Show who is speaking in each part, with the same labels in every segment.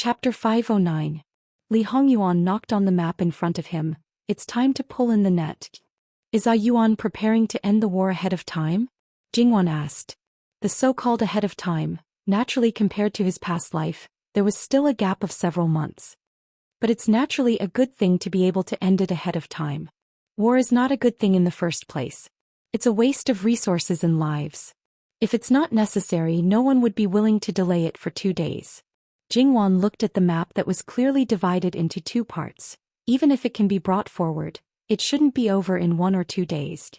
Speaker 1: Chapter 509. Li Hongyuan knocked on the map in front of him. It's time to pull in the net. Is Yuan preparing to end the war ahead of time? Jingwan asked. The so-called ahead of time, naturally compared to his past life, there was still a gap of several months. But it's naturally a good thing to be able to end it ahead of time. War is not a good thing in the first place. It's a waste of resources and lives. If it's not necessary, no one would be willing to delay it for 2 days. Jingwan looked at the map that was clearly divided into 2 parts. Even if it can be brought forward, it shouldn't be over in 1 or 2 days.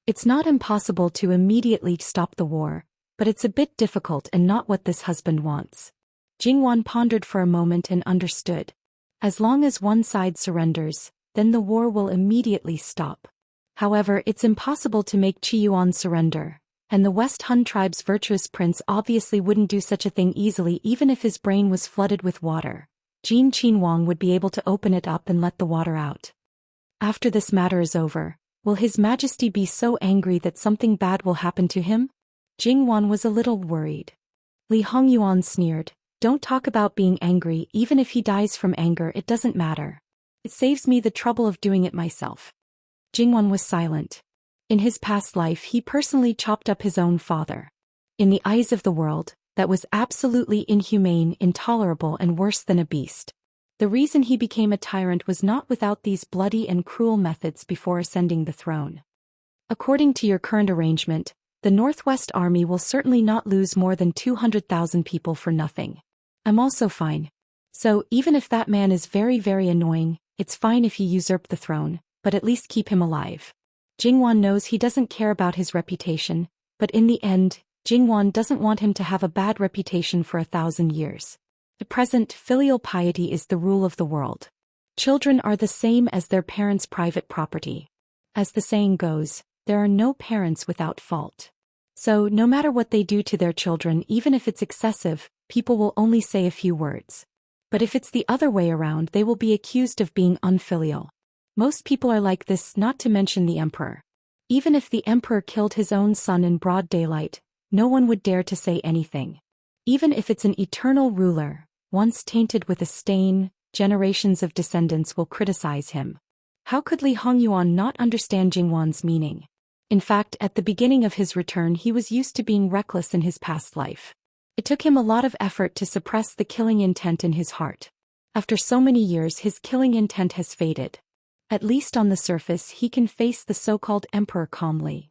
Speaker 1: It's not impossible to immediately stop the war, but it's a bit difficult and not what this husband wants. Jingwan pondered for a moment and understood. As long as one side surrenders, then the war will immediately stop. However, it's impossible to make Qiyuan surrender, and the West Han tribe's virtuous prince obviously wouldn't do such a thing easily even if his brain was flooded with water. Jin Qinhuang would be able to open it up and let the water out. After this matter is over, will His Majesty be so angry that something bad will happen to him? Jingwan was a little worried. Li Hongyuan sneered, "Don't talk about being angry. Even if he dies from anger, it doesn't matter. It saves me the trouble of doing it myself." Jingwan was silent. In his past life he personally chopped up his own father. In the eyes of the world, that was absolutely inhumane, intolerable and worse than a beast. The reason he became a tyrant was not without these bloody and cruel methods before ascending the throne. According to your current arrangement, the Northwest Army will certainly not lose more than 200,000 people for nothing. I'm also fine. So, even if that man is very, very annoying, it's fine if you usurp the throne, but at least keep him alive. Jingwan knows he doesn't care about his reputation, but in the end, Jingwan doesn't want him to have a bad reputation for 1,000 years. At present, filial piety is the rule of the world. Children are the same as their parents' private property. As the saying goes, there are no parents without fault. So, no matter what they do to their children, even if it's excessive, people will only say a few words. But if it's the other way around, they will be accused of being unfilial. Most people are like this, not to mention the emperor. Even if the emperor killed his own son in broad daylight, no one would dare to say anything. Even if it's an eternal ruler, once tainted with a stain, generations of descendants will criticize him. How could Li Hongyuan not understand Jingwan's meaning? In fact, at the beginning of his return he was used to being reckless in his past life. It took him a lot of effort to suppress the killing intent in his heart. After so many years his killing intent has faded. At least on the surface he can face the so-called emperor calmly.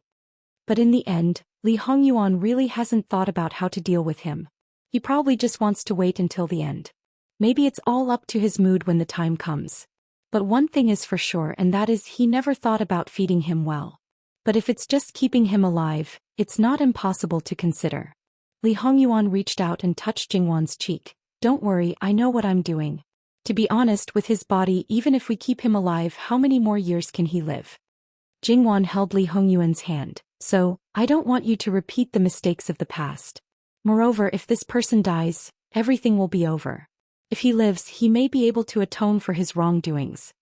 Speaker 1: But in the end, Li Hongyuan really hasn't thought about how to deal with him. He probably just wants to wait until the end. Maybe it's all up to his mood when the time comes. But one thing is for sure, and that is he never thought about feeding him well. But if it's just keeping him alive, it's not impossible to consider. Li Hongyuan reached out and touched Jingwan's cheek. "Don't worry, I know what I'm doing. To be honest, with his body, even if we keep him alive, how many more years can he live?" Jingwan held Li Hongyuan's hand. "So, I don't want you to repeat the mistakes of the past. Moreover, if this person dies, everything will be over. If he lives, he may be able to atone for his wrongdoings."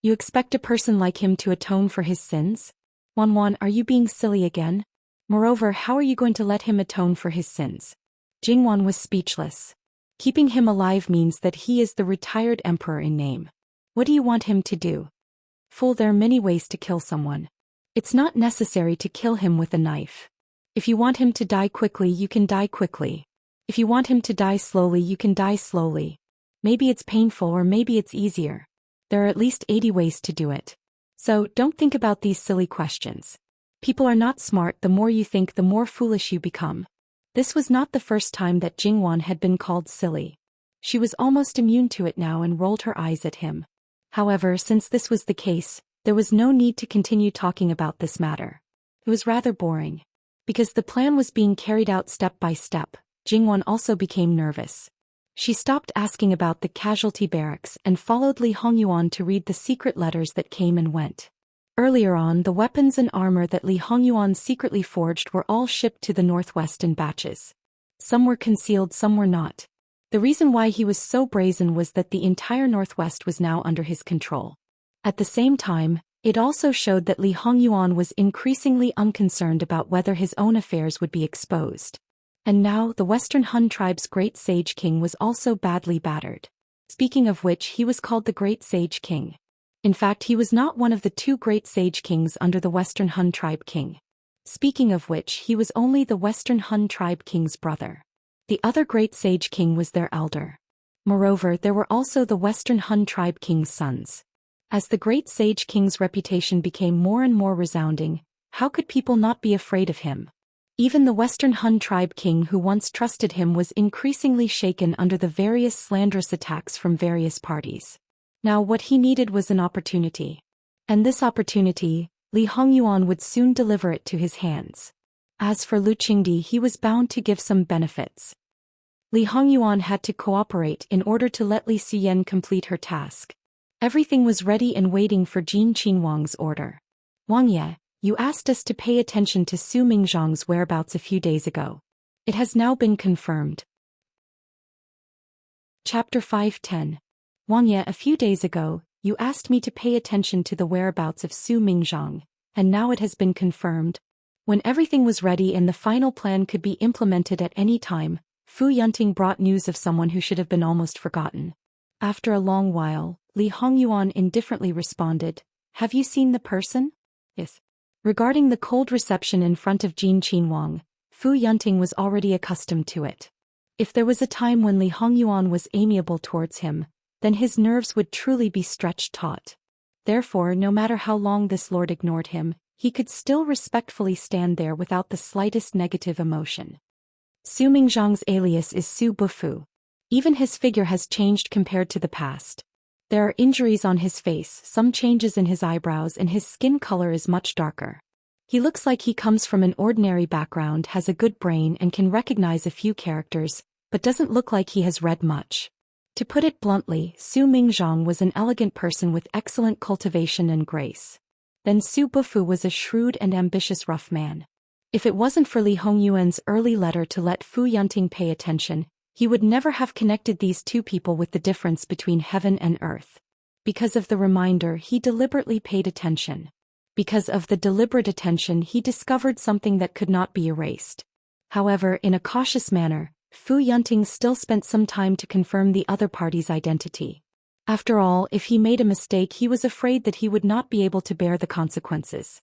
Speaker 1: "You expect a person like him to atone for his sins? Wanwan, are you being silly again? Moreover, how are you going to let him atone for his sins?" Jingwan was speechless. Keeping him alive means that he is the retired emperor in name. What do you want him to do? Fool, there are many ways to kill someone. It's not necessary to kill him with a knife. If you want him to die quickly, you can die quickly. If you want him to die slowly, you can die slowly. Maybe it's painful or maybe it's easier. There are at least 80 ways to do it. So, don't think about these silly questions. People are not smart. The more you think, the more foolish you become. This was not the first time that Jingwan had been called silly. She was almost immune to it now and rolled her eyes at him. However, since this was the case, there was no need to continue talking about this matter. It was rather boring. Because the plan was being carried out step by step, Jingwan also became nervous. She stopped asking about the casualty barracks and followed Li Hongyuan to read the secret letters that came and went. Earlier on, the weapons and armor that Li Hongyuan secretly forged were all shipped to the Northwest in batches. Some were concealed, some were not. The reason why he was so brazen was that the entire Northwest was now under his control. At the same time, it also showed that Li Hongyuan was increasingly unconcerned about whether his own affairs would be exposed. And now the Western Han tribe's great sage king was also badly battered. Speaking of which, he was called the Great Sage King. In fact, he was not one of the two great sage kings under the Western Han tribe king. Speaking of which, he was only the Western Han tribe king's brother. The other great sage king was their elder. Moreover, there were also the Western Han tribe king's sons. As the great sage king's reputation became more and more resounding, how could people not be afraid of him? Even the Western Han tribe king who once trusted him was increasingly shaken under the various slanderous attacks from various parties. Now what he needed was an opportunity. And this opportunity, Li Hongyuan would soon deliver it to his hands. As for Lu Qingdi, he was bound to give some benefits. Li Hongyuan had to cooperate in order to let Li Siyen complete her task. Everything was ready and waiting for Jin Qinhuang's order. Wang Ye, you asked us to pay attention to Su Mingzhang's whereabouts a few days ago. It has now been confirmed. Chapter 510. Wang Ye, a few days ago, you asked me to pay attention to the whereabouts of Su Mingzhang, and now it has been confirmed. When everything was ready and the final plan could be implemented at any time, Fu Yunting brought news of someone who should have been almost forgotten. After a long while, Li Hongyuan indifferently responded, "Have you seen the person?" "Yes." Regarding the cold reception in front of Jin Qinhuang, Fu Yunting was already accustomed to it. If there was a time when Li Hongyuan was amiable towards him, then his nerves would truly be stretched taut. Therefore, no matter how long this lord ignored him, he could still respectfully stand there without the slightest negative emotion. Su Mingzhang's alias is Su Bufu. Even his figure has changed compared to the past. There are injuries on his face, some changes in his eyebrows, and his skin color is much darker. He looks like he comes from an ordinary background, has a good brain and can recognize a few characters, but doesn't look like he has read much. To put it bluntly, Su Mingzhang was an elegant person with excellent cultivation and grace. Then Su Bufu was a shrewd and ambitious rough man. If it wasn't for Li Hongyuan's early letter to let Fu Yunting pay attention, he would never have connected these two people with the difference between heaven and earth. Because of the reminder, he deliberately paid attention. Because of the deliberate attention, he discovered something that could not be erased. However, in a cautious manner, Fu Yunting still spent some time to confirm the other party's identity. After all, if he made a mistake, he was afraid that he would not be able to bear the consequences.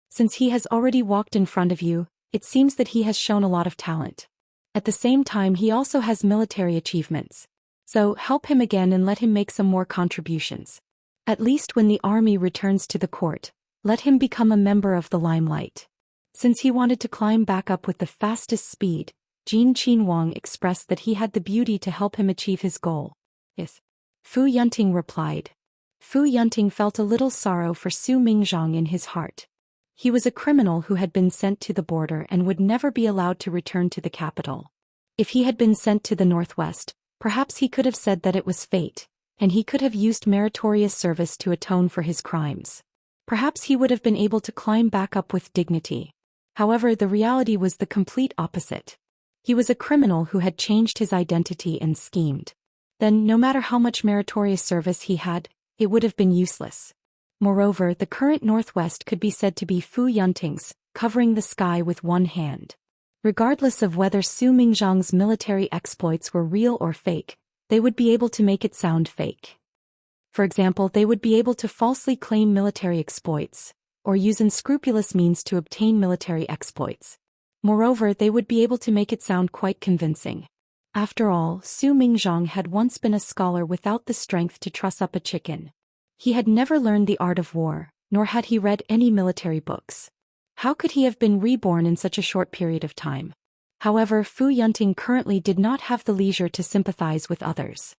Speaker 1: Since he has already walked in front of you, it seems that he has shown a lot of talent. At the same time, he also has military achievements. So, help him again and let him make some more contributions. At least when the army returns to the court, let him become a member of the limelight. Since he wanted to climb back up with the fastest speed, Jin Qinhuang expressed that he had the beauty to help him achieve his goal. Yes. Fu Yunting replied. Fu Yunting felt a little sorrow for Su Mingzhang in his heart. He was a criminal who had been sent to the border and would never be allowed to return to the capital. If he had been sent to the northwest, perhaps he could have said that it was fate, and he could have used meritorious service to atone for his crimes. Perhaps he would have been able to climb back up with dignity. However, the reality was the complete opposite. He was a criminal who had changed his identity and schemed. Then, no matter how much meritorious service he had, it would have been useless. Moreover, the current northwest could be said to be Fu Yunting's, covering the sky with one hand. Regardless of whether Su Mingzhang's military exploits were real or fake, they would be able to make it sound fake. For example, they would be able to falsely claim military exploits, or use unscrupulous means to obtain military exploits. Moreover, they would be able to make it sound quite convincing. After all, Su Mingzhang had once been a scholar without the strength to truss up a chicken. He had never learned the art of war, nor had he read any military books. How could he have been reborn in such a short period of time? However, Fu Yunting currently did not have the leisure to sympathize with others.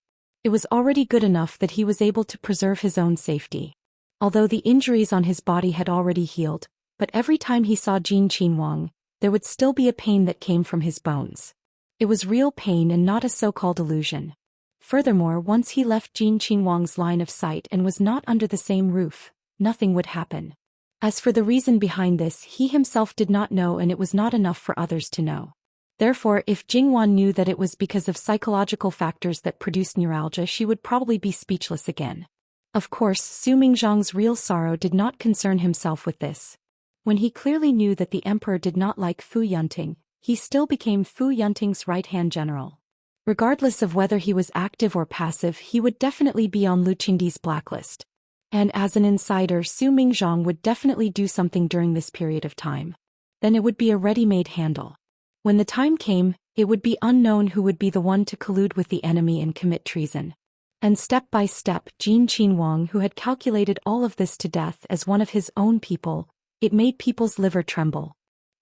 Speaker 1: It was already good enough that he was able to preserve his own safety. Although the injuries on his body had already healed, but every time he saw Jin Qinhuang, there would still be a pain that came from his bones. It was real pain and not a so-called illusion. Furthermore, once he left Jin Qinhuang's line of sight and was not under the same roof, nothing would happen. As for the reason behind this, he himself did not know, and it was not enough for others to know. Therefore, if Jingwan knew that it was because of psychological factors that produced neuralgia, she would probably be speechless again. Of course, Su Mingzhang's real sorrow did not concern himself with this. When he clearly knew that the emperor did not like Fu Yunting, he still became Fu Yunting's right-hand general. Regardless of whether he was active or passive, he would definitely be on Lu Qingdi's blacklist. And as an insider, Su Mingzhong would definitely do something during this period of time. Then it would be a ready-made handle. When the time came, it would be unknown who would be the one to collude with the enemy and commit treason. And step by step, Jin Qinhuang, who had calculated all of this to death as one of his own people, it made people's liver tremble.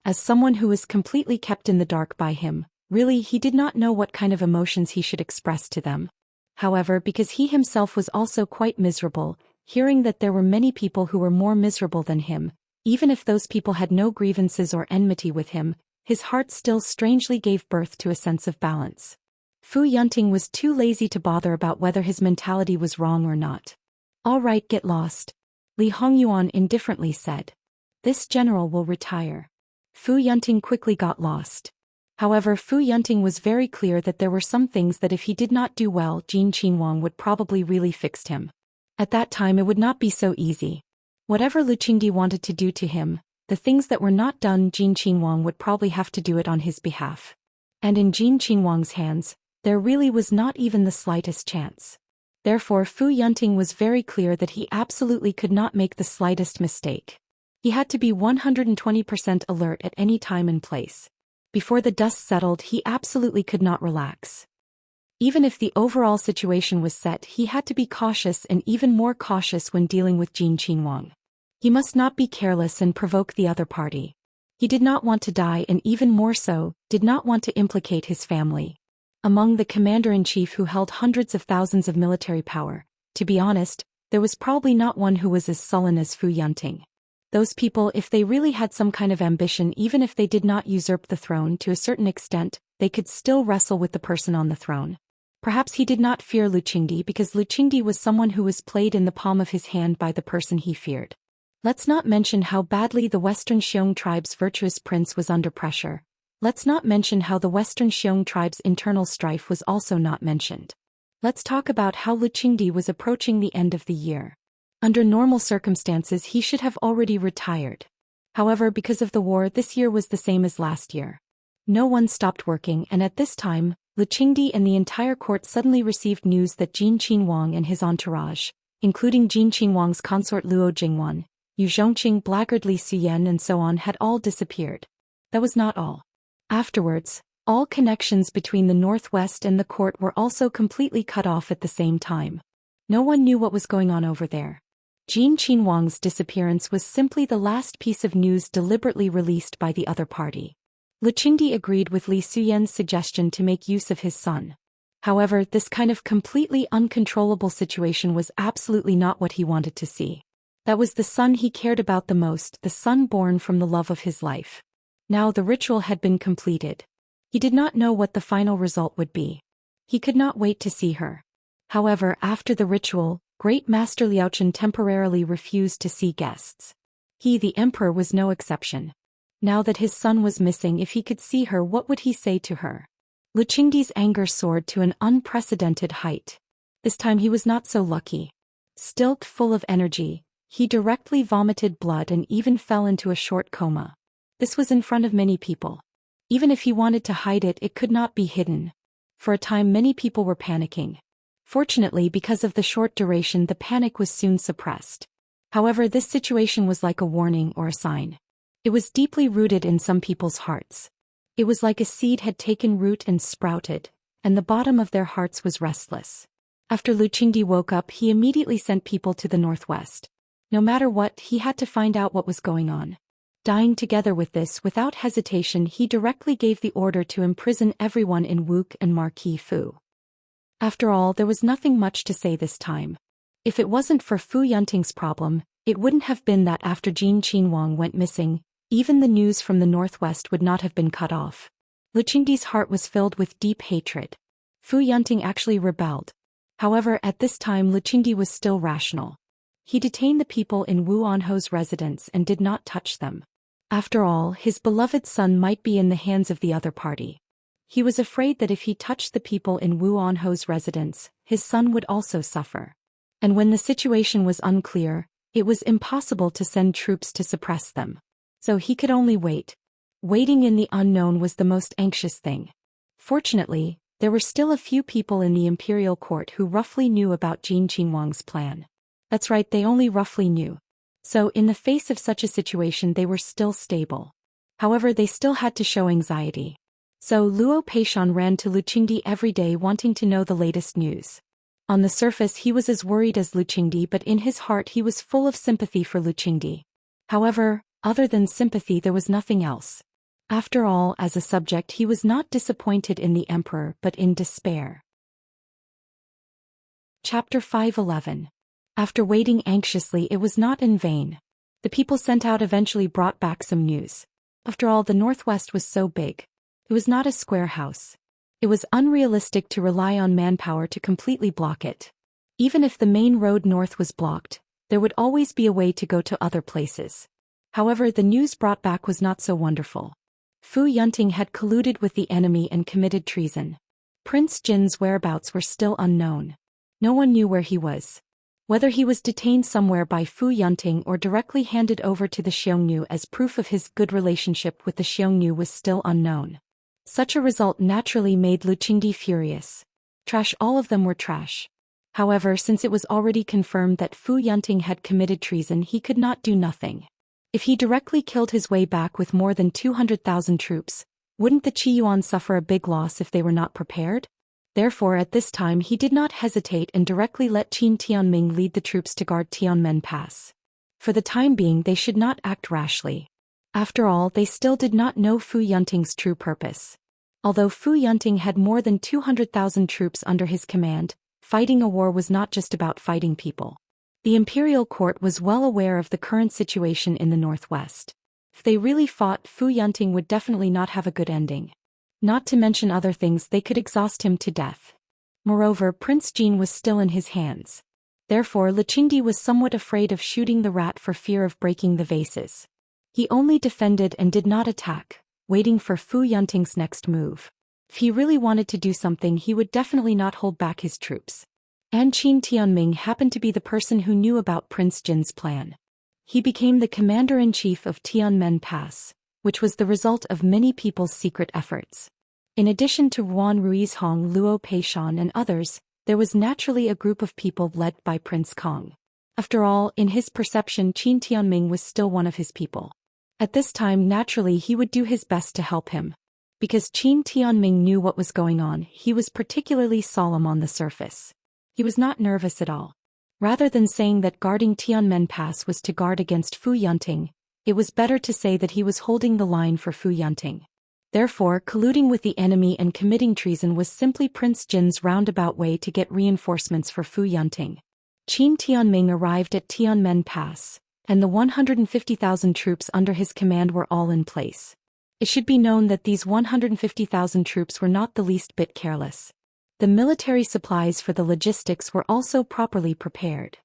Speaker 1: As someone who was completely kept in the dark by him, really he did not know what kind of emotions he should express to them. However, because he himself was also quite miserable, hearing that there were many people who were more miserable than him, even if those people had no grievances or enmity with him, his heart still strangely gave birth to a sense of balance. Fu Yunting was too lazy to bother about whether his mentality was wrong or not. "All right, get lost," Li Hongyuan indifferently said. "This general will retire." Fu Yunting quickly got lost. However, Fu Yunting was very clear that there were some things that if he did not do well, Jin Qinhuang would probably really fix him. At that time it would not be so easy. Whatever Lu Qingdi wanted to do to him, the things that were not done, Jin Qinhuang would probably have to do it on his behalf. And in Jin Qinhuang's hands, there really was not even the slightest chance. Therefore Fu Yunting was very clear that he absolutely could not make the slightest mistake. He had to be 120% alert at any time and place. Before the dust settled, he absolutely could not relax. Even if the overall situation was set, he had to be cautious and even more cautious when dealing with Jin Qinhuang. He must not be careless and provoke the other party. He did not want to die, and even more so, did not want to implicate his family. Among the commander-in-chief who held hundreds of thousands of military power, to be honest, there was probably not one who was as sullen as Fu Yunting. Those people, if they really had some kind of ambition, even if they did not usurp the throne to a certain extent, they could still wrestle with the person on the throne. Perhaps he did not fear Lu Qingdi because Lu Qingdi was someone who was played in the palm of his hand by the person he feared. Let's not mention how badly the Western Xiong tribe's virtuous prince was under pressure. Let's not mention how the Western Xiong tribe's internal strife was also not mentioned. Let's talk about how Lu Qingdi was approaching the end of the year. Under normal circumstances he should have already retired. However, because of the war, this year was the same as last year. No one stopped working, and at this time, Lu Qingdi and the entire court suddenly received news that Jin Qinhuang and his entourage, including Jin Qinhuang's consort Luo Jingwan, Yu Zhongqing, blackguard Li Suyen and so on, had all disappeared. That was not all. Afterwards, all connections between the Northwest and the court were also completely cut off at the same time. No one knew what was going on over there. Jin Qinhuang's disappearance was simply the last piece of news deliberately released by the other party. Lu Qingdi agreed with Li Suyen's suggestion to make use of his son. However, this kind of completely uncontrollable situation was absolutely not what he wanted to see. That was the son he cared about the most, the son born from the love of his life. Now the ritual had been completed. He did not know what the final result would be. He could not wait to see her. However, after the ritual, Great Master Liaochen temporarily refused to see guests. He, the emperor, was no exception. Now that his son was missing, if he could see her, what would he say to her? Lu Qingdi's anger soared to an unprecedented height. This time he was not so lucky. Still full of energy, he directly vomited blood and even fell into a short coma. This was in front of many people. Even if he wanted to hide it, it could not be hidden. For a time many people were panicking. Fortunately, because of the short duration, the panic was soon suppressed. However, this situation was like a warning or a sign. It was deeply rooted in some people's hearts. It was like a seed had taken root and sprouted, and the bottom of their hearts was restless. After Lu Qingdi woke up, he immediately sent people to the northwest. No matter what, he had to find out what was going on. Dying together with this, without hesitation, he directly gave the order to imprison everyone in Wuk and Marquis Fu. After all, there was nothing much to say this time. If it wasn't for Fu Yunting's problem, it wouldn't have been that after Jin Qinhuang went missing, even the news from the northwest would not have been cut off. Lu Qingdi's heart was filled with deep hatred. Fu Yunting actually rebelled. However, at this time Lu Qingdi was still rational. He detained the people in Wu Anho's residence and did not touch them. After all, his beloved son might be in the hands of the other party. He was afraid that if he touched the people in Wu Anho's residence, his son would also suffer. And when the situation was unclear, it was impossible to send troops to suppress them. So he could only wait. Waiting in the unknown was the most anxious thing. Fortunately, there were still a few people in the imperial court who roughly knew about Jin Qinhuang's plan. That's right, they only roughly knew. So in the face of such a situation they were still stable. However, they still had to show anxiety. So Luo Peishan ran to Lu Qingdi every day wanting to know the latest news. On the surface he was as worried as Lu Qingdi, but in his heart he was full of sympathy for Lu Qingdi. However, other than sympathy there was nothing else. After all, as a subject he was not disappointed in the emperor but in despair. Chapter 5:11. After waiting anxiously, it was not in vain. The people sent out eventually brought back some news. After all, the Northwest was so big. It was not a square house. It was unrealistic to rely on manpower to completely block it. Even if the main road north was blocked, there would always be a way to go to other places. However, the news brought back was not so wonderful. Fu Yunting had colluded with the enemy and committed treason. Prince Jin's whereabouts were still unknown. No one knew where he was. Whether he was detained somewhere by Fu Yunting or directly handed over to the Xiongnu as proof of his good relationship with the Xiongnu was still unknown. Such a result naturally made Lu Qingdi furious. Trash, all of them were trash. However, since it was already confirmed that Fu Yunting had committed treason, he could not do nothing. If he directly killed his way back with more than 200,000 troops, wouldn't the Qiyuan suffer a big loss if they were not prepared? Therefore at this time he did not hesitate and directly let Qin Tianming lead the troops to guard Tianmen Pass. For the time being they should not act rashly. After all, they still did not know Fu Yunting's true purpose. Although Fu Yunting had more than 200,000 troops under his command, fighting a war was not just about fighting people. The imperial court was well aware of the current situation in the northwest. If they really fought, Fu Yunting would definitely not have a good ending. Not to mention other things, they could exhaust him to death. Moreover, Prince Jin was still in his hands. Therefore Lu Qingdi was somewhat afraid of shooting the rat for fear of breaking the vases. He only defended and did not attack, waiting for Fu Yunting's next move. If he really wanted to do something, he would definitely not hold back his troops. And Qin Tianming happened to be the person who knew about Prince Jin's plan. He became the commander-in-chief of Tianmen Pass, which was the result of many people's secret efforts. In addition to Ruan Ruizhong, Luo Peishan and others, there was naturally a group of people led by Prince Kong. After all, in his perception Qin Tianming was still one of his people. At this time naturally he would do his best to help him. Because Qin Tianming knew what was going on, he was particularly solemn on the surface. He was not nervous at all. Rather than saying that guarding Tianmen Pass was to guard against Fu Yunting, it was better to say that he was holding the line for Fu Yunting. Therefore, colluding with the enemy and committing treason was simply Prince Jin's roundabout way to get reinforcements for Fu Yunting. Qin Tianming arrived at Tianmen Pass, and the 150,000 troops under his command were all in place. It should be known that these 150,000 troops were not the least bit careless. The military supplies for the logistics were also properly prepared.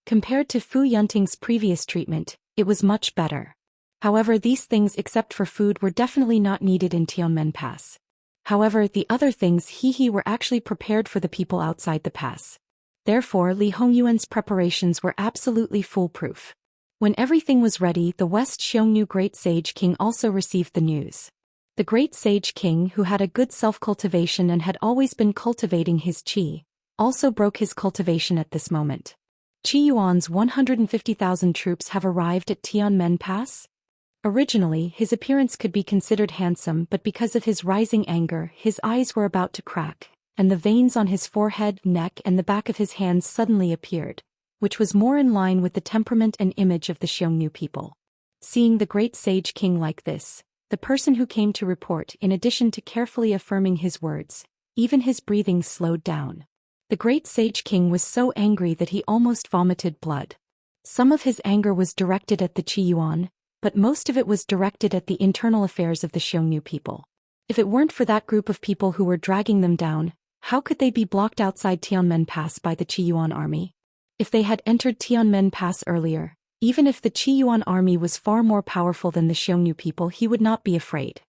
Speaker 1: Compared to Fu Yunting's previous treatment, it was much better. However, these things except for food were definitely not needed in Tianmen Pass. However, the other things were actually prepared for the people outside the pass. Therefore, Li Hongyuan's preparations were absolutely foolproof. When everything was ready, the West Xiongnu Great Sage King also received the news. The Great Sage King, who had a good self-cultivation and had always been cultivating his qi, also broke his cultivation at this moment. Qi Yuan's 150,000 troops have arrived at Tianmen Pass? Originally, his appearance could be considered handsome, but because of his rising anger, his eyes were about to crack, and the veins on his forehead, neck and the back of his hands suddenly appeared, which was more in line with the temperament and image of the Xiongnu people. Seeing the Great Sage King like this, the person who came to report, in addition to carefully affirming his words, even his breathing slowed down. The Great Sage King was so angry that he almost vomited blood. Some of his anger was directed at the Qi Yuan, but most of it was directed at the internal affairs of the Xiongnu people. If it weren't for that group of people who were dragging them down, how could they be blocked outside Tianmen Pass by the Qi Yuan army? If they had entered Tianmen Pass earlier, even if the Qi Yuan army was far more powerful than the Xiongnu people, he would not be afraid.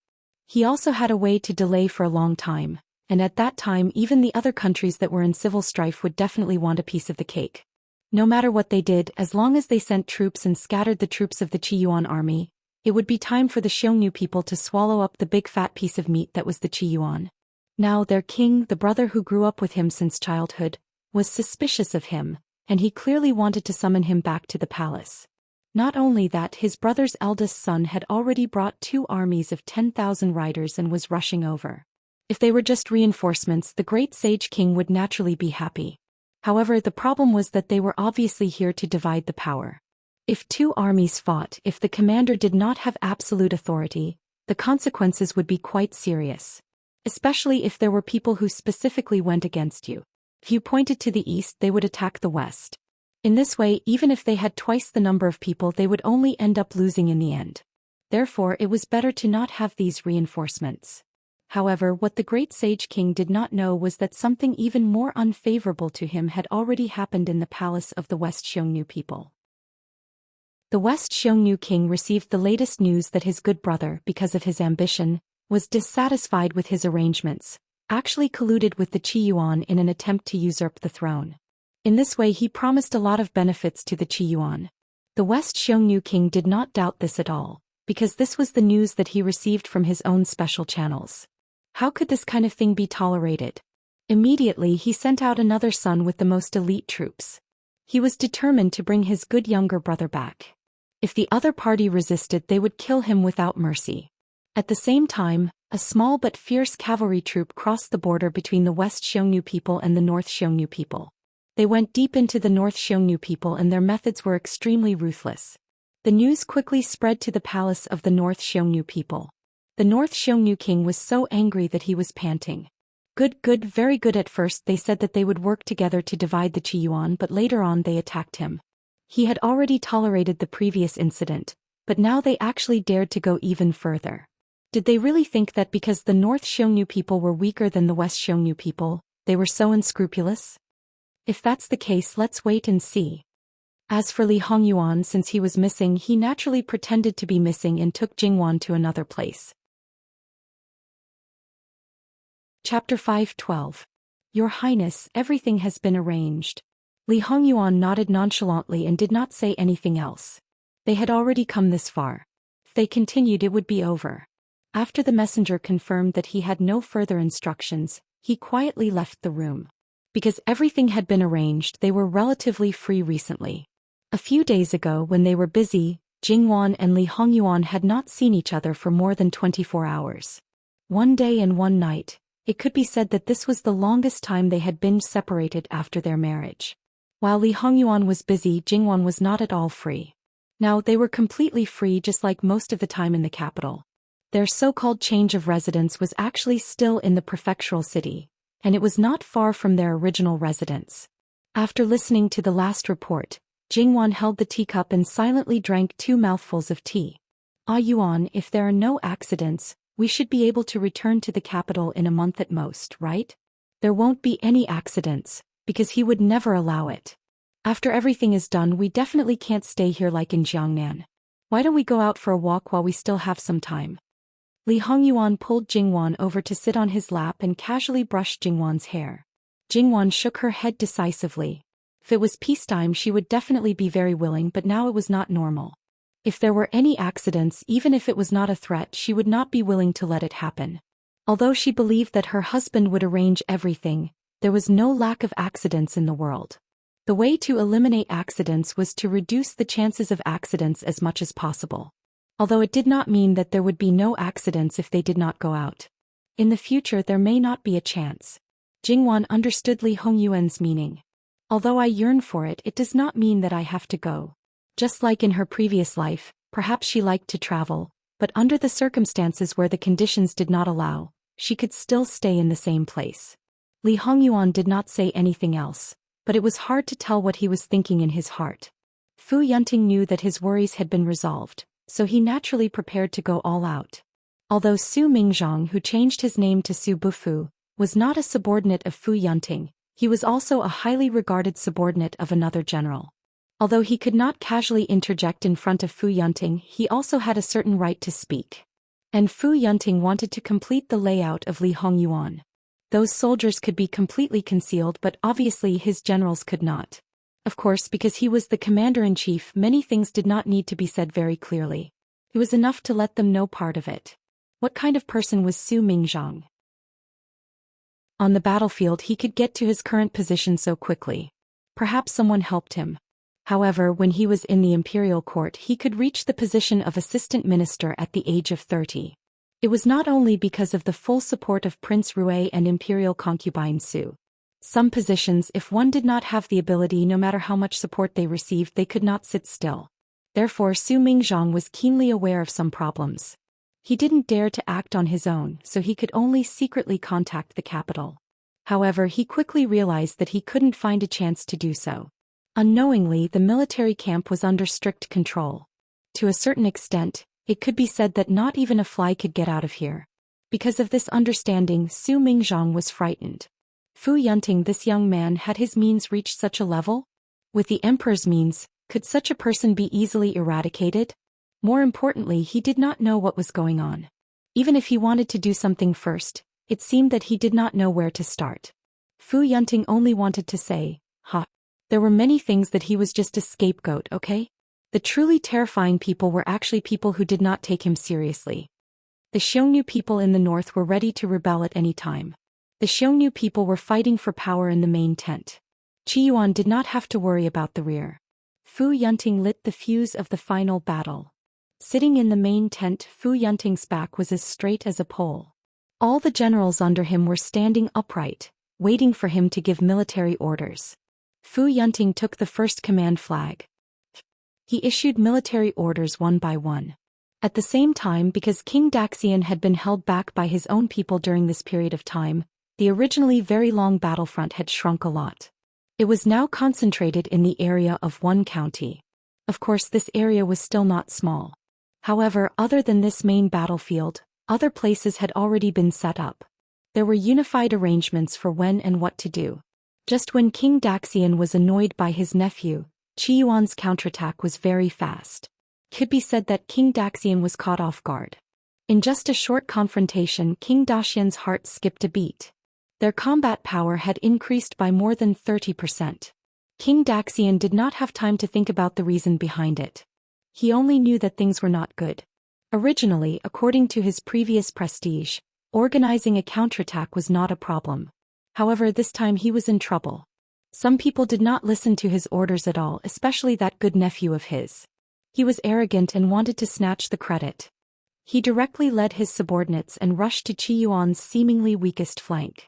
Speaker 1: He also had a way to delay for a long time, and at that time even the other countries that were in civil strife would definitely want a piece of the cake. No matter what they did, as long as they sent troops and scattered the troops of the Qi Yuan army, It would be time for the Xiongnu people to swallow up the big fat piece of meat that was the Qi Yuan. Now their king, the brother who grew up with him since childhood, was suspicious of him, and he clearly wanted to summon him back to the palace. Not only that, his brother's eldest son had already brought 2 armies of 10,000 riders and was rushing over. If they were just reinforcements, the great sage king would naturally be happy. However, the problem was that they were obviously here to divide the power. If 2 armies fought, if the commander did not have absolute authority, the consequences would be quite serious. Especially if there were people who specifically went against you. If you pointed to the east, they would attack the west. In this way, even if they had twice the number of people, they would only end up losing in the end. Therefore, it was better to not have these reinforcements. However, what the great sage king did not know was that something even more unfavorable to him had already happened in the palace of the West Xiongnu people. The West Xiongnu king received the latest news that his good brother, because of his ambition, was dissatisfied with his arrangements, actually colluded with the Qi Yuan in an attempt to usurp the throne. In this way, he promised a lot of benefits to the Qi Yuan. The West Xiongnu king did not doubt this at all, because this was the news that he received from his own special channels. How could this kind of thing be tolerated? Immediately, he sent out another son with the most elite troops. He was determined to bring his good younger brother back. If the other party resisted, they would kill him without mercy. At the same time, a small but fierce cavalry troop crossed the border between the West Xiongnu people and the North Xiongnu people. They went deep into the North Xiongnu people and their methods were extremely ruthless. The news quickly spread to the palace of the North Xiongnu people. The North Xiongnu king was so angry that he was panting. Good, very good. At first they said that they would work together to divide the Qi Yuan, but later on they attacked him. He had already tolerated the previous incident, but now they actually dared to go even further. Did they really think that because the North Xiongnu people were weaker than the West Xiongnu people, they were so unscrupulous? If that's the case, let's wait and see. As for Li Hongyuan, since he was missing, he naturally pretended to be missing and took Jingwan to another place. Chapter 5:12. Your Highness, everything has been arranged. Li Hongyuan nodded nonchalantly and did not say anything else. They had already come this far. If they continued, it would be over. After the messenger confirmed that he had no further instructions, he quietly left the room. Because everything had been arranged, they were relatively free recently. A few days ago, when they were busy, Jingwan and Li Hongyuan had not seen each other for more than 24 hours. One day and one night, it could be said that this was the longest time they had been separated after their marriage. While Li Hongyuan was busy, Jingwan was not at all free. Now they were completely free, just like most of the time in the capital. Their so-called change of residence was actually still in the prefectural city, and it was not far from their original residence. After listening to the last report, Jingwan held the teacup and silently drank 2 mouthfuls of tea. Ah Yuan, if there are no accidents, we should be able to return to the capital in a month at most, right? There won't be any accidents, because he would never allow it. After everything is done, we definitely can't stay here like in Jiangnan. Why don't we go out for a walk while we still have some time? Li Hongyuan pulled Jingwan over to sit on his lap and casually brushed Jingwan's hair. Jingwan shook her head decisively. If it was peacetime, she would definitely be very willing, but now it was not normal. If there were any accidents, even if it was not a threat, she would not be willing to let it happen. Although she believed that her husband would arrange everything, there was no lack of accidents in the world. The way to eliminate accidents was to reduce the chances of accidents as much as possible. Although it did not mean that there would be no accidents if they did not go out. In the future there may not be a chance. Jingwan understood Li Hongyuan's meaning. Although I yearn for it, it does not mean that I have to go. Just like in her previous life, perhaps she liked to travel, but under the circumstances where the conditions did not allow, she could still stay in the same place. Li Hongyuan did not say anything else, but it was hard to tell what he was thinking in his heart. Fu Yunting knew that his worries had been resolved, so he naturally prepared to go all out. Although Su Mingzhang, who changed his name to Su Bufu, was not a subordinate of Fu Yunting, he was also a highly regarded subordinate of another general. Although he could not casually interject in front of Fu Yunting, he also had a certain right to speak. And Fu Yunting wanted to complete the layout of Li Hongyuan. Those soldiers could be completely concealed, but obviously his generals could not. Of course, because he was the commander-in-chief, many things did not need to be said very clearly. It was enough to let them know part of it. What kind of person was Su Mingzhang? On the battlefield he could get to his current position so quickly. Perhaps someone helped him. However, when he was in the imperial court he could reach the position of assistant minister at the age of 30. It was not only because of the full support of Prince Rui and imperial concubine Su. Some positions, if one did not have the ability, no matter how much support they received, they could not sit still. Therefore Su Mingzhang was keenly aware of some problems. He didn't dare to act on his own, so he could only secretly contact the capital. However, he quickly realized that he couldn't find a chance to do so. Unknowingly, the military camp was under strict control. To a certain extent, it could be said that not even a fly could get out of here. Because of this understanding, Su Mingzhang was frightened. Fu Yunting, this young man, had his means reached such a level? With the emperor's means, could such a person be easily eradicated? More importantly, he did not know what was going on. Even if he wanted to do something first, it seemed that he did not know where to start. Fu Yunting only wanted to say, "Ha." There were many things that he was just a scapegoat, okay? The truly terrifying people were actually people who did not take him seriously. The Xiongnu people in the north were ready to rebel at any time. The Xiongnu people were fighting for power in the main tent. Qi Yuan did not have to worry about the rear. Fu Yunting lit the fuse of the final battle. Sitting in the main tent, Fu Yunting's back was as straight as a pole. All the generals under him were standing upright, waiting for him to give military orders. Fu Yunting took the first command flag. He issued military orders one by one. At the same time, because King Daxian had been held back by his own people during this period of time, the originally very long battlefront had shrunk a lot. It was now concentrated in the area of one county. Of course, this area was still not small. However, other than this main battlefield, other places had already been set up. There were unified arrangements for when and what to do. Just when King Daxian was annoyed by his nephew, Qi Yuan's counterattack was very fast. Could be said that King Daxian was caught off guard. In just a short confrontation, King Daxian's heart skipped a beat. Their combat power had increased by more than 30%. King Daxian did not have time to think about the reason behind it. He only knew that things were not good. Originally, according to his previous prestige, organizing a counterattack was not a problem. However, this time he was in trouble. Some people did not listen to his orders at all, especially that good nephew of his. He was arrogant and wanted to snatch the credit. He directly led his subordinates and rushed to Qi Yuan's seemingly weakest flank.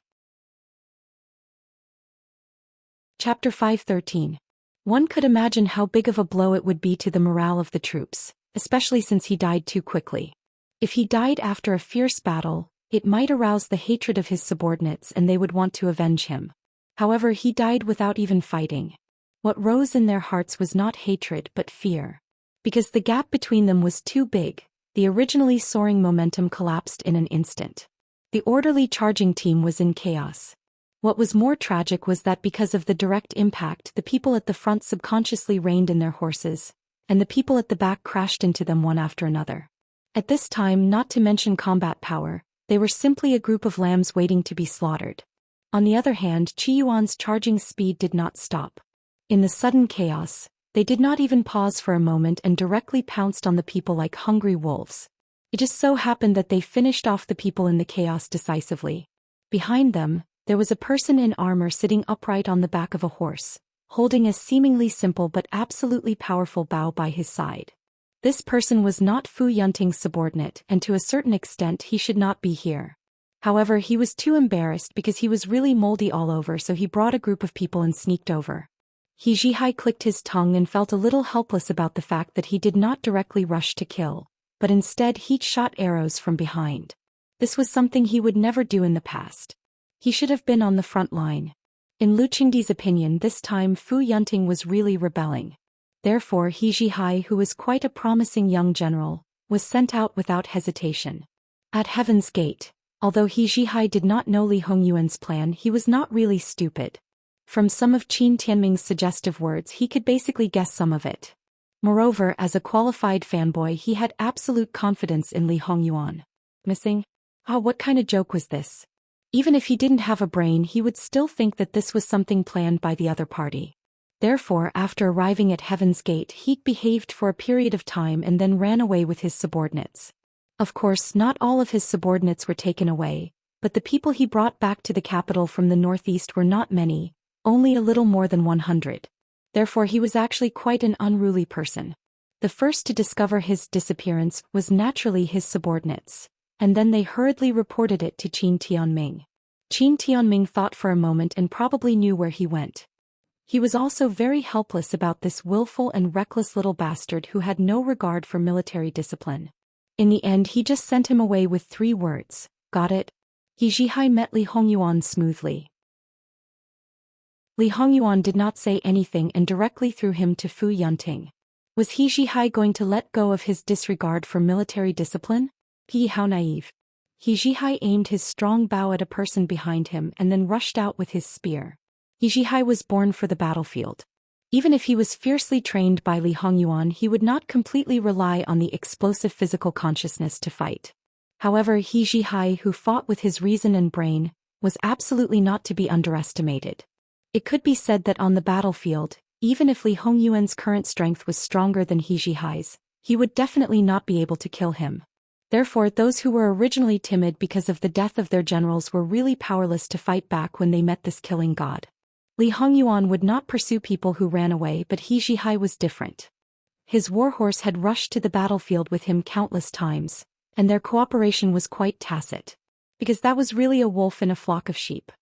Speaker 1: Chapter 513. One could imagine how big of a blow it would be to the morale of the troops, especially since he died too quickly. If he died after a fierce battle, it might arouse the hatred of his subordinates and they would want to avenge him. However, he died without even fighting. What rose in their hearts was not hatred but fear. Because the gap between them was too big, the originally soaring momentum collapsed in an instant. The orderly charging team was in chaos. What was more tragic was that because of the direct impact, the people at the front subconsciously reined in their horses, and the people at the back crashed into them one after another. At this time, not to mention combat power, they were simply a group of lambs waiting to be slaughtered. On the other hand, Qi Yuan's charging speed did not stop. In the sudden chaos, they did not even pause for a moment and directly pounced on the people like hungry wolves. It just so happened that they finished off the people in the chaos decisively. Behind them, there was a person in armor sitting upright on the back of a horse, holding a seemingly simple but absolutely powerful bow by his side. This person was not Fu Yunting's subordinate, and to a certain extent he should not be here. However, he was too embarrassed because he was really moldy all over, so he brought a group of people and sneaked over. He Jihai clicked his tongue and felt a little helpless about the fact that he did not directly rush to kill, but instead he shot arrows from behind. This was something he would never do in the past. He should have been on the front line. In Lu Qingdi's opinion, this time Fu Yunting was really rebelling. Therefore, He Jihai, who was quite a promising young general, was sent out without hesitation. At Heaven's Gate, although He Jihai did not know Li Hongyuan's plan, he was not really stupid. From some of Qin Tianming's suggestive words, he could basically guess some of it. Moreover, as a qualified fanboy, he had absolute confidence in Li Hongyuan. Missing? What kind of joke was this? Even if he didn't have a brain, he would still think that this was something planned by the other party. Therefore, after arriving at Heaven's Gate, he behaved for a period of time and then ran away with his subordinates. Of course, not all of his subordinates were taken away, but the people he brought back to the capital from the northeast were not many, only a little more than 100. Therefore, he was actually quite an unruly person. The first to discover his disappearance was naturally his subordinates, and then they hurriedly reported it to Qin Tianming. Qin Tianming thought for a moment and probably knew where he went. He was also very helpless about this willful and reckless little bastard who had no regard for military discipline. In the end, he just sent him away with 3 words. Got it? He Zhihai met Li Hongyuan smoothly. Li Hongyuan did not say anything and directly threw him to Fu Yunting. Was he Zhihai going to let go of his disregard for military discipline? How naive. He Zhihai aimed his strong bow at a person behind him and then rushed out with his spear. He Zhihai was born for the battlefield. Even if he was fiercely trained by Li Hongyuan, he would not completely rely on the explosive physical consciousness to fight. However, He Zhihai, who fought with his reason and brain, was absolutely not to be underestimated. It could be said that on the battlefield, even if Li Hongyuan's current strength was stronger than He Zhihai's, he would definitely not be able to kill him. Therefore, those who were originally timid because of the death of their generals were really powerless to fight back when they met this killing god. Li Hongyuan would not pursue people who ran away, but He Zhihai was different. His warhorse had rushed to the battlefield with him countless times, and their cooperation was quite tacit. Because that was really a wolf in a flock of sheep.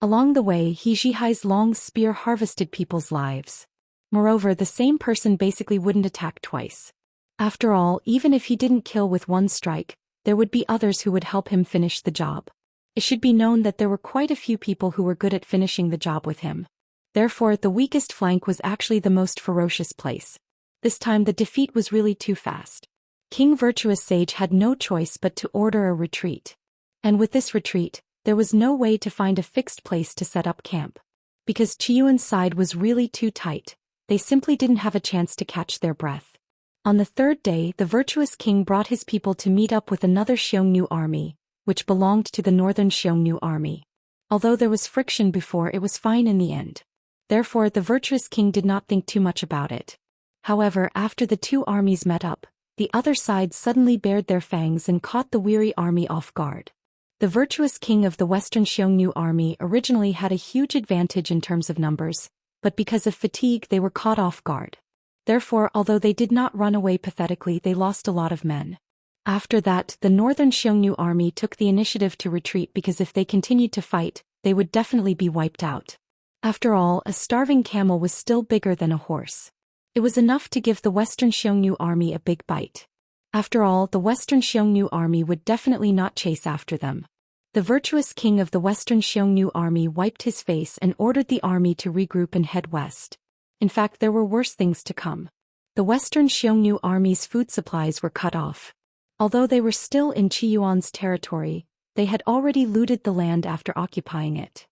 Speaker 1: Along the way, He Zhihai's long spear harvested people's lives. Moreover, the same person basically wouldn't attack twice. After all, even if he didn't kill with one strike, there would be others who would help him finish the job. It should be known that there were quite a few people who were good at finishing the job with him. Therefore, the weakest flank was actually the most ferocious place. This time the defeat was really too fast. King Virtuous Sage had no choice but to order a retreat. And with this retreat, there was no way to find a fixed place to set up camp. Because Qiyuan's side was really too tight, they simply didn't have a chance to catch their breath. On the 3rd day, the virtuous king brought his people to meet up with another Xiongnu army, which belonged to the northern Xiongnu army. Although there was friction before, it was fine in the end. Therefore, the virtuous king did not think too much about it. However, after the 2 armies met up, the other side suddenly bared their fangs and caught the weary army off guard. The virtuous king of the western Xiongnu army originally had a huge advantage in terms of numbers, but because of fatigue they were caught off guard. Therefore, although they did not run away pathetically, they lost a lot of men. After that, the northern Xiongnu army took the initiative to retreat because if they continued to fight, they would definitely be wiped out. After all, a starving camel was still bigger than a horse. It was enough to give the western Xiongnu army a big bite. After all, the western Xiongnu army would definitely not chase after them. The virtuous king of the western Xiongnu army wiped his face and ordered the army to regroup and head west. In fact, there were worse things to come. The western Xiongnu army's food supplies were cut off. Although they were still in Qiyuan's territory, they had already looted the land after occupying it.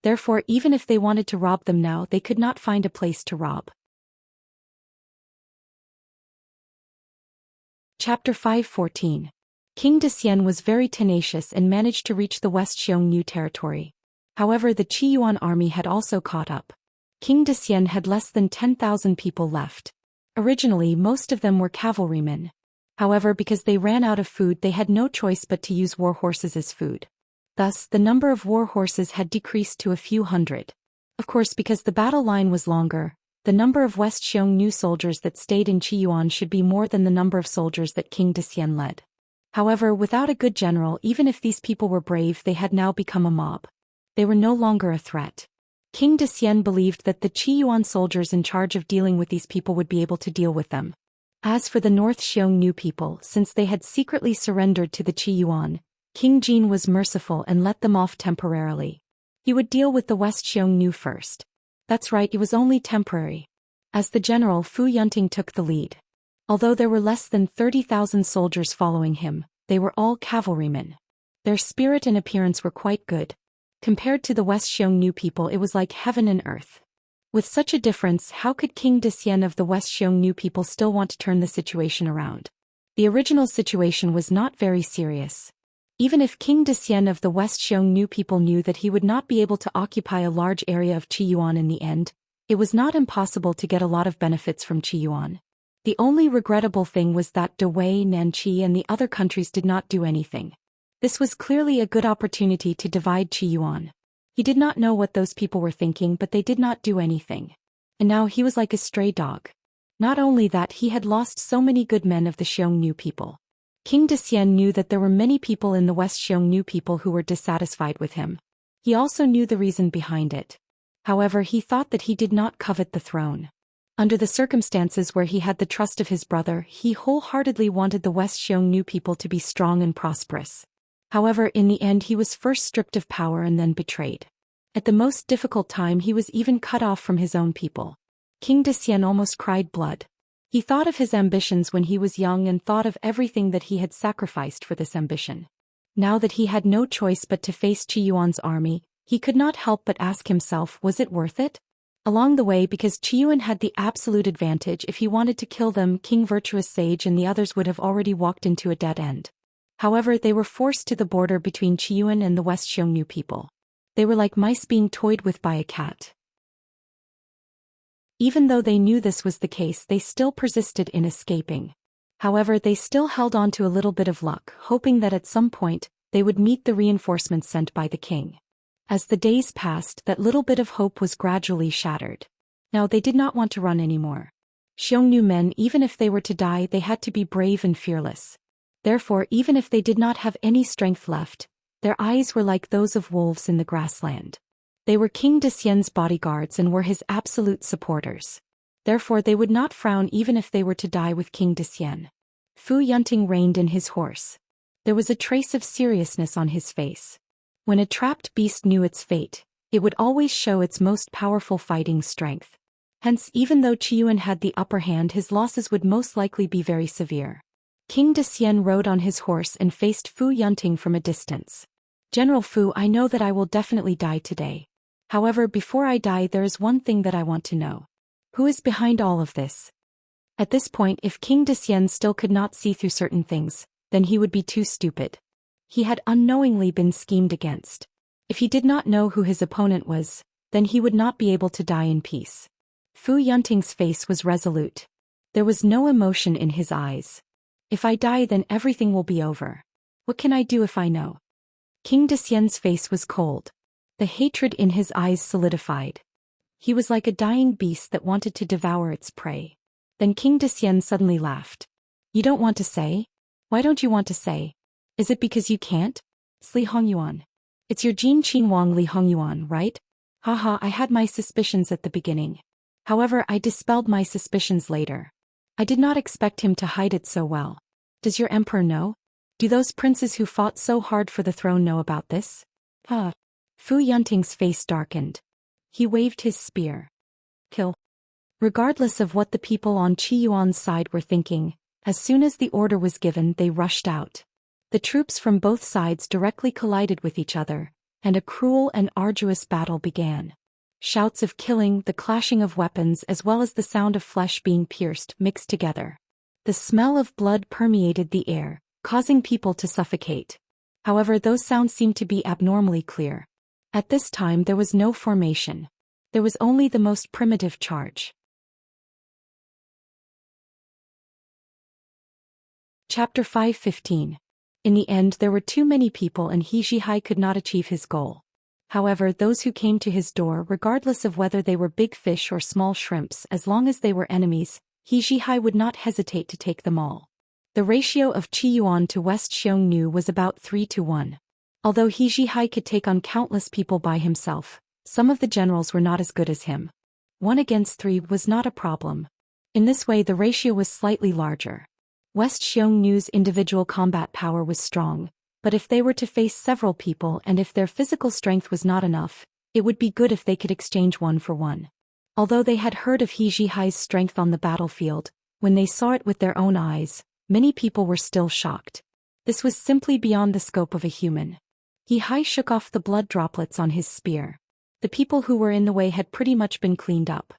Speaker 1: Therefore, even if they wanted to rob them now, they could not find a place to rob. Chapter 5:14. King Dexian was very tenacious and managed to reach the West Xiongnu territory. However, the Qiyuan army had also caught up. King Dexian had less than 10,000 people left. Originally, most of them were cavalrymen. However, because they ran out of food, they had no choice but to use war horses as food. Thus, the number of war horses had decreased to a few hundred. Of course, because the battle line was longer, the number of West Xiongnu soldiers that stayed in Qiyuan should be more than the number of soldiers that King Dexian led. However, without a good general, even if these people were brave, they had now become a mob. They were no longer a threat. King Dexian believed that the Qiyuan soldiers in charge of dealing with these people would be able to deal with them. As for the North Xiongnu people, since they had secretly surrendered to the Qiyuan, King Jin was merciful and let them off temporarily. He would deal with the West Xiongnu first. That's right, it was only temporary. As the general, Fu Yunting took the lead. Although there were less than 30,000 soldiers following him, they were all cavalrymen. Their spirit and appearance were quite good. Compared to the West Xiongnu people, it was like heaven and earth. With such a difference, how could King Dexian of the West Xiongnu people still want to turn the situation around? The original situation was not very serious. Even if King Decian of the West Xiongnu people knew that he would not be able to occupy a large area of Qiyuan in the end, it was not impossible to get a lot of benefits from Qiyuan. The only regrettable thing was that Dawei, Nanqi and the other countries did not do anything. This was clearly a good opportunity to divide Qiyuan. He did not know what those people were thinking, but they did not do anything. And now he was like a stray dog. Not only that, he had lost so many good men of the Xiongnu people. King Decian knew that there were many people in the West Xiongnu people who were dissatisfied with him. He also knew the reason behind it. However, he thought that he did not covet the throne. Under the circumstances where he had the trust of his brother, he wholeheartedly wanted the West Xiongnu people to be strong and prosperous. However, in the end he was first stripped of power and then betrayed. At the most difficult time he was even cut off from his own people. King Decian almost cried blood. He thought of his ambitions when he was young and thought of everything that he had sacrificed for this ambition. Now that he had no choice but to face Qiyuan's army, he could not help but ask himself, was it worth it? Along the way, because Qiyuan had the absolute advantage, if he wanted to kill them, King Virtuous Sage and the others would have already walked into a dead end. However, they were forced to the border between Qiyuan and the West Xiongnu people. They were like mice being toyed with by a cat. Even though they knew this was the case, they still persisted in escaping. However, they still held on to a little bit of luck, hoping that at some point, they would meet the reinforcements sent by the king. As the days passed, that little bit of hope was gradually shattered. Now they did not want to run anymore. Xiongnu men, even if they were to die, they had to be brave and fearless. Therefore, even if they did not have any strength left, their eyes were like those of wolves in the grassland. They were King Decian's bodyguards and were his absolute supporters. Therefore they would not frown even if they were to die with King Decian. Fu Yunting reined in his horse. There was a trace of seriousness on his face. When a trapped beast knew its fate, it would always show its most powerful fighting strength. Hence, even though Qiyuan had the upper hand, his losses would most likely be very severe. King Decian rode on his horse and faced Fu Yunting from a distance. General Fu, I know that I will definitely die today. However, before I die, there is one thing that I want to know. Who is behind all of this? At this point, if King Decian still could not see through certain things, then he would be too stupid. He had unknowingly been schemed against. If he did not know who his opponent was, then he would not be able to die in peace. Fu Yunting's face was resolute. There was no emotion in his eyes. If I die, then everything will be over. What can I do if I know? King Decian's face was cold. The hatred in his eyes solidified. He was like a dying beast that wanted to devour its prey. Then King Decian suddenly laughed. You don't want to say? Why don't you want to say? Is it because you can't? It's Li Hongyuan. It's your Jin Qinhuang Li Hongyuan, right? Haha, I had my suspicions at the beginning. However, I dispelled my suspicions later. I did not expect him to hide it so well. Does your emperor know? Do those princes who fought so hard for the throne know about this? Fu Yunting's face darkened. He waved his spear. Kill. Regardless of what the people on Qiyuan's side were thinking, as soon as the order was given, they rushed out. The troops from both sides directly collided with each other, and a cruel and arduous battle began. Shouts of killing, the clashing of weapons, as well as the sound of flesh being pierced mixed together. The smell of blood permeated the air, causing people to suffocate. However, those sounds seemed to be abnormally clear. At this time there was no formation. There was only the most primitive charge. Chapter 5:15. In the end, there were too many people and He Zhihai could not achieve his goal. However, those who came to his door, regardless of whether they were big fish or small shrimps, as long as they were enemies, He Zhihai would not hesitate to take them all. The ratio of Qiyuan to West Xiongnu was about 3-1. Although He Zhihai could take on countless people by himself, some of the generals were not as good as him. 1 against 3 was not a problem. In this way the ratio was slightly larger. West Xiongnu's individual combat power was strong, but if they were to face several people and if their physical strength was not enough, it would be good if they could exchange 1 for 1. Although they had heard of He Zhihai's strength on the battlefield, when they saw it with their own eyes, many people were still shocked. This was simply beyond the scope of a human. He Zhihai shook off the blood droplets on his spear. The people who were in the way had pretty much been cleaned up.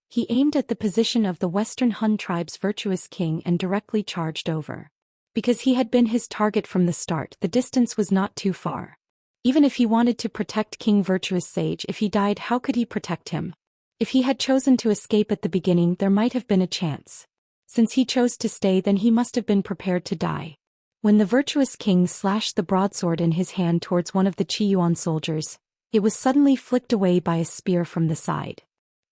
Speaker 1: He aimed at the position of the Western Han tribe's virtuous king and directly charged over. Because he had been his target from the start, the distance was not too far. Even if he wanted to protect King Virtuous Sage, if he died, how could he protect him? If he had chosen to escape at the beginning, there might have been a chance. Since he chose to stay, then he must have been prepared to die. When the virtuous king slashed the broadsword in his hand towards one of the Qiyuan soldiers, it was suddenly flicked away by a spear from the side.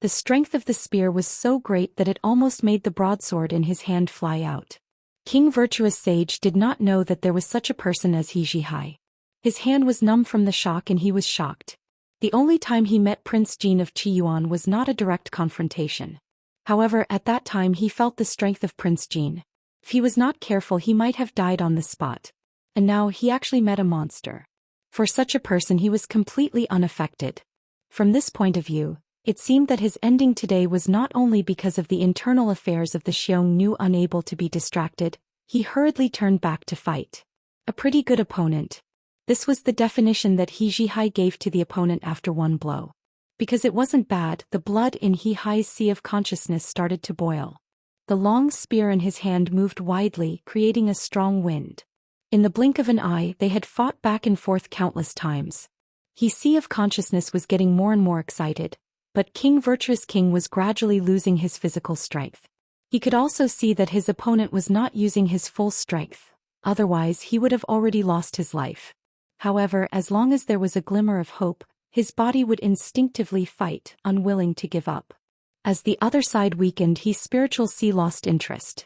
Speaker 1: The strength of the spear was so great that it almost made the broadsword in his hand fly out. King Virtuous Sage did not know that there was such a person as He Zhihai. His hand was numb from the shock and he was shocked. The only time he met Prince Jin of Qiyuan was not a direct confrontation. However, at that time he felt the strength of Prince Jin. If he was not careful, he might have died on the spot. And now he actually met a monster. For such a person, he was completely unaffected. From this point of view, it seemed that his ending today was not only because of the internal affairs of the Xiongnu. Unable to be distracted, he hurriedly turned back to fight. A pretty good opponent. This was the definition that He Zhihai gave to the opponent after one blow. Because it wasn't bad, the blood in He Zhihai's sea of consciousness started to boil. The long spear in his hand moved widely, creating a strong wind. In the blink of an eye, they had fought back and forth countless times. His sea of consciousness was getting more and more excited, but King Virtuous King was gradually losing his physical strength. He could also see that his opponent was not using his full strength, otherwise he would have already lost his life. However, as long as there was a glimmer of hope, his body would instinctively fight, unwilling to give up. As the other side weakened, his spiritual sea lost interest.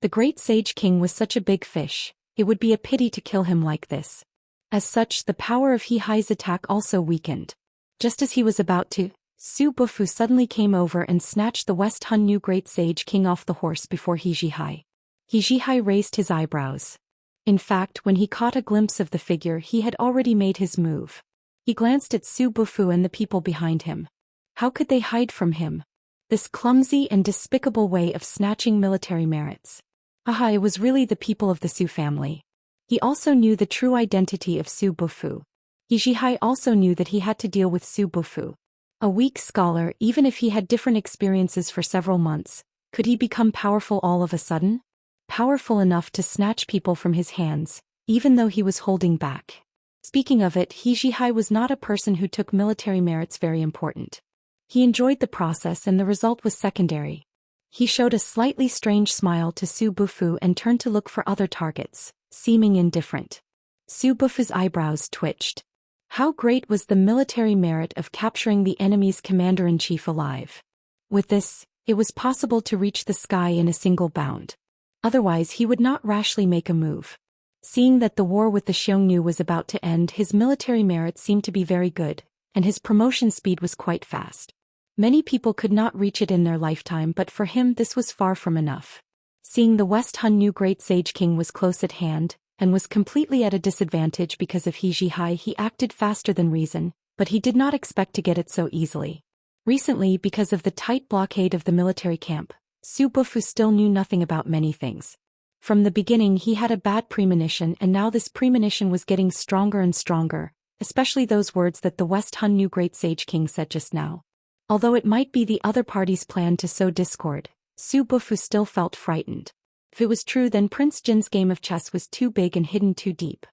Speaker 1: The great Sage King was such a big fish, it would be a pity to kill him like this. As such, the power of He Zhihai's attack also weakened. Just as he was about to, Su Bufu suddenly came over and snatched the West Hunnu Great Sage King off the horse before He Zhihai. He Zhihai raised his eyebrows. In fact, when he caught a glimpse of the figure, he had already made his move. He glanced at Su Bufu and the people behind him. How could they hide from him? This clumsy and despicable way of snatching military merits. Aha, it was really the people of the Su family. He also knew the true identity of Su Bufu. He Zhihai also knew that he had to deal with Su Bufu. A weak scholar, even if he had different experiences for several months, could he become powerful all of a sudden? Powerful enough to snatch people from his hands, even though he was holding back. Speaking of it, He Zhihai was not a person who took military merits very important. He enjoyed the process and the result was secondary. He showed a slightly strange smile to Su Bufu and turned to look for other targets, seeming indifferent. Su Bufu's eyebrows twitched. How great was the military merit of capturing the enemy's commander-in-chief alive? With this, it was possible to reach the sky in a single bound. Otherwise he would not rashly make a move. Seeing that the war with the Xiongnu was about to end, his military merit seemed to be very good, and his promotion speed was quite fast. Many people could not reach it in their lifetime, but for him this was far from enough. Seeing the West Hunnu Great Sage King was close at hand, and was completely at a disadvantage because of He Zhihai, he acted faster than reason, but he did not expect to get it so easily. Recently, because of the tight blockade of the military camp, Su Bufu still knew nothing about many things. From the beginning he had a bad premonition, and now this premonition was getting stronger and stronger, especially those words that the West Hunnu Great Sage King said just now. Although it might be the other party's plan to sow discord, Su Bufu still felt frightened. If it was true, then Prince Jin's game of chess was too big and hidden too deep.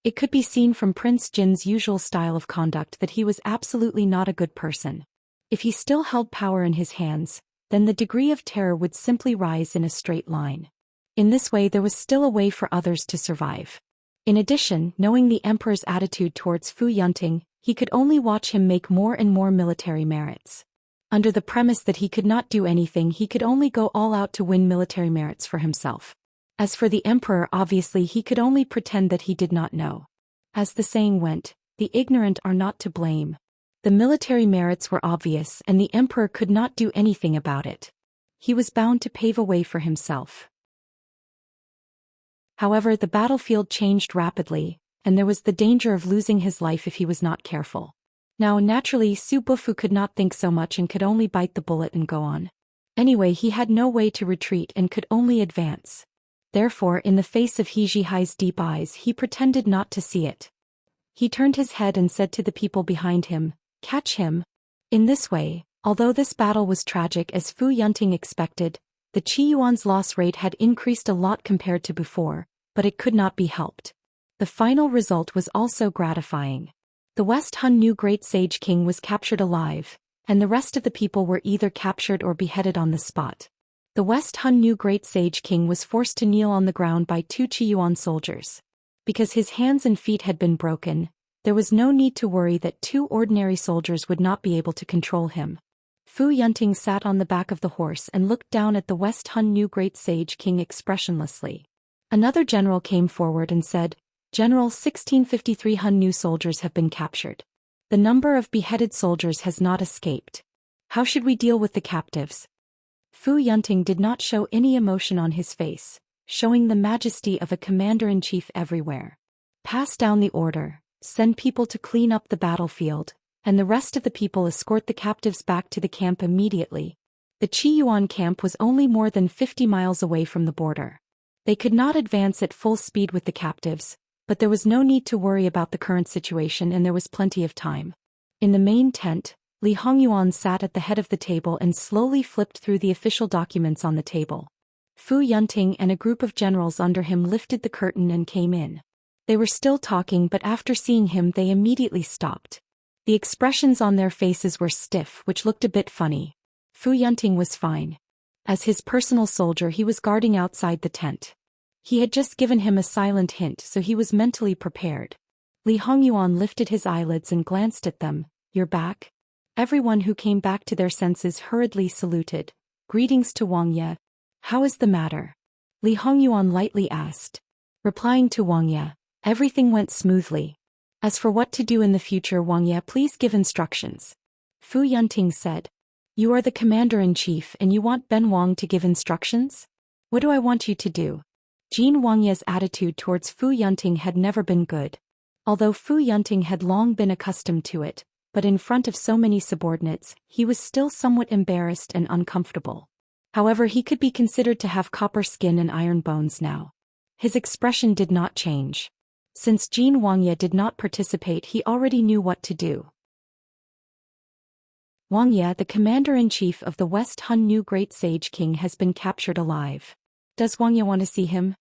Speaker 1: It could be seen from Prince Jin's usual style of conduct that he was absolutely not a good person. If he still held power in his hands, then the degree of terror would simply rise in a straight line. In this way there was still a way for others to survive. In addition, knowing the emperor's attitude towards Fu Yunting, he could only watch him make more and more military merits. Under the premise that he could not do anything, he could only go all out to win military merits for himself. As for the emperor, obviously he could only pretend that he did not know. As the saying went, the ignorant are not to blame. The military merits were obvious and the emperor could not do anything about it. He was bound to pave a way for himself. However, the battlefield changed rapidly, and there was the danger of losing his life if he was not careful. Now naturally Su Bufu could not think so much and could only bite the bullet and go on. Anyway, he had no way to retreat and could only advance. Therefore, in the face of He Zhihai's deep eyes, he pretended not to see it. He turned his head and said to the people behind him, "Catch him." In this way, although this battle was tragic as Fu Yunting expected, The Qiyuan's loss rate had increased a lot compared to before, but it could not be helped. The final result was also gratifying. The West Hun new Great Sage King was captured alive, and the rest of the people were either captured or beheaded on the spot. The West Hun new Great Sage King was forced to kneel on the ground by 2 Qiyuan soldiers. Because his hands and feet had been broken, there was no need to worry that 2 ordinary soldiers would not be able to control him. Fu Yunting sat on the back of the horse and looked down at the West Hun new Great Sage King expressionlessly. Another general came forward and said, "General, 1653 Hun new soldiers have been captured. The number of beheaded soldiers has not escaped. How should we deal with the captives?" Fu Yunting did not show any emotion on his face, showing the majesty of a commander-in-chief everywhere. "Pass down the order, send people to clean up the battlefield, and the rest of the people escort the captives back to the camp immediately." The Qiyuan camp was only more than 50 miles away from the border. They could not advance at full speed with the captives, but there was no need to worry about the current situation and there was plenty of time. In the main tent, Li Hongyuan sat at the head of the table and slowly flipped through the official documents on the table. Fu Yunting and a group of generals under him lifted the curtain and came in. They were still talking, but after seeing him they immediately stopped. The expressions on their faces were stiff, which looked a bit funny. Fu Yunting was fine. As his personal soldier, he was guarding outside the tent. He had just given him a silent hint, so he was mentally prepared. Li Hongyuan lifted his eyelids and glanced at them. "You're back?" Everyone who came back to their senses hurriedly saluted. "Greetings to Wang Ye. How is the matter?" Li Hongyuan lightly asked. Replying to Wang Ye, "Everything went smoothly. As for what to do in the future, Wang Ye, please give instructions." Fu Yunting said. "You are the commander-in-chief and you want Ben Wang to give instructions? What do I want you to do?" Jin Wang Ye's attitude towards Fu Yunting had never been good. Although Fu Yunting had long been accustomed to it, but in front of so many subordinates, he was still somewhat embarrassed and uncomfortable. However, he could be considered to have copper skin and iron bones now. His expression did not change. Since Jin Wang Ye did not participate, he already knew what to do. "Wang Ye, the commander-in-chief of the West Hun new Great Sage King, has been captured alive. Does Wang Ye want to see him?"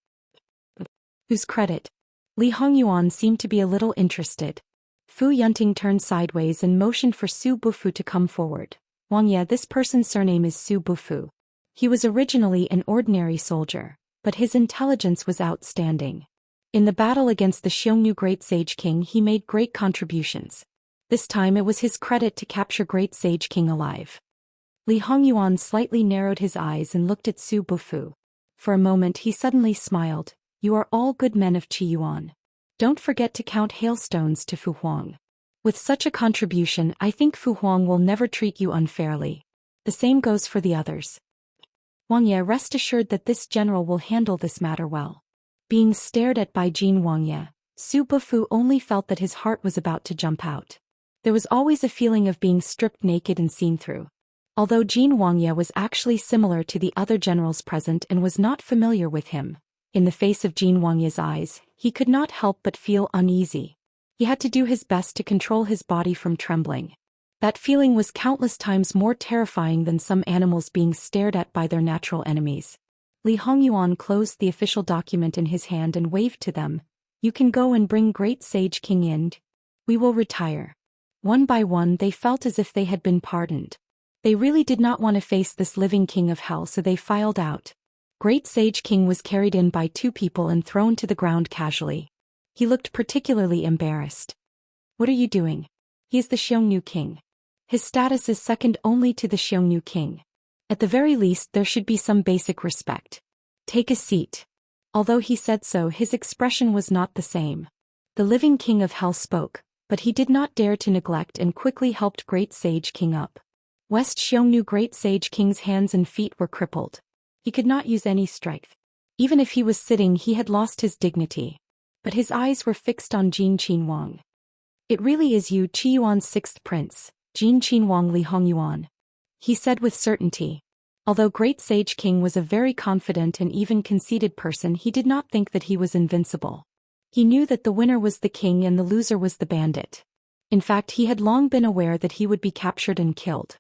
Speaker 1: "Whose credit?" Li Hongyuan seemed to be a little interested. Fu Yunting turned sideways and motioned for Su Bufu to come forward. "Wang Ye, this person's surname is Su Bufu. He was originally an ordinary soldier, but his intelligence was outstanding. In the battle against the Xiongnu Great Sage King, he made great contributions. This time it was his credit to capture Great Sage King alive." Li Hongyuan slightly narrowed his eyes and looked at Su Bufu. For a moment he suddenly smiled. "You are all good men of Qiyuan. Don't forget to count hailstones to Fu Huang. With such a contribution, I think Fu Huang will never treat you unfairly. The same goes for the others. Wang Ye, rest assured that this general will handle this matter well." Being stared at by Jin Wang Ye, Su Bufu only felt that his heart was about to jump out. There was always a feeling of being stripped naked and seen through. Although Jin Wang Ye was actually similar to the other generals present and was not familiar with him, in the face of Jin Wang Ye's eyes, he could not help but feel uneasy. He had to do his best to control his body from trembling. That feeling was countless times more terrifying than some animals being stared at by their natural enemies. Li Hongyuan closed the official document in his hand and waved to them. "You can go and bring Great Sage King in. We will retire." One by one they felt as if they had been pardoned. They really did not want to face this living king of hell, so they filed out. Great Sage King was carried in by 2 people and thrown to the ground casually. He looked particularly embarrassed. "What are you doing? He is the Xiongnu King. His status is second only to the Xiongnu King. At the very least there should be some basic respect. Take a seat." Although he said so, his expression was not the same. The living king of hell spoke, but he did not dare to neglect and quickly helped Great Sage King up. West Xiongnu Great Sage King's hands and feet were crippled. He could not use any strength. Even if he was sitting, he had lost his dignity. But his eyes were fixed on Jin Qinhuang. "It really is you, Qiyuan's 6th prince, Jin Qinhuang Li Hongyuan," he said with certainty. Although Great Sage King was a very confident and even conceited person, he did not think that he was invincible. He knew that the winner was the king and the loser was the bandit. In fact, he had long been aware that he would be captured and killed.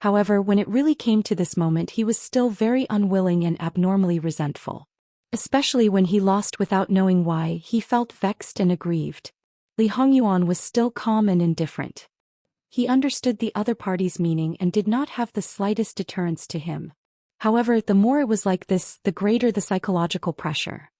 Speaker 1: However, when it really came to this moment, he was still very unwilling and abnormally resentful. Especially when he lost without knowing why, he felt vexed and aggrieved. Li Hongyuan was still calm and indifferent. He understood the other party's meaning and did not have the slightest deterrence to him. However, the more it was like this, the greater the psychological pressure.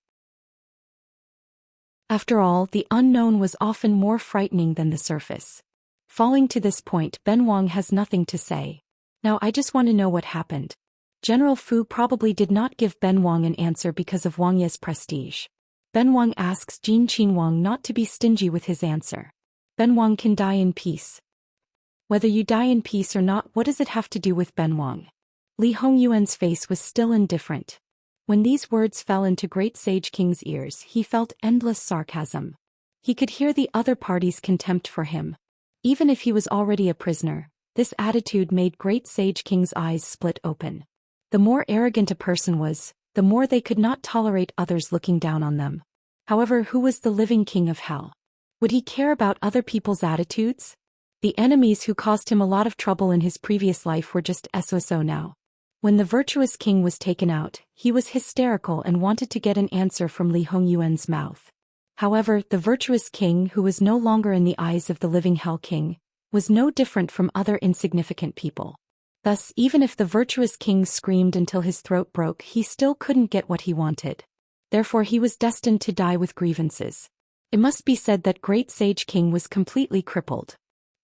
Speaker 1: After all, the unknown was often more frightening than the surface. Falling to this point, Ben Wang has nothing to say. Now I just want to know what happened. General Fu probably did not give Ben Wang an answer because of Wang Ye's prestige. Ben Wang asks Jin Qinhuang not to be stingy with his answer. Ben Wang can die in peace. Whether you die in peace or not, what does it have to do with Ben Wang? Li Hongyuan's face was still indifferent. When these words fell into Great Sage King's ears, he felt endless sarcasm. He could hear the other party's contempt for him. Even if he was already a prisoner, this attitude made Great Sage King's eyes split open. The more arrogant a person was, the more they could not tolerate others looking down on them. However, who was the living king of hell? Would he care about other people's attitudes? The enemies who caused him a lot of trouble in his previous life were just so now. When the virtuous king was taken out, he was hysterical and wanted to get an answer from Li Hongyuan's mouth. However, the virtuous king, who was no longer in the eyes of the living hell king, was no different from other insignificant people. Thus, even if the virtuous king screamed until his throat broke, he still couldn't get what he wanted. Therefore, he was destined to die with grievances. It must be said that Great Sage King was completely crippled.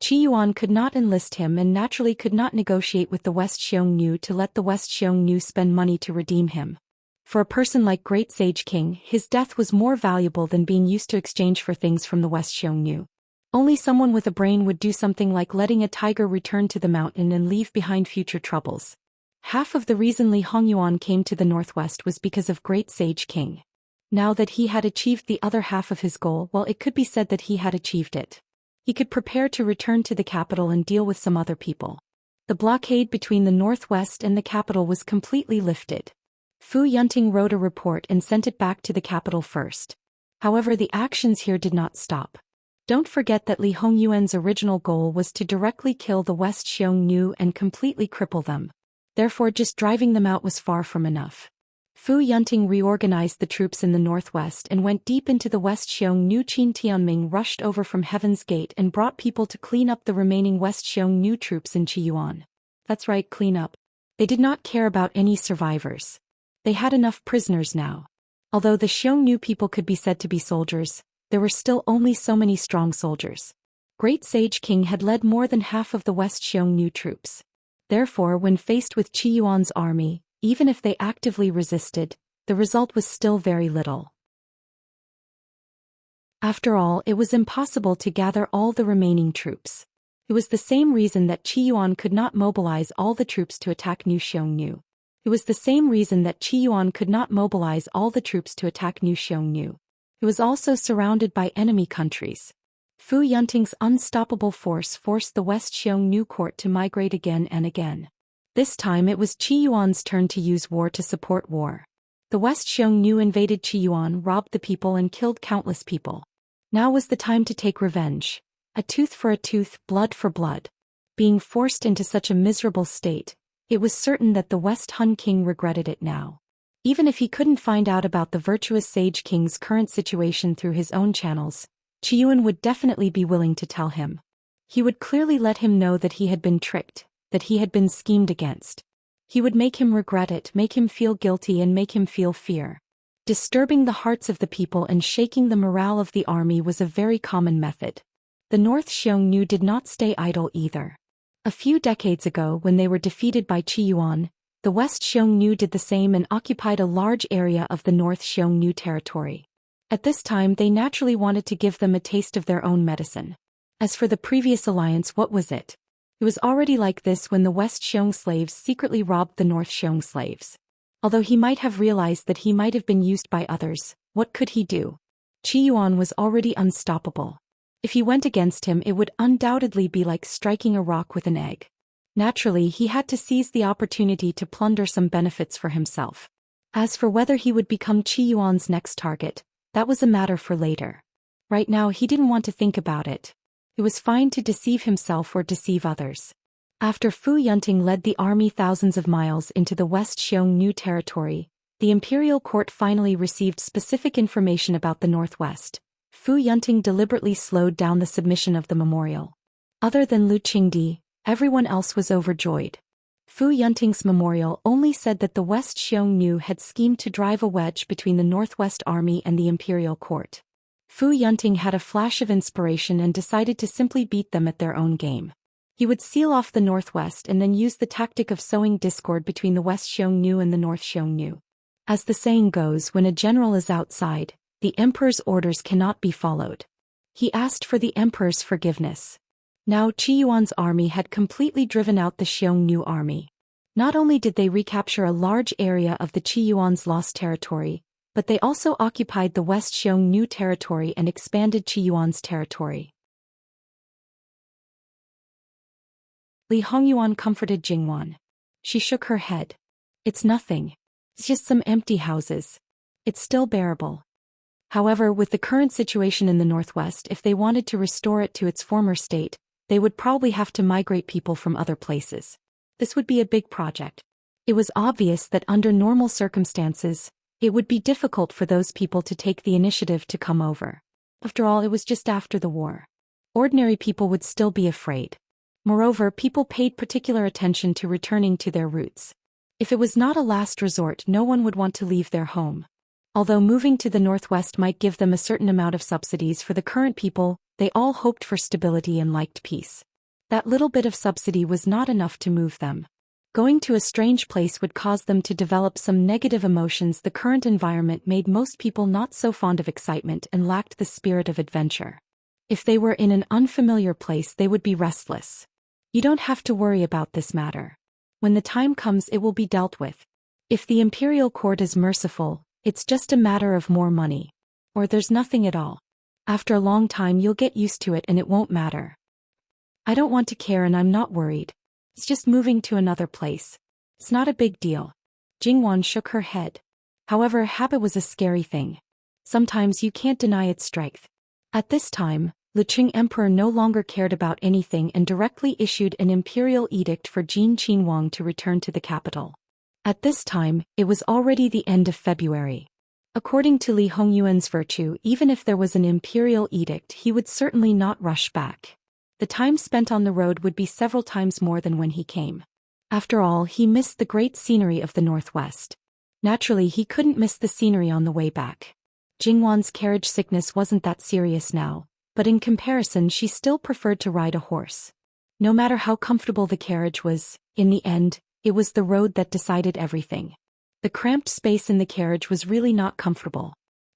Speaker 1: Qi Yuan could not enlist him and naturally could not negotiate with the West Xiongnu to let the West Xiongnu spend money to redeem him. For a person like Great Sage King, his death was more valuable than being used to exchange for things from the West Xiongnu. Only someone with a brain would do something like letting a tiger return to the mountain and leave behind future troubles. Half of the reason Li Hongyuan came to the northwest was because of Great Sage King. Now that he had achieved the other half of his goal, well, it could be said that he had achieved it. He could prepare to return to the capital and deal with some other people. The blockade between the northwest and the capital was completely lifted. Fu Yunting wrote a report and sent it back to the capital first. However, the actions here did not stop. Don't forget that Li Hongyuan's original goal was to directly kill the West Xiongnu and completely cripple them. Therefore, just driving them out was far from enough. Fu Yunting reorganized the troops in the northwest and went deep into the West Xiongnu. Qin Tianming rushed over from Heaven's Gate and brought people to clean up the remaining West Xiongnu troops in Qiyuan. That's right, clean up. They did not care about any survivors. They had enough prisoners now. Although the Xiongnu people could be said to be soldiers, there were still only so many strong soldiers. Great Sage King had led more than half of the West Xiongnu troops. Therefore, when faced with Qi Yuan's army, even if they actively resisted, the result was still very little. After all, it was impossible to gather all the remaining troops. It was the same reason that Qi Yuan could not mobilize all the troops to attack New Xiongnu. It was the same reason that Qi Yuan could not mobilize all the troops to attack New Xiongnu. It was also surrounded by enemy countries. Fu Yunting's unstoppable force forced the West Xiongnu court to migrate again and again. This time it was Qi Yuan's turn to use war to support war. The West Xiongnu invaded Qi Yuan, robbed the people and killed countless people. Now was the time to take revenge. A tooth for a tooth, blood for blood. Being forced into such a miserable state, it was certain that the West Hun king regretted it now. Even if he couldn't find out about the virtuous Sage King's current situation through his own channels, Qi Yuan would definitely be willing to tell him. He would clearly let him know that he had been tricked, that he had been schemed against. He would make him regret it, make him feel guilty and make him feel fear. Disturbing the hearts of the people and shaking the morale of the army was a very common method. The North Xiongnu did not stay idle either. A few decades ago, when they were defeated by Qi Yuan, the West Xiongnu did the same and occupied a large area of the North Xiongnu territory. At this time they naturally wanted to give them a taste of their own medicine. As for the previous alliance, what was it? It was already like this when the West Xiong slaves secretly robbed the North Xiong slaves. Although he might have realized that he might have been used by others, what could he do? Qi Yuan was already unstoppable. If he went against him, it would undoubtedly be like striking a rock with an egg. Naturally, he had to seize the opportunity to plunder some benefits for himself. As for whether he would become Qi Yuan's next target, that was a matter for later. Right now he didn't want to think about it. It was fine to deceive himself or deceive others. After Fu Yunting led the army thousands of miles into the West Xiongnu territory, the imperial court finally received specific information about the Northwest. Fu Yunting deliberately slowed down the submission of the memorial. Other than Lu Qingdi, everyone else was overjoyed. Fu Yunting's memorial only said that the West Xiongnu had schemed to drive a wedge between the Northwest Army and the imperial court. Fu Yunting had a flash of inspiration and decided to simply beat them at their own game. He would seal off the Northwest and then use the tactic of sowing discord between the West Xiongnu and the North Xiongnu. As the saying goes, when a general is outside, the emperor's orders cannot be followed. He asked for the emperor's forgiveness. Now Qi Yuan's army had completely driven out the Xiongnu army. Not only did they recapture a large area of the Qi Yuan's lost territory, but they also occupied the West Xiongnu territory and expanded Qi Yuan's territory. Li Hongyuan comforted Jingwan. She shook her head. It's nothing. It's just some empty houses. It's still bearable. However, with the current situation in the Northwest, if they wanted to restore it to its former state, they would probably have to migrate people from other places. This would be a big project. It was obvious that under normal circumstances, it would be difficult for those people to take the initiative to come over. After all, it was just after the war. Ordinary people would still be afraid. Moreover, people paid particular attention to returning to their roots. If it was not a last resort, no one would want to leave their home. Although moving to the Northwest might give them a certain amount of subsidies for the current people, they all hoped for stability and liked peace. That little bit of subsidy was not enough to move them. Going to a strange place would cause them to develop some negative emotions. The current environment made most people not so fond of excitement and lacked the spirit of adventure. If they were in an unfamiliar place, they would be restless. You don't have to worry about this matter. When the time comes, it will be dealt with. If the imperial court is merciful, it's just a matter of more money. Or there's nothing at all. After a long time you'll get used to it and it won't matter. I don't want to care and I'm not worried. It's just moving to another place. It's not a big deal. Jingwan shook her head. However, habit was a scary thing. Sometimes you can't deny its strength. At this time, the Qing Emperor no longer cared about anything and directly issued an imperial edict for Jin Qinhuang to return to the capital. At this time, it was already the end of February. According to Li Hongyuan's virtue, even if there was an imperial edict, he would certainly not rush back. The time spent on the road would be several times more than when he came. After all, he missed the great scenery of the Northwest. Naturally, he couldn't miss the scenery on the way back. Jingwan's carriage sickness wasn't that serious now, but in comparison she still preferred to ride a horse. No matter how comfortable the carriage was, in the end, it was the road that decided everything. The cramped space in the carriage was really not comfortable.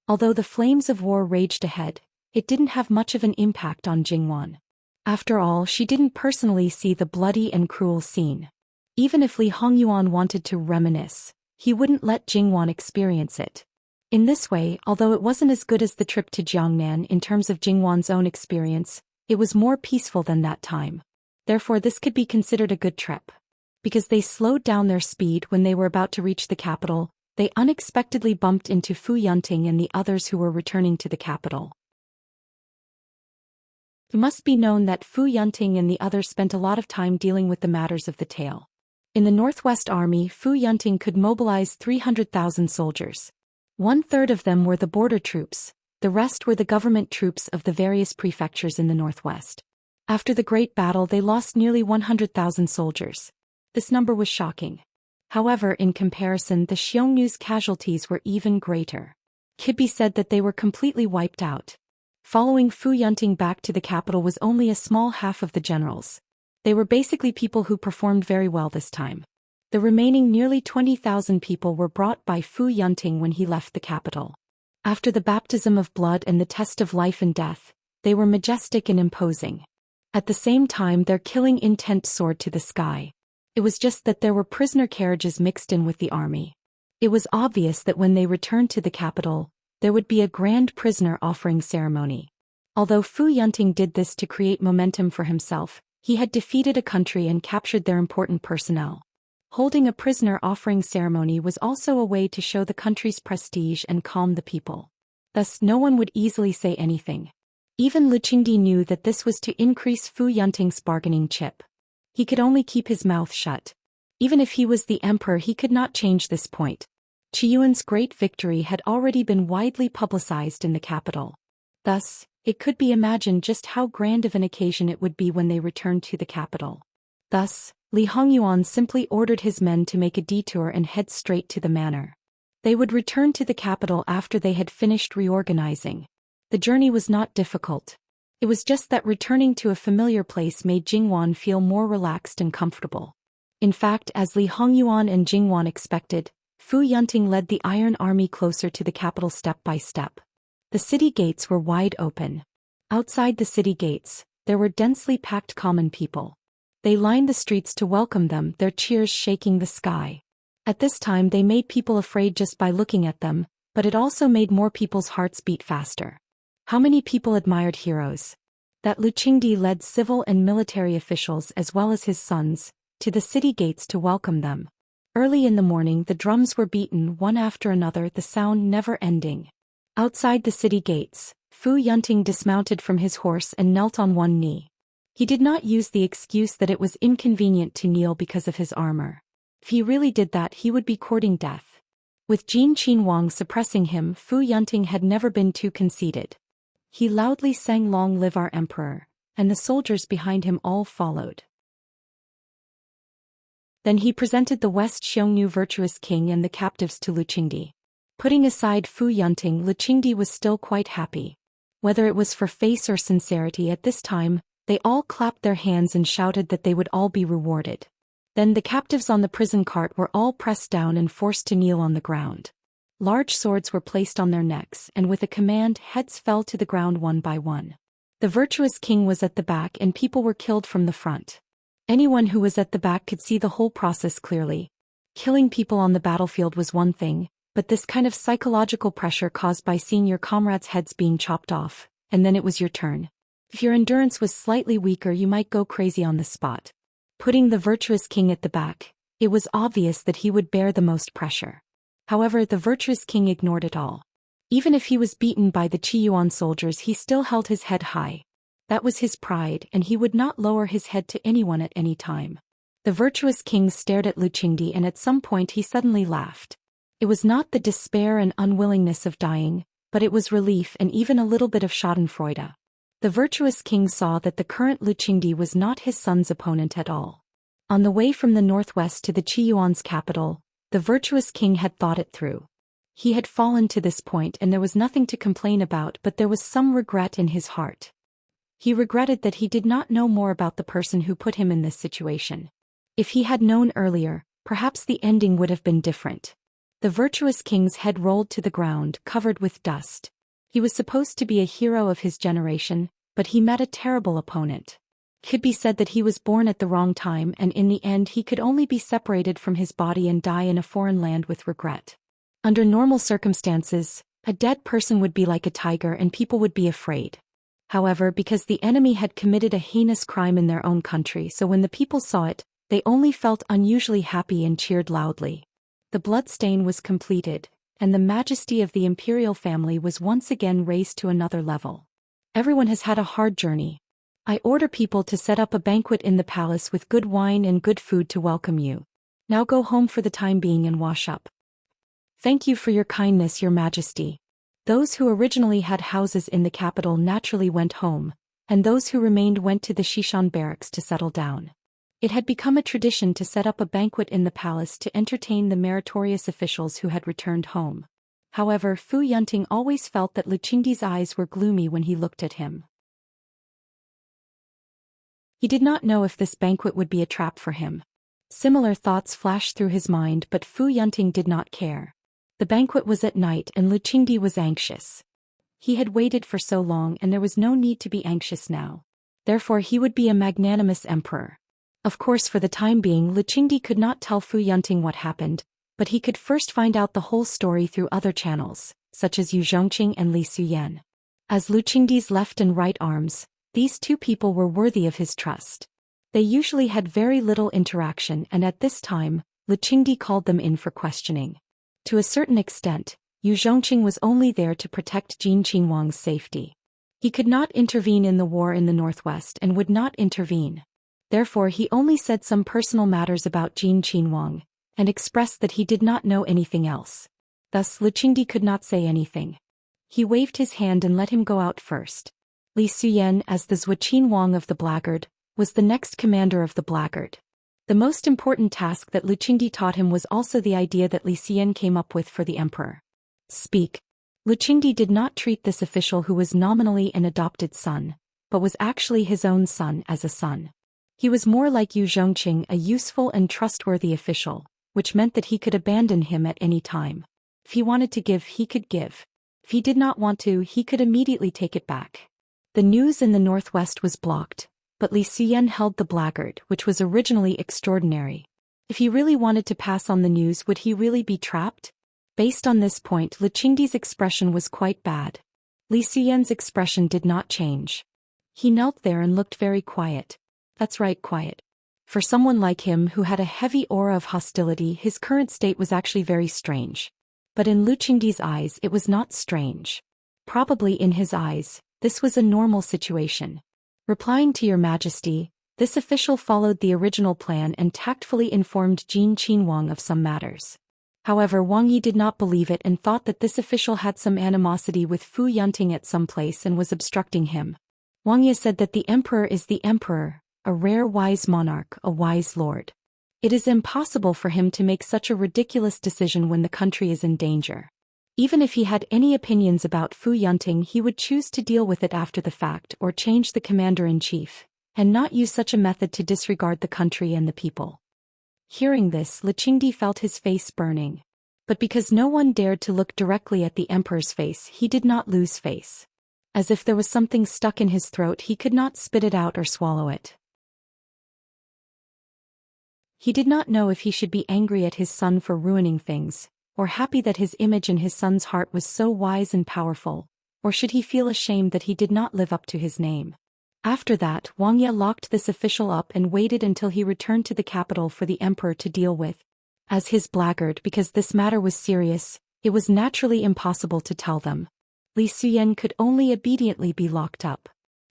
Speaker 1: Although the flames of war raged ahead, it didn't have much of an impact on Jingwan. After all, she didn't personally see the bloody and cruel scene. Even if Li Hongyuan wanted to reminisce, he wouldn't let Jingwan experience it. In this way, although it wasn't as good as the trip to Jiangnan in terms of Jingwan's own experience, it was more peaceful than that time. Therefore, this could be considered a good trip. Because they slowed down their speed when they were about to reach the capital, they unexpectedly bumped into Fu Yunting and the others who were returning to the capital. It must be known that Fu Yunting and the others spent a lot of time dealing with the matters of the tale. In the Northwest Army, Fu Yunting could mobilize 300,000 soldiers. 1/3 of them were the border troops, the rest were the government troops of the various prefectures in the Northwest. After the Great Battle, they lost nearly 100,000 soldiers. This number was shocking. However, in comparison, the Xiongnu's casualties were even greater. Could be said that they were completely wiped out. Following Fu Yunting back to the capital was only a small half of the generals. They were basically people who performed very well this time. The remaining nearly 20,000 people were brought by Fu Yunting when he left the capital. After the baptism of blood and the test of life and death, they were majestic and imposing. At the same time, their killing intent soared to the sky. It was just that there were prisoner carriages mixed in with the army. It was obvious that when they returned to the capital, there would be a grand prisoner offering ceremony. Although Fu Yunting did this to create momentum for himself, he had defeated a country and captured their important personnel. Holding a prisoner offering ceremony was also a way to show the country's prestige and calm the people. Thus, no one would easily say anything. Even Lu Qingdi knew that this was to increase Fu Yunting's bargaining chip. He could only keep his mouth shut. Even if he was the emperor, he could not change this point. Qi Yuan's great victory had already been widely publicized in the capital. Thus, it could be imagined just how grand of an occasion it would be when they returned to the capital. Thus, Li Hongyuan simply ordered his men to make a detour and head straight to the manor. They would return to the capital after they had finished reorganizing. The journey was not difficult. It was just that returning to a familiar place made Jingwan feel more relaxed and comfortable. In fact, as Li Hongyuan and Jingwan expected, Fu Yunting led the Iron Army closer to the capital step by step. The city gates were wide open. Outside the city gates, there were densely packed common people. They lined the streets to welcome them, their cheers shaking the sky. At this time they made people afraid just by looking at them, but it also made more people's hearts beat faster. How many people admired heroes? That Lu Qingdi led civil and military officials as well as his sons to the city gates to welcome them. Early in the morning the drums were beaten one after another, the sound never ending. Outside the city gates, Fu Yunting dismounted from his horse and knelt on one knee. He did not use the excuse that it was inconvenient to kneel because of his armor. If he really did that, he would be courting death. With Jin Qinhuang suppressing him, Fu Yunting had never been too conceited. He loudly sang "Long live our emperor," and the soldiers behind him all followed. Then he presented the West Xiongnu virtuous king and the captives to Lu Qingdi. Putting aside Fu Yunting, Lu Qingdi was still quite happy. Whether it was for face or sincerity at this time, they all clapped their hands and shouted that they would all be rewarded. Then the captives on the prison cart were all pressed down and forced to kneel on the ground. Large swords were placed on their necks, and with a command, heads fell to the ground one by one. The virtuous king was at the back and people were killed from the front. Anyone who was at the back could see the whole process clearly. Killing people on the battlefield was one thing, but this kind of psychological pressure caused by seeing your comrades' heads being chopped off, and then it was your turn. If your endurance was slightly weaker, you might go crazy on the spot. Putting the virtuous king at the back, it was obvious that he would bear the most pressure. However, the virtuous king ignored it all. Even if he was beaten by the Qi Yuan soldiers, he still held his head high. That was his pride, and he would not lower his head to anyone at any time. The virtuous king stared at Lu Qingdi, and at some point he suddenly laughed. It was not the despair and unwillingness of dying, but it was relief and even a little bit of schadenfreude. The virtuous king saw that the current Lu Qingdi was not his son's opponent at all. On the way from the northwest to the Qi Yuan's capital, the virtuous king had thought it through. He had fallen to this point and there was nothing to complain about, but there was some regret in his heart. He regretted that he did not know more about the person who put him in this situation. If he had known earlier, perhaps the ending would have been different. The virtuous king's head rolled to the ground, covered with dust. He was supposed to be a hero of his generation, but he met a terrible opponent. It could be said that he was born at the wrong time, and in the end he could only be separated from his body and die in a foreign land with regret. Under normal circumstances, a dead person would be like a tiger and people would be afraid. However, because the enemy had committed a heinous crime in their own country, so when the people saw it, they only felt unusually happy and cheered loudly. The bloodstain was completed, and the majesty of the imperial family was once again raised to another level. Everyone has had a hard journey. I order people to set up a banquet in the palace with good wine and good food to welcome you. Now go home for the time being and wash up. Thank you for your kindness, Your Majesty. Those who originally had houses in the capital naturally went home, and those who remained went to the Shishan barracks to settle down. It had become a tradition to set up a banquet in the palace to entertain the meritorious officials who had returned home. However, Fu Yunting always felt that Lu Qingdi's eyes were gloomy when he looked at him. He did not know if this banquet would be a trap for him. Similar thoughts flashed through his mind, but Fu Yunting did not care. The banquet was at night and Lu Qingdi was anxious. He had waited for so long and there was no need to be anxious now. Therefore he would be a magnanimous emperor. Of course, for the time being Lu Qingdi could not tell Fu Yunting what happened, but he could first find out the whole story through other channels, such as Yu Zhongqing and Li Suyan. As Lu Qingdi's left and right arms, these two people were worthy of his trust. They usually had very little interaction, and at this time, Lu Qingdi called them in for questioning. To a certain extent, Yu Zhongqing was only there to protect Jin Qinhuang's safety. He could not intervene in the war in the northwest and would not intervene. Therefore he only said some personal matters about Jin Qinhuang, and expressed that he did not know anything else. Thus Lu Qingdi could not say anything. He waved his hand and let him go out first. Li Suyen, as the Zhuo Qinhuang of the blackguard, was the next commander of the blackguard. The most important task that Lu Qingdi taught him was also the idea that Li Suyen came up with for the emperor. Speak. Lu Qingdi did not treat this official who was nominally an adopted son, but was actually his own son as a son. He was more like Yu Zhongqing, a useful and trustworthy official, which meant that he could abandon him at any time. If he wanted to give, he could give. If he did not want to, he could immediately take it back. The news in the northwest was blocked, but Li Suyen held the blackguard, which was originally extraordinary. If he really wanted to pass on the news, would he really be trapped? Based on this point, Lu Qingdi's expression was quite bad. Li Suyen's expression did not change. He knelt there and looked very quiet. That's right, quiet. For someone like him who had a heavy aura of hostility, his current state was actually very strange. But in Lu Qingdi's eyes it was not strange. Probably in his eyes, this was a normal situation. Replying to Your Majesty, this official followed the original plan and tactfully informed Jin Qinhuang of some matters. However, Wang Yi did not believe it and thought that this official had some animosity with Fu Yunting at some place and was obstructing him. Wang Yi said that the emperor is the emperor, a rare wise monarch, a wise lord. It is impossible for him to make such a ridiculous decision when the country is in danger. Even if he had any opinions about Fu Yunting, he would choose to deal with it after the fact or change the commander-in-chief, and not use such a method to disregard the country and the people. Hearing this, Lu Qingdi felt his face burning. But because no one dared to look directly at the emperor's face, he did not lose face. As if there was something stuck in his throat, he could not spit it out or swallow it. He did not know if he should be angry at his son for ruining things, or happy that his image in his son's heart was so wise and powerful, or should he feel ashamed that he did not live up to his name. After that, Wang Yi locked this official up and waited until he returned to the capital for the emperor to deal with. As his blackguard, because this matter was serious, it was naturally impossible to tell them. Li Suyen could only obediently be locked up.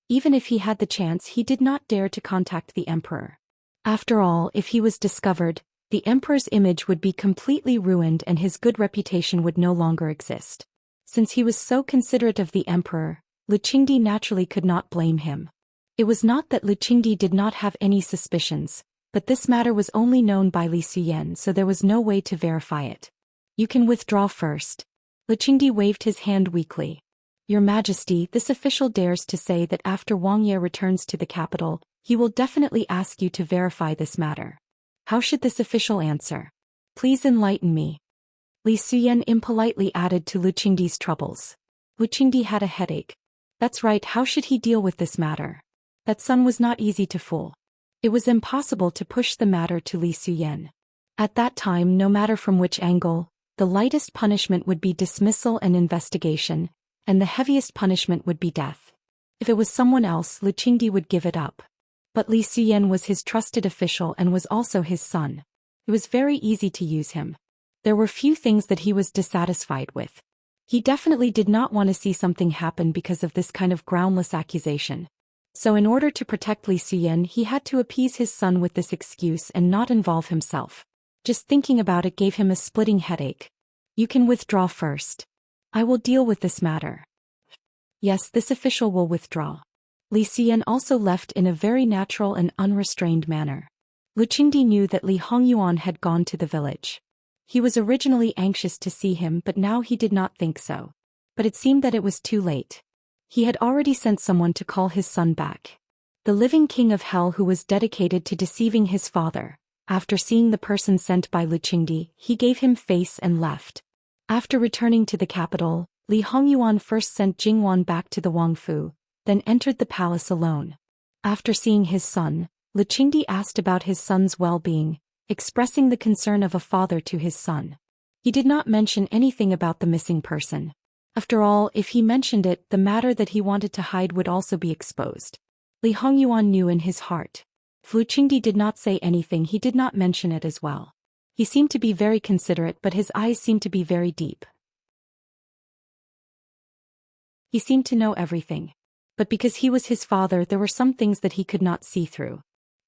Speaker 1: Even if he had the chance, he did not dare to contact the emperor. After all, if he was discovered, the emperor's image would be completely ruined and his good reputation would no longer exist. Since he was so considerate of the emperor, Lu Qingdi naturally could not blame him. It was not that Lu Qingdi did not have any suspicions, but this matter was only known by Li Suyen, so there was no way to verify it. You can withdraw first. Lu Qingdi waved his hand weakly. Your Majesty, this official dares to say that after Wang Yi returns to the capital, he will definitely ask you to verify this matter. How should this official answer? Please enlighten me. Li Suyen impolitely added to Lu Qingdi's troubles. Lu Qingdi had a headache. That's right, how should he deal with this matter? That son was not easy to fool. It was impossible to push the matter to Li Suyen. At that time, no matter from which angle, the lightest punishment would be dismissal and investigation, and the heaviest punishment would be death. If it was someone else, Lu Qingdi would give it up. But Li Suyen was his trusted official and was also his son. It was very easy to use him. There were few things that he was dissatisfied with. He definitely did not want to see something happen because of this kind of groundless accusation. So in order to protect Li Suyen, he had to appease his son with this excuse and not involve himself. Just thinking about it gave him a splitting headache. You can withdraw first. I will deal with this matter. Yes, this official will withdraw. Li Suyen also left in a very natural and unrestrained manner. Lu Qingdi knew that Li Hongyuan had gone to the village. He was originally anxious to see him, but now he did not think so. But it seemed that it was too late. He had already sent someone to call his son back. The living king of hell who was dedicated to deceiving his father. After seeing the person sent by Lu Qingdi, he gave him face and left. After returning to the capital, Li Hongyuan first sent Jingwan back to the Wangfu, then entered the palace alone. After seeing his son, Lu Qingdi asked about his son's well-being, expressing the concern of a father to his son. He did not mention anything about the missing person. After all, if he mentioned it, the matter that he wanted to hide would also be exposed. Li Hongyuan knew in his heart. If Lu Qingdi did not say anything, he did not mention it as well. He seemed to be very considerate, but his eyes seemed to be very deep. He seemed to know everything. But because he was his father, there were some things that he could not see through.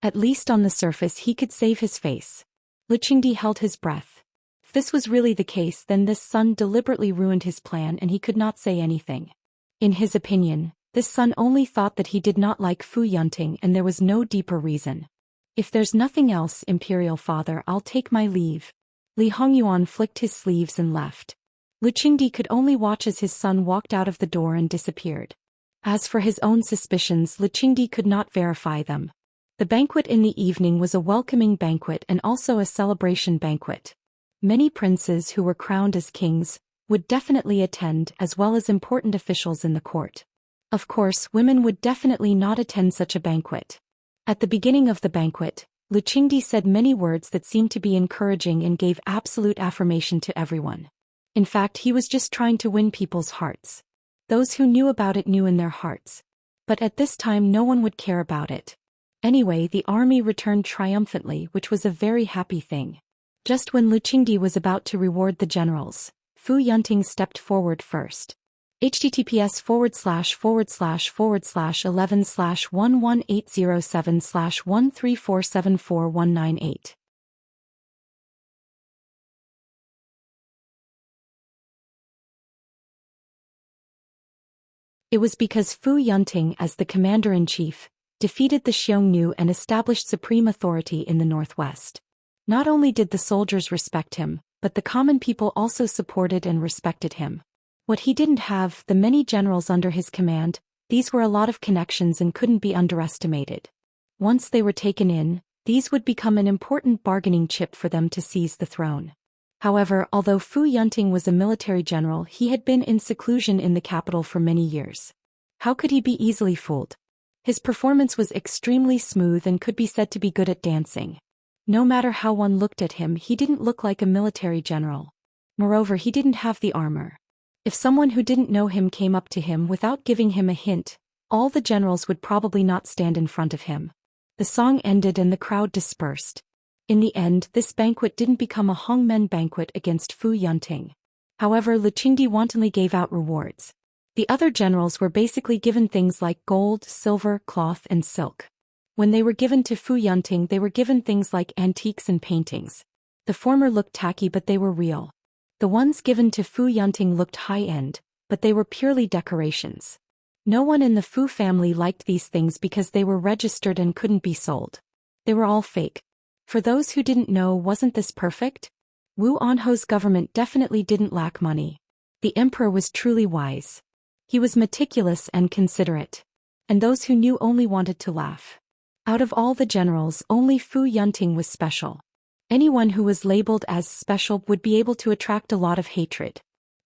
Speaker 1: At least on the surface he could save his face. Lu Qingdi held his breath. If this was really the case, then this son deliberately ruined his plan and he could not say anything. In his opinion, this son only thought that he did not like Fu Yunting and there was no deeper reason. If there's nothing else, Imperial Father, I'll take my leave. Li Hongyuan flicked his sleeves and left. Lu Qingdi could only watch as his son walked out of the door and disappeared. As for his own suspicions, Lu Qingdi could not verify them. The banquet in the evening was a welcoming banquet and also a celebration banquet. Many princes who were crowned as kings would definitely attend, as well as important officials in the court. Of course, women would definitely not attend such a banquet. At the beginning of the banquet, Lu Qingdi said many words that seemed to be encouraging and gave absolute affirmation to everyone. In fact, he was just trying to win people's hearts. Those who knew about it knew in their hearts. But at this time no one would care about it. Anyway, the army returned triumphantly, which was a very happy thing. Just when Lu Qingdi was about to reward the generals, Fu Yunting stepped forward first. https://11/11807/134744198. It was because Fu Yunting, as the commander-in-chief, defeated the Xiongnu and established supreme authority in the northwest. Not only did the soldiers respect him, but the common people also supported and respected him. What he didn't have, the many generals under his command, these were a lot of connections and couldn't be underestimated. Once they were taken in, these would become an important bargaining chip for them to seize the throne. However, although Fu Yunting was a military general, he had been in seclusion in the capital for many years. How could he be easily fooled? His performance was extremely smooth and could be said to be good at dancing. No matter how one looked at him, he didn't look like a military general. Moreover, he didn't have the armor. If someone who didn't know him came up to him without giving him a hint, all the generals would probably not stand in front of him. The song ended and the crowd dispersed. In the end, this banquet didn't become a hongmen banquet against Fu Yunting. However, Lu Qingdi wantonly gave out rewards. The other generals were basically given things like gold, silver, cloth and silk. When they were given to Fu Yunting, they were given things like antiques and paintings. The former looked tacky but they were real. The ones given to Fu Yunting looked high-end, but they were purely decorations. No one in the Fu family liked these things because they were registered and couldn't be sold. They were all fake. For those who didn't know, wasn't this perfect? Wu Anho's government definitely didn't lack money. The emperor was truly wise. He was meticulous and considerate. And those who knew only wanted to laugh. Out of all the generals, only Fu Yunting was special. Anyone who was labeled as special would be able to attract a lot of hatred.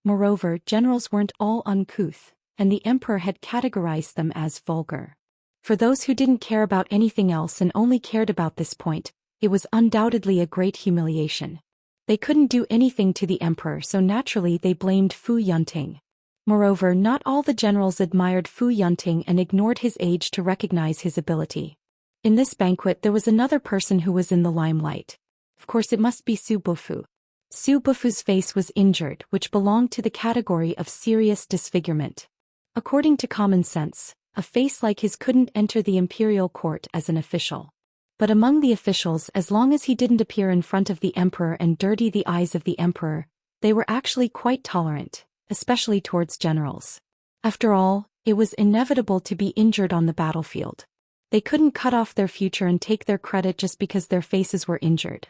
Speaker 1: Moreover, generals weren't all uncouth, and the emperor had categorized them as vulgar. For those who didn't care about anything else and only cared about this point, it was undoubtedly a great humiliation. They couldn't do anything to the emperor, so naturally they blamed Fu Yunting. Moreover, not all the generals admired Fu Yunting and ignored his age to recognize his ability. In this banquet there was another person who was in the limelight. Of course it must be Su Bufu. Su Bufu's face was injured, which belonged to the category of serious disfigurement. According to common sense, a face like his couldn't enter the imperial court as an official. But among the officials, as long as he didn't appear in front of the emperor and dirty the eyes of the emperor, they were actually quite tolerant, especially towards generals. After all, it was inevitable to be injured on the battlefield. They couldn't cut off their future and take their credit just because their faces were injured.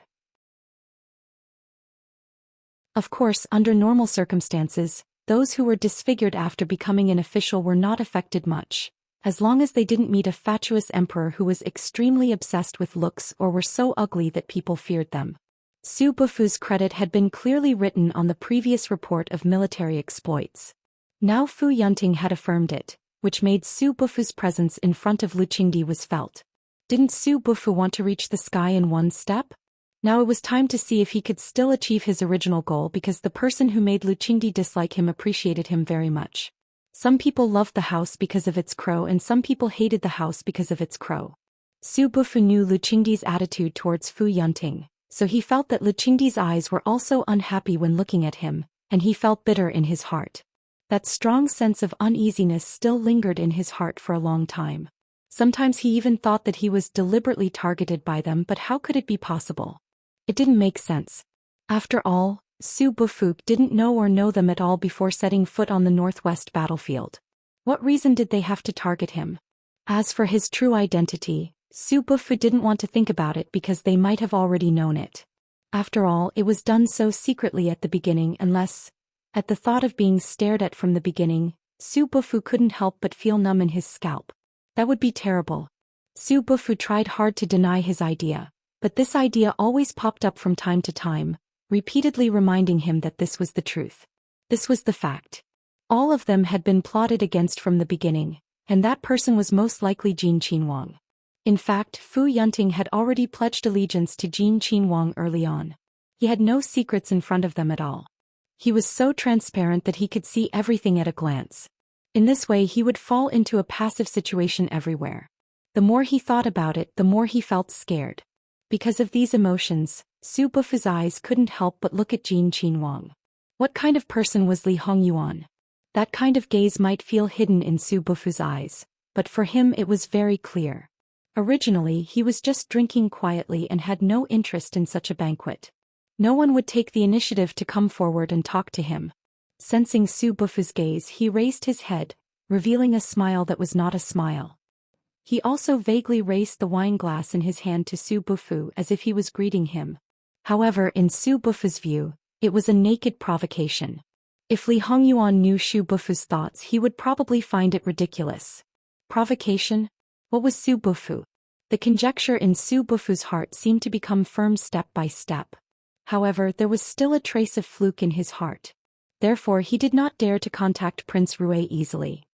Speaker 1: Of course, under normal circumstances, those who were disfigured after becoming an official were not affected much, as long as they didn't meet a fatuous emperor who was extremely obsessed with looks or were so ugly that people feared them. Su Bufu's credit had been clearly written on the previous report of military exploits. Now Fu Yunting had affirmed it, which made Su Bufu's presence in front of Lu Qingdi was felt. Didn't Su Bufu want to reach the sky in one step? Now it was time to see if he could still achieve his original goal, because the person who made Lu Qingdi dislike him appreciated him very much. Some people loved the house because of its crow and some people hated the house because of its crow. Su Bufu knew Lu Qingdi's attitude towards Fu Yunting, so he felt that Lu Qingdi's eyes were also unhappy when looking at him, and he felt bitter in his heart. That strong sense of uneasiness still lingered in his heart for a long time. Sometimes he even thought that he was deliberately targeted by them, but how could it be possible? It didn't make sense. After all, Su Bufuk didn't know them at all before setting foot on the northwest battlefield. What reason did they have to target him? As for his true identity, Su Bufu didn't want to think about it because they might have already known it. After all, it was done so secretly at the beginning, unless, at the thought of being stared at from the beginning, Su Bufu couldn't help but feel numb in his scalp. That would be terrible. Su Bufu tried hard to deny his idea, but this idea always popped up from time to time, repeatedly reminding him that this was the truth. This was the fact. All of them had been plotted against from the beginning, and that person was most likely Jin Qinhuang. In fact, Fu Yunting had already pledged allegiance to Jin Qinhuang early on. He had no secrets in front of them at all. He was so transparent that he could see everything at a glance. In this way he would fall into a passive situation everywhere. The more he thought about it, the more he felt scared. Because of these emotions, Su Bufu's eyes couldn't help but look at Jin Qinhuang. What kind of person was Li Hongyuan? That kind of gaze might feel hidden in Su Bufu's eyes, but for him it was very clear. Originally he was just drinking quietly and had no interest in such a banquet. No one would take the initiative to come forward and talk to him. Sensing Su Bufu's gaze, he raised his head, revealing a smile that was not a smile. He also vaguely raised the wine glass in his hand to Su Bufu as if he was greeting him. However, in Su Bufu's view, it was a naked provocation. If Li Hongyuan knew Su Bufu's thoughts, he would probably find it ridiculous. Provocation? What was Su Bufu? The conjecture in Su Bufu's heart seemed to become firm step by step. However, there was still a trace of fluke in his heart. Therefore he did not dare to contact Prince Rue easily.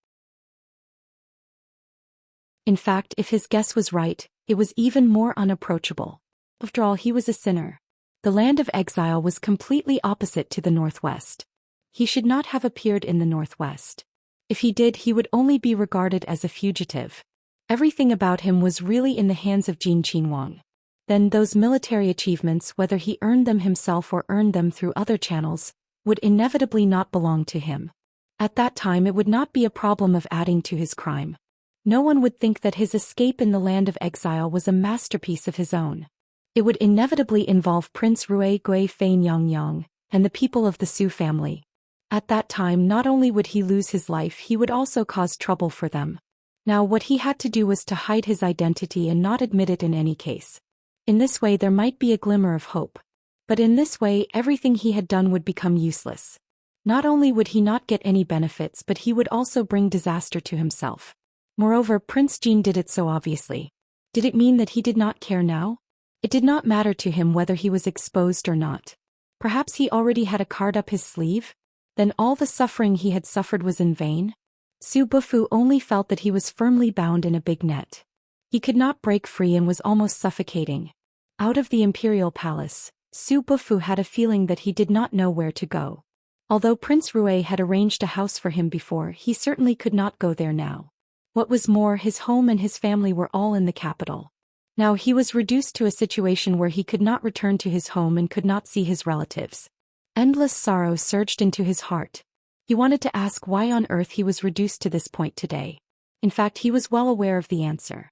Speaker 1: In fact, if his guess was right, it was even more unapproachable. After all, he was a sinner. The land of exile was completely opposite to the northwest. He should not have appeared in the northwest. If he did, he would only be regarded as a fugitive. Everything about him was really in the hands of Jin Qinhuang. Then those military achievements, whether he earned them himself or earned them through other channels, would inevitably not belong to him. At that time it would not be a problem of adding to his crime. No one would think that his escape in the land of exile was a masterpiece of his own. It would inevitably involve Prince Rue Gui Fein Yang and the people of the Su family. At that time not only would he lose his life, he would also cause trouble for them. Now what he had to do was to hide his identity and not admit it in any case. In this way there might be a glimmer of hope. But in this way everything he had done would become useless. Not only would he not get any benefits, but he would also bring disaster to himself. Moreover, Prince Jin did it so obviously. Did it mean that he did not care now? It did not matter to him whether he was exposed or not. Perhaps he already had a card up his sleeve? Then all the suffering he had suffered was in vain? Su Bufu only felt that he was firmly bound in a big net. He could not break free and was almost suffocating. Out of the imperial palace, Su Bufu had a feeling that he did not know where to go. Although Prince Rue had arranged a house for him before, he certainly could not go there now. What was more, his home and his family were all in the capital. Now he was reduced to a situation where he could not return to his home and could not see his relatives. Endless sorrow surged into his heart. He wanted to ask why on earth he was reduced to this point today. In fact, he was well aware of the answer.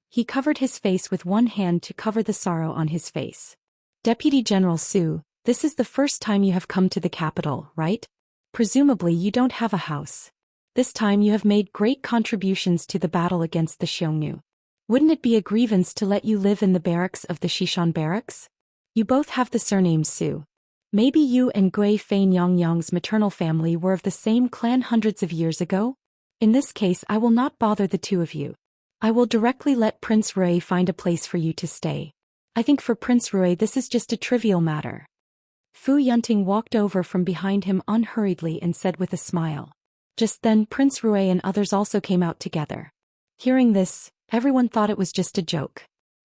Speaker 1: He covered his face with one hand to cover the sorrow on his face. Deputy General Su, this is the first time you have come to the capital, right? Presumably you don't have a house. This time you have made great contributions to the battle against the Xiongnu. Wouldn't it be a grievance to let you live in the barracks of the Shishan barracks? You both have the surname Su. Maybe you and Gui Fein Yangyang's maternal family were of the same clan hundreds of years ago? In this case I will not bother the two of you. I will directly let Prince Rue find a place for you to stay. I think for Prince Rue this is just a trivial matter. Fu Yunting walked over from behind him unhurriedly and said with a smile. Just then Prince Rue and others also came out together. Hearing this, everyone thought it was just a joke.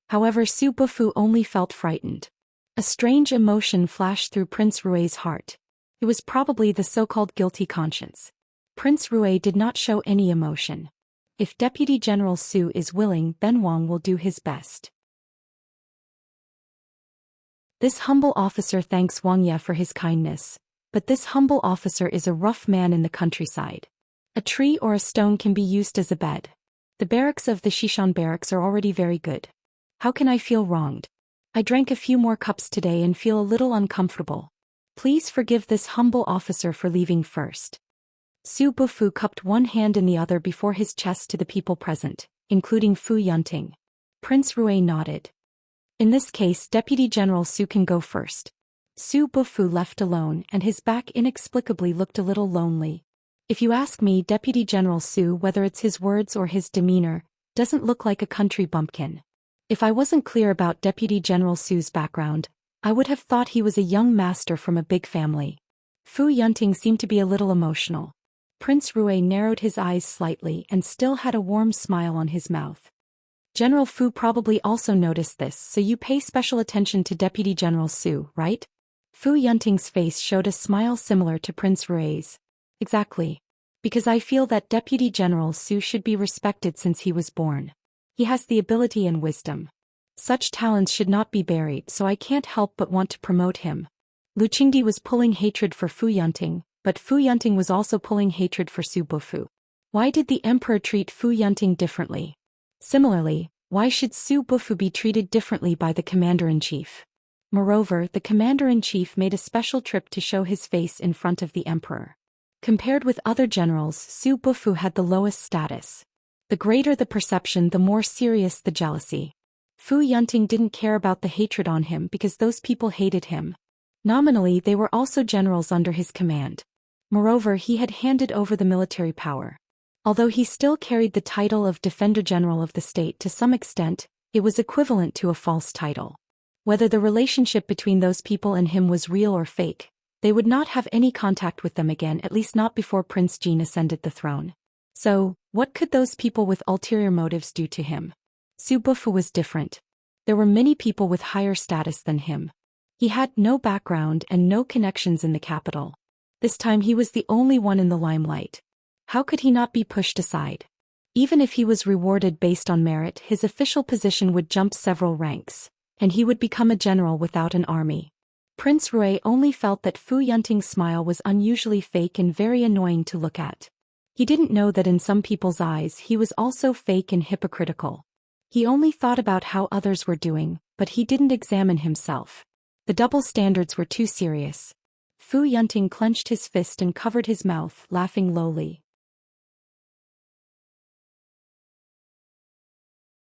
Speaker 1: However, Su Bufu only felt frightened. A strange emotion flashed through Prince Rue's heart. It was probably the so-called guilty conscience. Prince Rue did not show any emotion. If Deputy General Su is willing, then Wang will do his best. This humble officer thanks Wang Ye for his kindness, but this humble officer is a rough man in the countryside. A tree or a stone can be used as a bed. The barracks of the Shishan barracks are already very good. How can I feel wronged? I drank a few more cups today and feel a little uncomfortable. Please forgive this humble officer for leaving first. Su Bufu cupped one hand in the other before his chest to the people present, including Fu Yunting. Prince Rui nodded. In this case, Deputy General Su can go first. Su Bufu left alone and his back inexplicably looked a little lonely. If you ask me, Deputy General Su, whether it's his words or his demeanor, doesn't look like a country bumpkin. If I wasn't clear about Deputy General Su's background, I would have thought he was a young master from a big family. Fu Yunting seemed to be a little emotional. Prince Rui narrowed his eyes slightly and still had a warm smile on his mouth. General Fu probably also noticed this, so you pay special attention to Deputy General Su, right? Fu Yunting's face showed a smile similar to Prince Rui's. Exactly. Because I feel that Deputy General Su should be respected since he was born. He has the ability and wisdom. Such talents should not be buried, so I can't help but want to promote him. Lu Qingdi was pulling hatred for Fu Yunting, but Fu Yunting was also pulling hatred for Su Bufu. Why did the emperor treat Fu Yunting differently? Similarly, why should Su Bufu be treated differently by the commander-in-chief? Moreover, the commander-in-chief made a special trip to show his face in front of the emperor. Compared with other generals, Su Bufu had the lowest status. The greater the perception, the more serious the jealousy. Fu Yunting didn't care about the hatred on him because those people hated him. Nominally, they were also generals under his command. Moreover, he had handed over the military power. Although he still carried the title of Defender General of the state to some extent, it was equivalent to a false title. Whether the relationship between those people and him was real or fake, they would not have any contact with them again, at least not before Prince Jin ascended the throne. So, what could those people with ulterior motives do to him? Su Bufu was different. There were many people with higher status than him. He had no background and no connections in the capital. This time he was the only one in the limelight. How could he not be pushed aside? Even if he was rewarded based on merit, his official position would jump several ranks, and he would become a general without an army. Prince Rui only felt that Fu Yunting's smile was unusually fake and very annoying to look at. He didn't know that in some people's eyes he was also fake and hypocritical. He only thought about how others were doing, but he didn't examine himself. The double standards were too serious. Fu Yunting clenched his fist and covered his mouth, laughing lowly.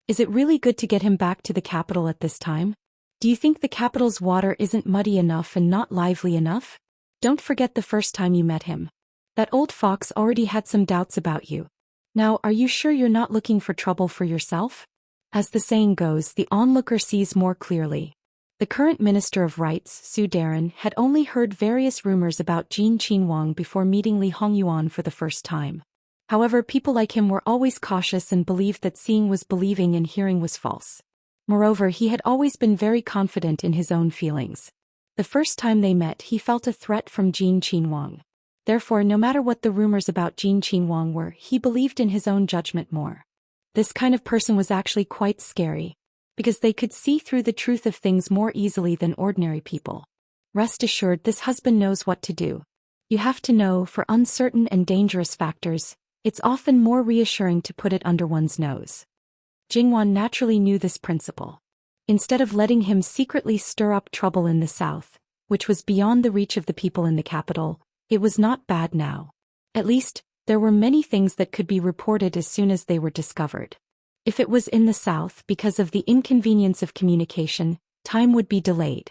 Speaker 1: Is it really good to get him back to the capital at this time? Do you think the capital's water isn't muddy enough and not lively enough? Don't forget the first time you met him. That old fox already had some doubts about you. Now, are you sure you're not looking for trouble for yourself? As the saying goes, the onlooker sees more clearly. The current Minister of Rights, Su Darren, had only heard various rumors about Jin Qinhuang before meeting Li Hongyuan for the first time. However, people like him were always cautious and believed that seeing was believing and hearing was false. Moreover, he had always been very confident in his own feelings. The first time they met, he felt a threat from Jin Qinhuang. Therefore, no matter what the rumors about Jin Qinhuang were, he believed in his own judgment more. This kind of person was actually quite scary, because they could see through the truth of things more easily than ordinary people. Rest assured, this husband knows what to do. You have to know, for uncertain and dangerous factors, it's often more reassuring to put it under one's nose. Jingwan naturally knew this principle. Instead of letting him secretly stir up trouble in the south, which was beyond the reach of the people in the capital, it was not bad now. At least, there were many things that could be reported as soon as they were discovered. If it was in the south, because of the inconvenience of communication, time would be delayed.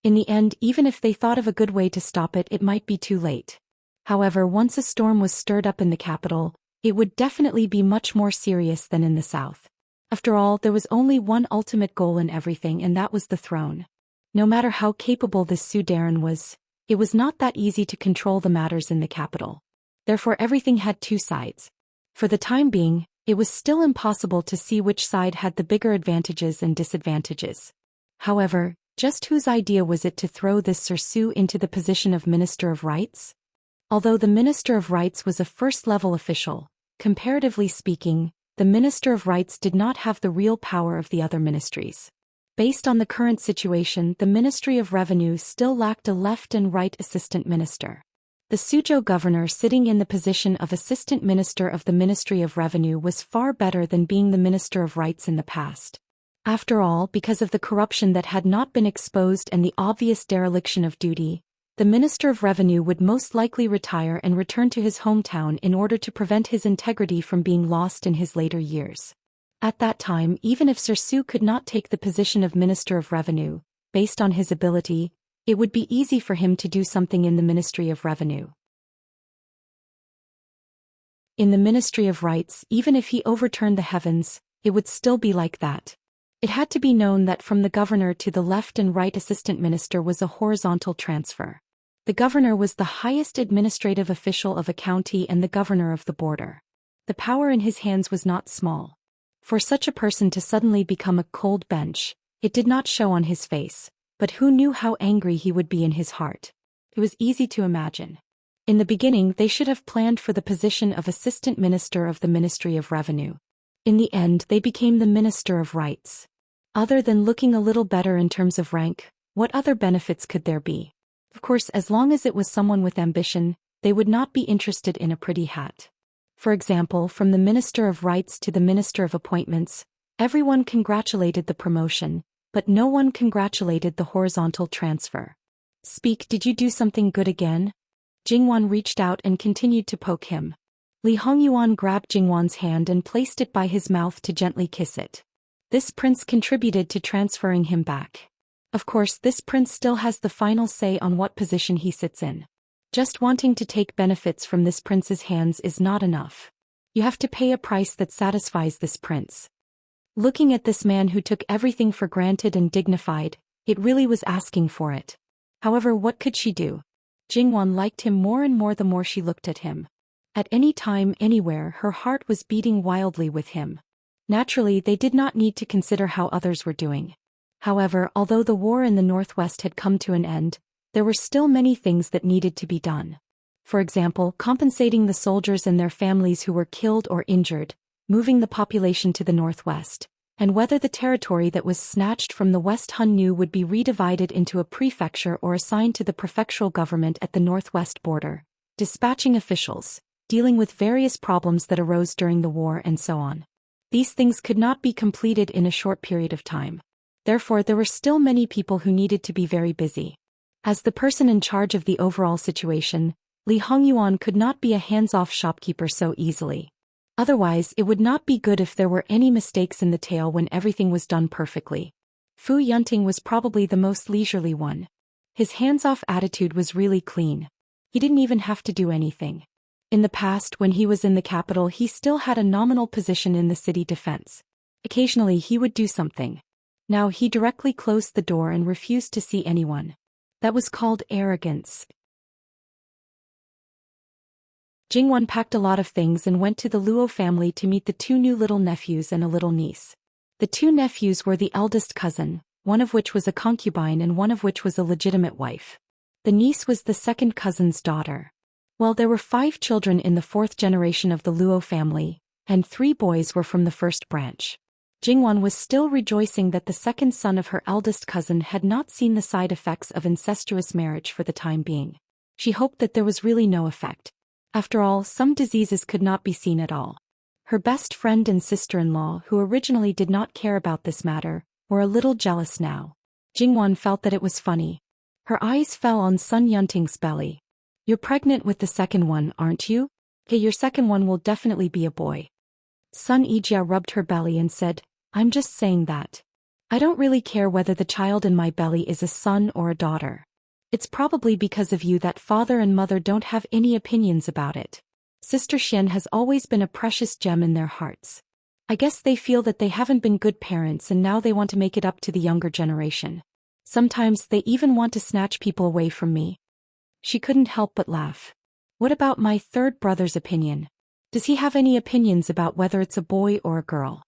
Speaker 1: In the end, even if they thought of a good way to stop it, it might be too late. However, once a storm was stirred up in the capital, it would definitely be much more serious than in the south. After all, there was only one ultimate goal in everything, and that was the throne. No matter how capable this Su Darren was, it was not that easy to control the matters in the capital. Therefore, everything had two sides. For the time being, it was still impossible to see which side had the bigger advantages and disadvantages. However, just whose idea was it to throw this Sir Su into the position of Minister of Rights? Although the Minister of Rights was a first-level official, comparatively speaking, the Minister of Rights did not have the real power of the other ministries. Based on the current situation, the Ministry of Revenue still lacked a left and right assistant minister. The Suzhou governor sitting in the position of assistant minister of the Ministry of Revenue was far better than being the Minister of Rights in the past. After all, because of the corruption that had not been exposed and the obvious dereliction of duty, the Minister of Revenue would most likely retire and return to his hometown in order to prevent his integrity from being lost in his later years. At that time, even if Sir Su could not take the position of Minister of Revenue, based on his ability, it would be easy for him to do something in the Ministry of Revenue. In the Ministry of Rights, even if he overturned the heavens, it would still be like that. It had to be known that from the governor to the left and right assistant minister was a horizontal transfer. The governor was the highest administrative official of a county and the governor of the border. The power in his hands was not small. For such a person to suddenly become a cold bench, it did not show on his face, but who knew how angry he would be in his heart? It was easy to imagine. In the beginning, they should have planned for the position of assistant minister of the Ministry of Revenue. In the end, they became the Minister of Rights. Other than looking a little better in terms of rank, what other benefits could there be? Of course, as long as it was someone with ambition, they would not be interested in a pretty hat. For example, from the Minister of Rights to the Minister of Appointments, everyone congratulated the promotion, but no one congratulated the horizontal transfer. Speak, did you do something good again? Jingwan reached out and continued to poke him. Li Hongyuan grabbed Jingwan's hand and placed it by his mouth to gently kiss it. This prince contributed to transferring him back. Of course, this prince still has the final say on what position he sits in. Just wanting to take benefits from this prince's hands is not enough. You have to pay a price that satisfies this prince. Looking at this man who took everything for granted and dignified, it really was asking for it. However, what could she do? Jingwan liked him more and more the more she looked at him. At any time, anywhere, her heart was beating wildly with him. Naturally, they did not need to consider how others were doing. However, although the war in the Northwest had come to an end, there were still many things that needed to be done. For example, compensating the soldiers and their families who were killed or injured, moving the population to the Northwest, and whether the territory that was snatched from the West Hunnu would be redivided into a prefecture or assigned to the prefectural government at the Northwest border, dispatching officials, dealing with various problems that arose during the war and so on. These things could not be completed in a short period of time. Therefore, there were still many people who needed to be very busy. As the person in charge of the overall situation, Li Hongyuan could not be a hands-off shopkeeper so easily. Otherwise, it would not be good if there were any mistakes in the tale when everything was done perfectly. Fu Yunting was probably the most leisurely one. His hands-off attitude was really clean. He didn't even have to do anything. In the past, when he was in the capital, he still had a nominal position in the city defense. Occasionally he would do something. Now he directly closed the door and refused to see anyone. That was called arrogance. Jingwan packed a lot of things and went to the Luo family to meet the two new little nephews and a little niece. The two nephews were the eldest cousin, one of which was a concubine and one of which was a legitimate wife. The niece was the second cousin's daughter. Well, there were 5 children in the 4th generation of the Luo family, and 3 boys were from the first branch. Jingwan was still rejoicing that the second son of her eldest cousin had not seen the side effects of incestuous marriage for the time being. She hoped that there was really no effect. After all, some diseases could not be seen at all. Her best friend and sister-in-law, who originally did not care about this matter, were a little jealous now. Jingwan felt that it was funny. Her eyes fell on Sun Yunting's belly. You're pregnant with the second one, aren't you? Okay, your second one will definitely be a boy. Sun Yijia rubbed her belly and said, I'm just saying that. I don't really care whether the child in my belly is a son or a daughter. It's probably because of you that father and mother don't have any opinions about it. Sister Xian has always been a precious gem in their hearts. I guess they feel that they haven't been good parents and now they want to make it up to the younger generation. Sometimes they even want to snatch people away from me. She couldn't help but laugh. What about my third brother's opinion? Does he have any opinions about whether it's a boy or a girl?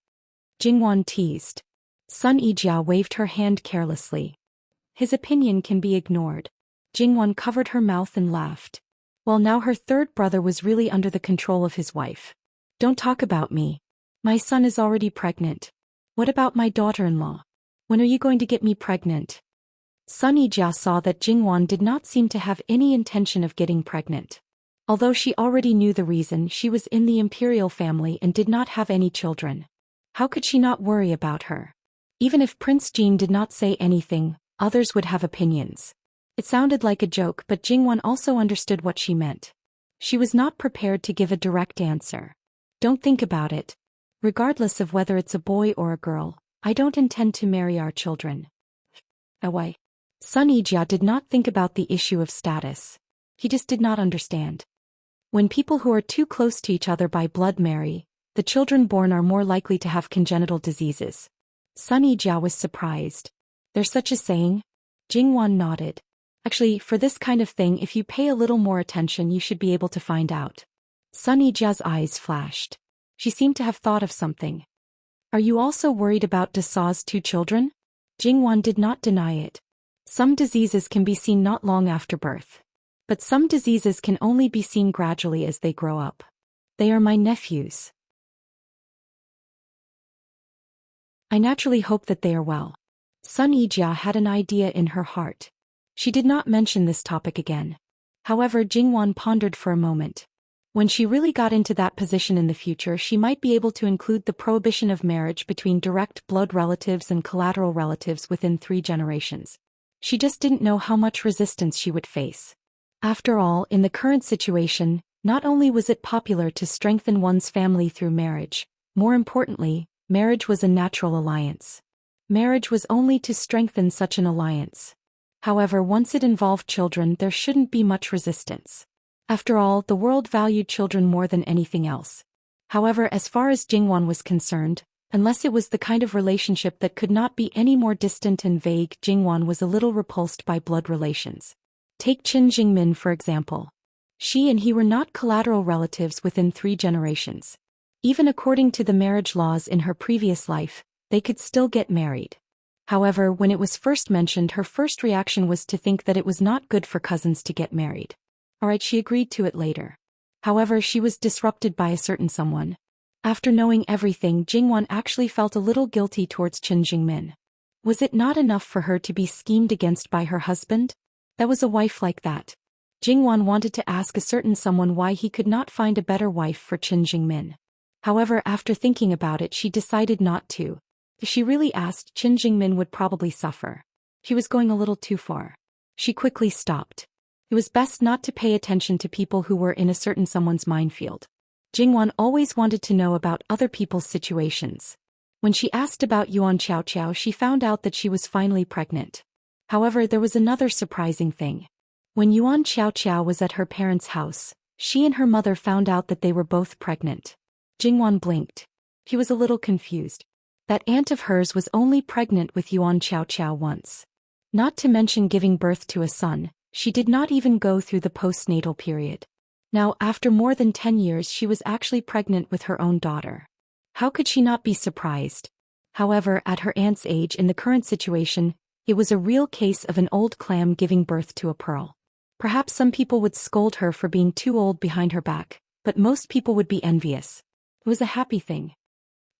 Speaker 1: Jingwan teased. Sun Yijia waved her hand carelessly. His opinion can be ignored. Jingwan covered her mouth and laughed. Well, now her third brother was really under the control of his wife. Don't talk about me. My son is already pregnant. What about my daughter-in-law? When are you going to get me pregnant? Sun Yijia saw that Jingwan did not seem to have any intention of getting pregnant. Although she already knew the reason, she was in the imperial family and did not have any children. How could she not worry about her? Even if Prince Jin did not say anything, others would have opinions. It sounded like a joke, but Jingwan also understood what she meant. She was not prepared to give a direct answer. Don't think about it. Regardless of whether it's a boy or a girl, I don't intend to marry our children. Away. Sun Yijia did not think about the issue of status. He just did not understand. When people who are too close to each other by blood marry, the children born are more likely to have congenital diseases. Sun Yijia was surprised. There's such a saying? Jingwan nodded. Actually, for this kind of thing, if you pay a little more attention, you should be able to find out. Sun Yijia's eyes flashed. She seemed to have thought of something. Are you also worried about Desa's 2 children? Jingwan did not deny it. Some diseases can be seen not long after birth. But some diseases can only be seen gradually as they grow up. They are my nephews. I naturally hope that they are well. Sun Yijia had an idea in her heart. She did not mention this topic again. However, Jingwan pondered for a moment. When she really got into that position in the future, she might be able to include the prohibition of marriage between direct blood relatives and collateral relatives within 3 generations. She just didn't know how much resistance she would face. After all, in the current situation, not only was it popular to strengthen one's family through marriage, more importantly, marriage was a natural alliance. Marriage was only to strengthen such an alliance. However, once it involved children, there shouldn't be much resistance. After all, the world valued children more than anything else. However, as far as Jingwan was concerned, unless it was the kind of relationship that could not be any more distant and vague, Jingwan was a little repulsed by blood relations. Take Qin Jingmin for example. She and he were not collateral relatives within 3 generations. Even according to the marriage laws in her previous life, they could still get married. However, when it was first mentioned, her first reaction was to think that it was not good for cousins to get married. Alright, she agreed to it later. However, she was disrupted by a certain someone. After knowing everything, Jingwan actually felt a little guilty towards Qin Jingmin. Was it not enough for her to be schemed against by her husband? That was a wife like that. Jingwan wanted to ask a certain someone why he could not find a better wife for Qin Jingmin. However, after thinking about it, she decided not to. If she really asked, Qin Jingmin would probably suffer. She was going a little too far. She quickly stopped. It was best not to pay attention to people who were in a certain someone's minefield. Jingwan always wanted to know about other people's situations. When she asked about Yuan Qiaoqiao, she found out that she was finally pregnant. However, there was another surprising thing. When Yuan Qiaoqiao was at her parents' house, she and her mother found out that they were both pregnant. Jingwan blinked. He was a little confused. That aunt of hers was only pregnant with Yuan Qiaoqiao once. Not to mention giving birth to a son, she did not even go through the postnatal period. Now, after more than 10 years, she was actually pregnant with her own daughter. How could she not be surprised? However, at her aunt's age in the current situation, it was a real case of an old clam giving birth to a pearl. Perhaps some people would scold her for being too old behind her back, but most people would be envious. It was a happy thing.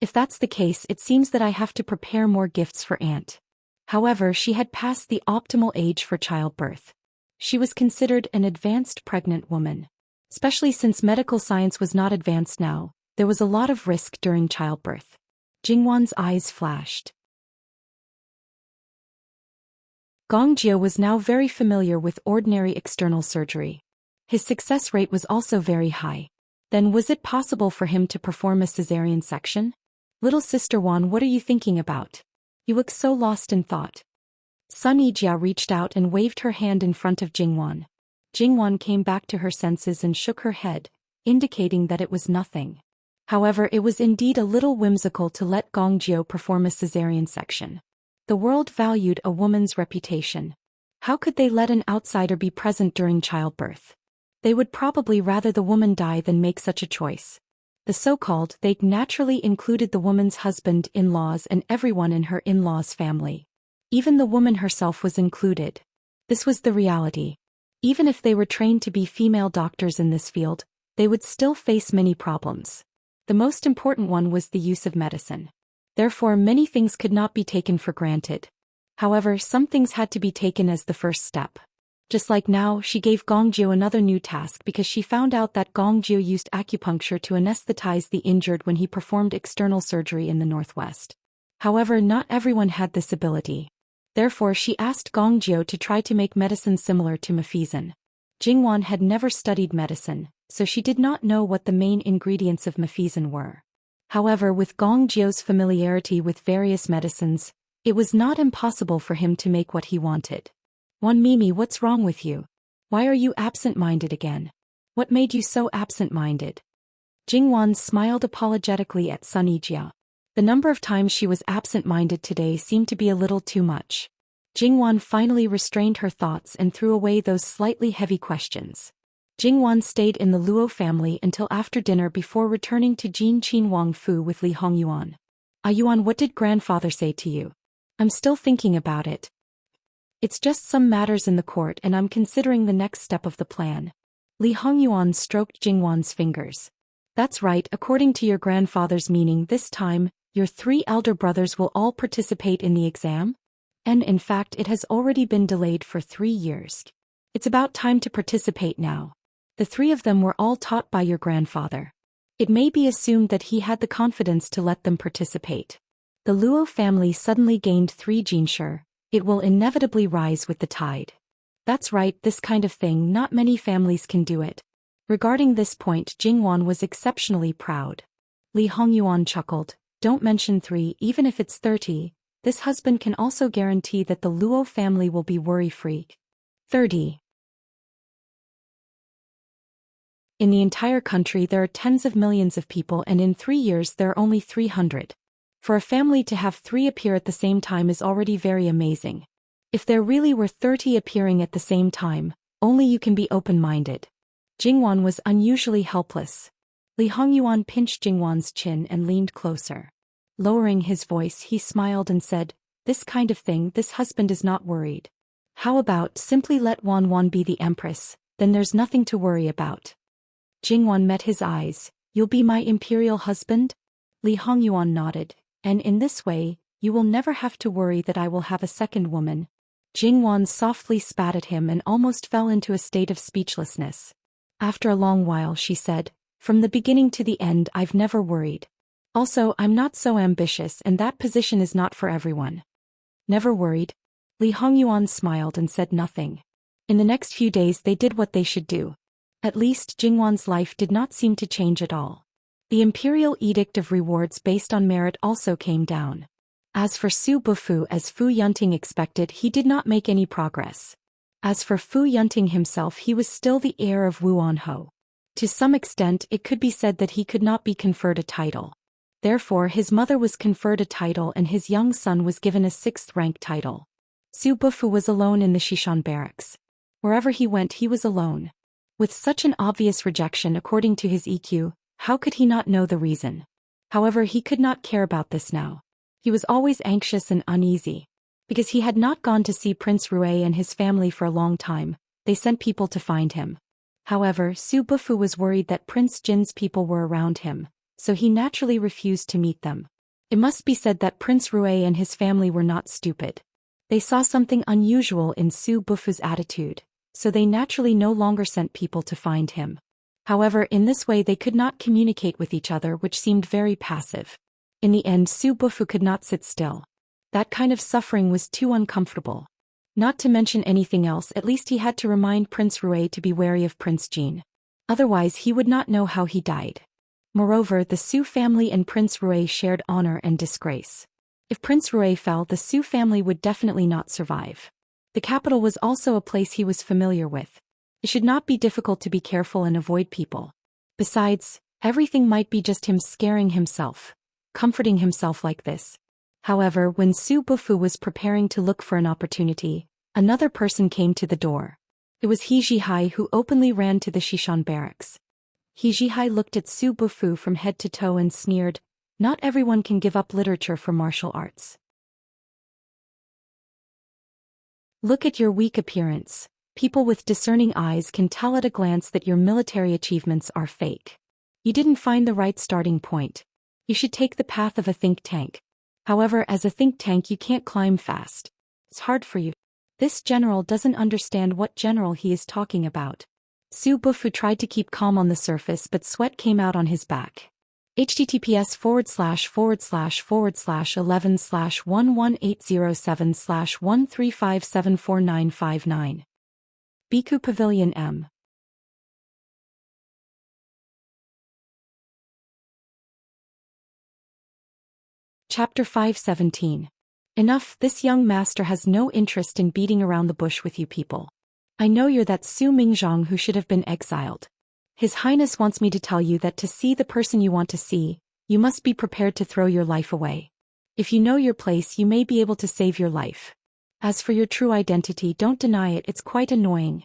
Speaker 1: If that's the case, it seems that I have to prepare more gifts for aunt. However, she had passed the optimal age for childbirth. She was considered an advanced pregnant woman. Especially since medical science was not advanced now, there was a lot of risk during childbirth. Jingwan's eyes flashed. Gong Jie was now very familiar with ordinary external surgery. His success rate was also very high. Then was it possible for him to perform a cesarean section? Little sister Wan, what are you thinking about? You look so lost in thought. Sun Yijia reached out and waved her hand in front of Jingwan. Jingwan came back to her senses and shook her head, indicating that it was nothing. However, it was indeed a little whimsical to let Gong Jie perform a cesarean section. The world valued a woman's reputation. How could they let an outsider be present during childbirth? They would probably rather the woman die than make such a choice. The so-called they naturally included the woman's husband, in-laws, and everyone in her in-laws' family. Even the woman herself was included. This was the reality. Even if they were trained to be female doctors in this field, they would still face many problems. The most important one was the use of medicine. Therefore, many things could not be taken for granted. However, some things had to be taken as the first step. Just like now, she gave Gongjiu another new task because she found out that Gongjiu used acupuncture to anesthetize the injured when he performed external surgery in the northwest. However, not everyone had this ability. Therefore, she asked Gongjiu to try to make medicine similar to mafizan. Jingwan had never studied medicine, so she did not know what the main ingredients of mafizan were. However, with Gongjiu's familiarity with various medicines, it was not impossible for him to make what he wanted. "Wan Mimi, what's wrong with you? Why are you absent-minded again? What made you so absent-minded?" Jingwan smiled apologetically at Sun Yijia. The number of times she was absent-minded today seemed to be a little too much. Jingwan finally restrained her thoughts and threw away those slightly heavy questions. Jingwan stayed in the Luo family until after dinner before returning to Jin Qin Wang Fu with Li Hongyuan. "Yuan, what did grandfather say to you?" "I'm still thinking about it. It's just some matters in the court and I'm considering the next step of the plan." Li Hongyuan stroked Jingwan's fingers. "That's right, according to your grandfather's meaning this time, your 3 elder brothers will all participate in the exam? And in fact it has already been delayed for 3 years. It's about time to participate now. The 3 of them were all taught by your grandfather. It may be assumed that he had the confidence to let them participate. The Luo family suddenly gained 3 jinshi. It will inevitably rise with the tide. That's right, this kind of thing not many families can do it." Regarding this point, Jingwan was exceptionally proud. Li Hongyuan chuckled. "Don't mention 3, even if it's 30. This husband can also guarantee that the Luo family will be worry-free." 30. In the entire country there are tens of millions of people and in 3 years there are only 300. For a family to have 3 appear at the same time is already very amazing. If there really were 30 appearing at the same time, only you can be open-minded. Jingwan was unusually helpless. Li Hongyuan pinched Jingwan's chin and leaned closer. Lowering his voice, he smiled and said, "This kind of thing, this husband is not worried. How about simply let Wan be the empress, then there's nothing to worry about." Jingwan met his eyes. "You'll be my imperial husband?" Li Hongyuan nodded. "And in this way, you will never have to worry that I will have a second woman." Jingwan softly spat at him and almost fell into a state of speechlessness. After a long while she said, "From the beginning to the end I've never worried. Also, I'm not so ambitious and that position is not for everyone." "Never worried?" Li Hongyuan smiled and said nothing. In the next few days they did what they should do. At least Jingwan's life did not seem to change at all. The imperial edict of rewards based on merit also came down. As for Su Bufu, as Fu Yunting expected, he did not make any progress. As for Fu Yunting himself, he was still the heir of Wu Anho. To some extent it could be said that he could not be conferred a title. Therefore his mother was conferred a title and his young son was given a 6th rank title. Su Bufu was alone in the Shishan barracks. Wherever he went he was alone. With such an obvious rejection according to his EQ, how could he not know the reason? However, he could not care about this now. He was always anxious and uneasy. Because he had not gone to see Prince Rue and his family for a long time, they sent people to find him. However, Su Bufu was worried that Prince Jin's people were around him, so he naturally refused to meet them. It must be said that Prince Rue and his family were not stupid. They saw something unusual in Su Bufu's attitude, so they naturally no longer sent people to find him. However, in this way they could not communicate with each other, which seemed very passive. In the end, Su Bufu could not sit still. That kind of suffering was too uncomfortable. Not to mention anything else, at least he had to remind Prince Rue to be wary of Prince Jin. Otherwise he would not know how he died. Moreover, the Su family and Prince Rue shared honor and disgrace. If Prince Rue fell, the Su family would definitely not survive. The capital was also a place he was familiar with. It should not be difficult to be careful and avoid people. Besides, everything might be just him scaring himself, comforting himself like this. However, when Su Bufu was preparing to look for an opportunity, another person came to the door. It was He Jihai, who openly ran to the Shishan barracks. He Jihai looked at Su Bufu from head to toe and sneered, "Not everyone can give up literature for martial arts. Look at your weak appearance. People with discerning eyes can tell at a glance that your military achievements are fake. You didn't find the right starting point. You should take the path of a think tank. However, as a think tank you can't climb fast. It's hard for you. This general doesn't understand what general he is talking about. Su Bufu tried to keep calm on the surface, but sweat came out on his back. https://11/11807/135749959. Biku Pavilion M. Chapter 517. Enough, this young master has no interest in beating around the bush with you people. I know you're that Su Mingzhong who should have been exiled. His Highness wants me to tell you that to see the person you want to see, you must be prepared to throw your life away. If you know your place, you may be able to save your life. As for your true identity, don't deny it, it's quite annoying.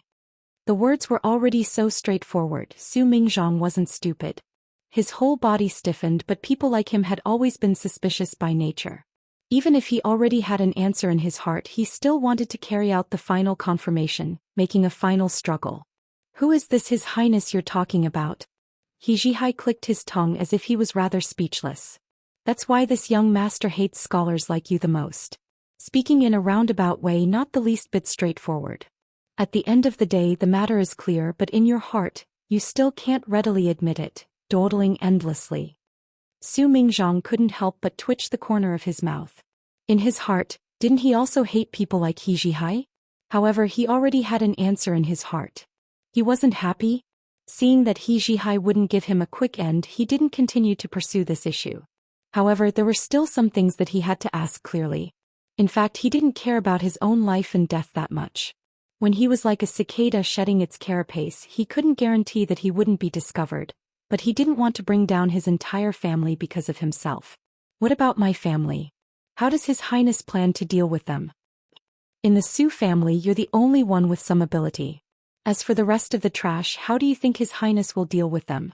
Speaker 1: The words were already so straightforward. Su Mingzhong wasn't stupid. His whole body stiffened, but people like him had always been suspicious by nature. Even if he already had an answer in his heart, he still wanted to carry out the final confirmation, making a final struggle. Who is this His Highness you're talking about? He Jihai clicked his tongue as if he was rather speechless. That's why this young master hates scholars like you the most. Speaking in a roundabout way, not the least bit straightforward. At the end of the day, the matter is clear, but in your heart, you still can't readily admit it, dawdling endlessly. Su Mingzhong couldn't help but twitch the corner of his mouth. In his heart, didn't he also hate people like He Jihai? However, he already had an answer in his heart. He wasn't happy. Seeing that He Jihai wouldn't give him a quick end, he didn't continue to pursue this issue. However, there were still some things that he had to ask clearly. In fact, he didn't care about his own life and death that much. When he was like a cicada shedding its carapace, he couldn't guarantee that he wouldn't be discovered, but he didn't want to bring down his entire family because of himself. What about my family? How does His Highness plan to deal with them? In the Su family, you're the only one with some ability. As for the rest of the trash, how do you think His Highness will deal with them?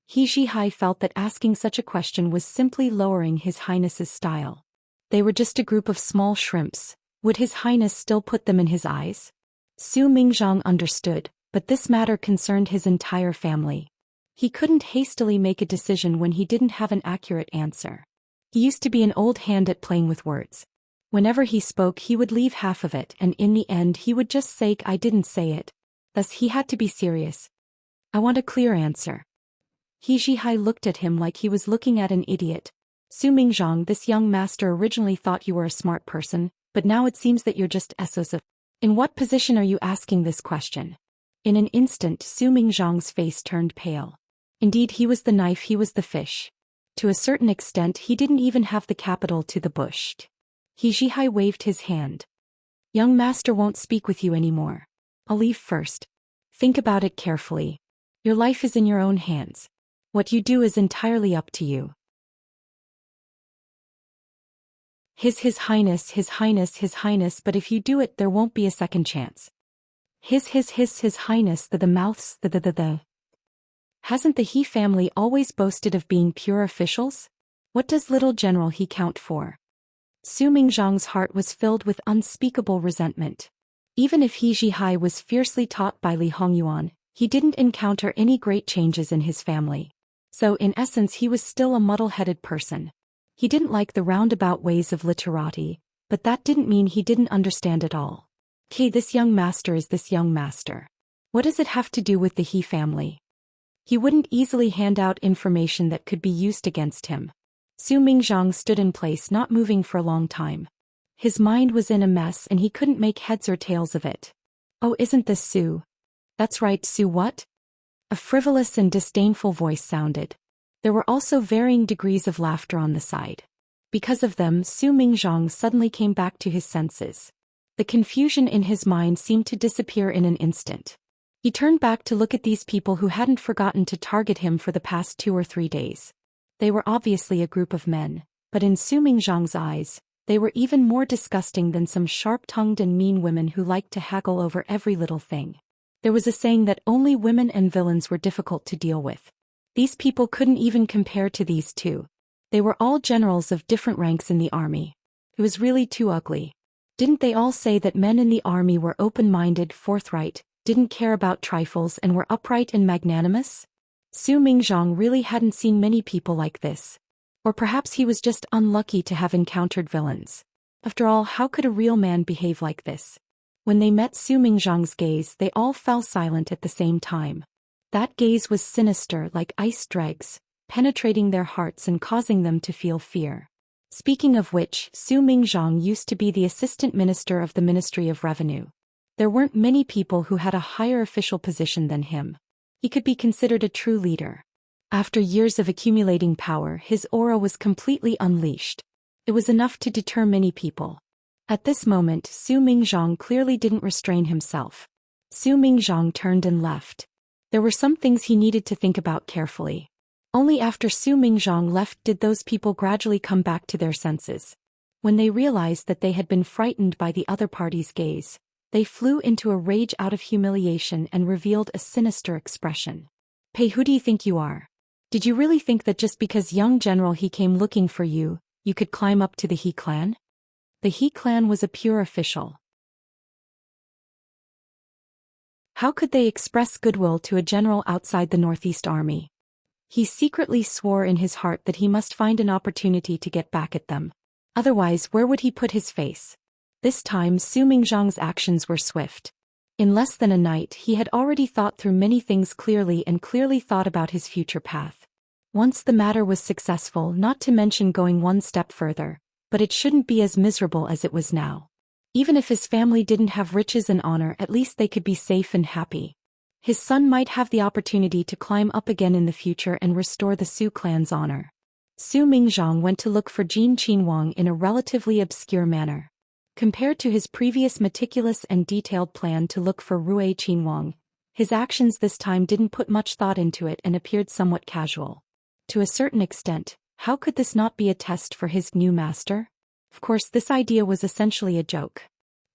Speaker 1: He Jihai felt that asking such a question was simply lowering His Highness's style. They were just a group of small shrimps. Would His Highness still put them in his eyes? Su Mingzhong understood, but this matter concerned his entire family. He couldn't hastily make a decision when he didn't have an accurate answer. He used to be an old hand at playing with words. Whenever he spoke, he would leave half of it, and in the end he would just say, I didn't say it. Thus he had to be serious. I want a clear answer. He Jihai looked at him like he was looking at an idiot. Su Mingzhong, this young master originally thought you were a smart person, but now it seems that you're just SOS. In what position are you asking this question? In an instant, Su Mingzhong's face turned pale. Indeed, he was the knife, he was the fish. To a certain extent, he didn't even have the capital to the bush. He Jihai waved his hand. Young master won't speak with you anymore. I'll leave first. Think about it carefully. Your life is in your own hands. What you do is entirely up to you. His Highness, His Highness, His Highness, but if you do it, there won't be a second chance. His Highness, the mouths, the. Hasn't the He family always boasted of being pure officials? What does little General He count for? Su Mingzhong's heart was filled with unspeakable resentment. Even if He Jihai was fiercely taught by Li Hongyuan, he didn't encounter any great changes in his family. So in essence he was still a muddle-headed person. He didn't like the roundabout ways of literati, but that didn't mean he didn't understand it all. Okay, this young master is this young master. What does it have to do with the He family? He wouldn't easily hand out information that could be used against him. Su Mingzhong stood in place, not moving for a long time. His mind was in a mess and he couldn't make heads or tails of it. Oh, isn't this Su? That's right, Su what? A frivolous and disdainful voice sounded. There were also varying degrees of laughter on the side. Because of them, Su Mingzhong suddenly came back to his senses. The confusion in his mind seemed to disappear in an instant. He turned back to look at these people who hadn't forgotten to target him for the past 2 or 3 days. They were obviously a group of men, but in Su Mingzhong's eyes, they were even more disgusting than some sharp-tongued and mean women who liked to haggle over every little thing. There was a saying that only women and villains were difficult to deal with. These people couldn't even compare to these two. They were all generals of different ranks in the army. It was really too ugly. Didn't they all say that men in the army were open-minded, forthright, didn't care about trifles and were upright and magnanimous? Su Mingzhong really hadn't seen many people like this. Or perhaps he was just unlucky to have encountered villains. After all, how could a real man behave like this? When they met Su Mingzhang's gaze, they all fell silent at the same time. That gaze was sinister like ice dregs, penetrating their hearts and causing them to feel fear. Speaking of which, Su Mingzhang used to be the assistant minister of the Ministry of Revenue. There weren't many people who had a higher official position than him. He could be considered a true leader. After years of accumulating power, his aura was completely unleashed. It was enough to deter many people. At this moment, Su Mingzhang clearly didn't restrain himself. Su Mingzhang turned and left. There were some things he needed to think about carefully. Only after Su Mingzhang left did those people gradually come back to their senses. When they realized that they had been frightened by the other party's gaze, they flew into a rage out of humiliation and revealed a sinister expression. "Hey, who do you think you are? Did you really think that just because young general He came looking for you, you could climb up to the He clan?" The He clan was a pure official. How could they express goodwill to a general outside the Northeast Army? He secretly swore in his heart that he must find an opportunity to get back at them. Otherwise, where would he put his face? This time Su Mingzhang's actions were swift. In less than a night he had already thought through many things clearly and clearly thought about his future path. Once the matter was successful, not to mention going one step further, but it shouldn't be as miserable as it was now. Even if his family didn't have riches and honor, at least they could be safe and happy. His son might have the opportunity to climb up again in the future and restore the Su clan's honor. Su Mingzhang went to look for Jin Qinhuang in a relatively obscure manner. Compared to his previous meticulous and detailed plan to look for Rui Qinhuang, his actions this time didn't put much thought into it and appeared somewhat casual. To a certain extent, how could this not be a test for his new master? Of course, this idea was essentially a joke.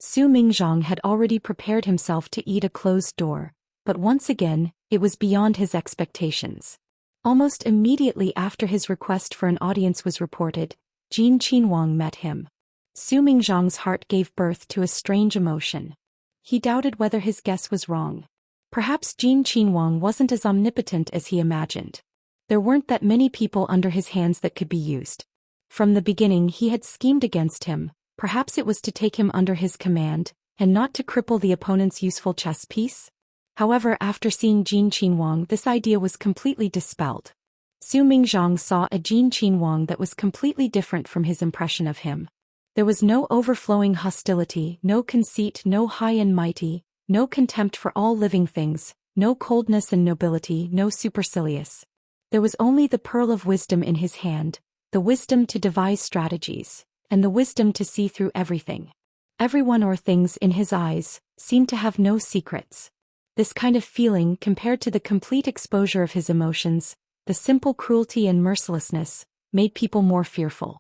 Speaker 1: Su Mingzhang had already prepared himself to eat a closed door, but once again, it was beyond his expectations. Almost immediately after his request for an audience was reported, Jin Qinhuang met him. Su Mingzhang's heart gave birth to a strange emotion. He doubted whether his guess was wrong. Perhaps Jin Qinhuang wasn't as omnipotent as he imagined. There weren't that many people under his hands that could be used. From the beginning he had schemed against him. Perhaps it was to take him under his command, and not to cripple the opponent's useful chess piece? However, after seeing Jin Qinhuang, this idea was completely dispelled. Su Mingzhang saw a Jin Qinhuang that was completely different from his impression of him. There was no overflowing hostility, no conceit, no high and mighty, no contempt for all living things, no coldness and nobility, no supercilious. There was only the pearl of wisdom in his hand, the wisdom to devise strategies, and the wisdom to see through everything. Everyone or things in his eyes seemed to have no secrets. This kind of feeling, compared to the complete exposure of his emotions, the simple cruelty and mercilessness, made people more fearful.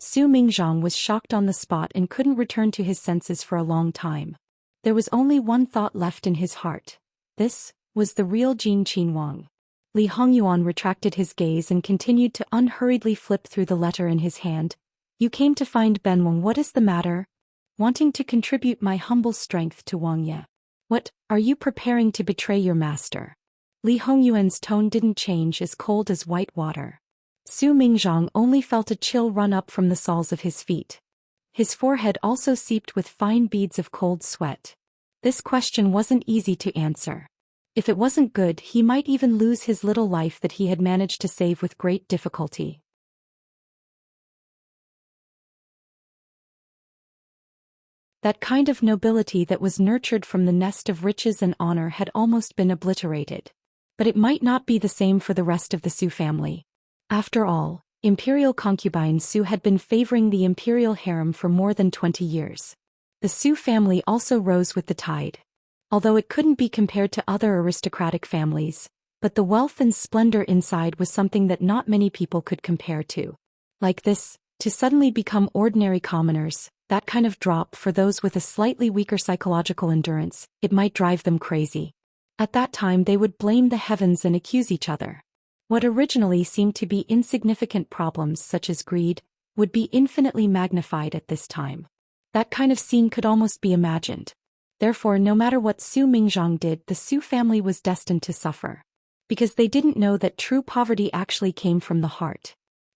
Speaker 1: Su Mingzhang was shocked on the spot and couldn't return to his senses for a long time. There was only one thought left in his heart. This was the real Jin Qinhuang. Li Hongyuan retracted his gaze and continued to unhurriedly flip through the letter in his hand. "You came to find Benwang. What is the matter?" "Wanting to contribute my humble strength to Wang Ye." "What, are you preparing to betray your master?" Li Hongyuan's tone didn't change, as cold as white water. Su Mingzhang only felt a chill run up from the soles of his feet. His forehead also seeped with fine beads of cold sweat. This question wasn't easy to answer. If it wasn't good, he might even lose his little life that he had managed to save with great difficulty. That kind of nobility that was nurtured from the nest of riches and honor had almost been obliterated. But it might not be the same for the rest of the Su family. After all, imperial concubine Su had been favoring the imperial harem for more than 20 years. The Su family also rose with the tide. Although it couldn't be compared to other aristocratic families, but the wealth and splendor inside was something that not many people could compare to. Like this, to suddenly become ordinary commoners, that kind of drop for those with a slightly weaker psychological endurance, it might drive them crazy. At that time they would blame the heavens and accuse each other. What originally seemed to be insignificant problems such as greed, would be infinitely magnified at this time. That kind of scene could almost be imagined. Therefore, no matter what Su Mingzhang did, the Su family was destined to suffer. Because they didn't know that true poverty actually came from the heart.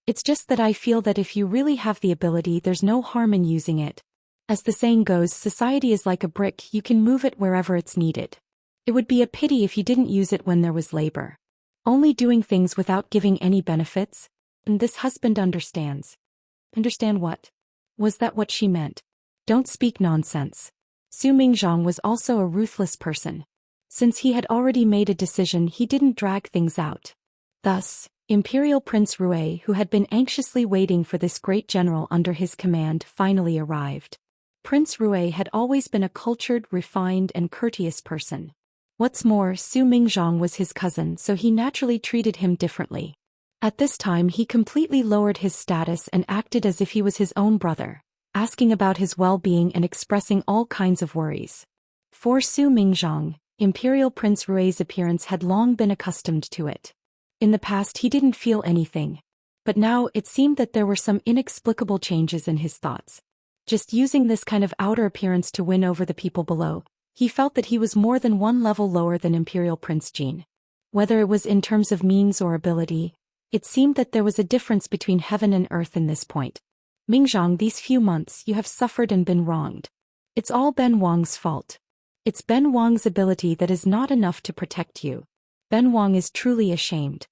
Speaker 1: It's just that I feel that if you really have the ability, there's no harm in using it. As the saying goes, society is like a brick, you can move it wherever it's needed. It would be a pity if you didn't use it when there was labor. Only doing things without giving any benefits? And this husband understands. Understand what? Was that what she meant? Don't speak nonsense. Su Mingzhang was also a ruthless person. Since he had already made a decision, he didn't drag things out. Thus, Imperial Prince Rui, who had been anxiously waiting for this great general under his command, finally arrived. Prince Rui had always been a cultured, refined, and courteous person. What's more, Su Mingzhang was his cousin, so he naturally treated him differently. At this time he completely lowered his status and acted as if he was his own brother, asking about his well-being and expressing all kinds of worries. For Su Mingzhang, Imperial Prince Rui's appearance had long been accustomed to it. In the past he didn't feel anything. But now it seemed that there were some inexplicable changes in his thoughts. Just using this kind of outer appearance to win over the people below, he felt that he was more than one level lower than Imperial Prince Jin. Whether it was in terms of means or ability, it seemed that there was a difference between heaven and earth in this point. Mingzhang, these few months you have suffered and been wronged. It's all Ben Wang's fault. It's Ben Wang's ability that is not enough to protect you. Ben Wang is truly ashamed.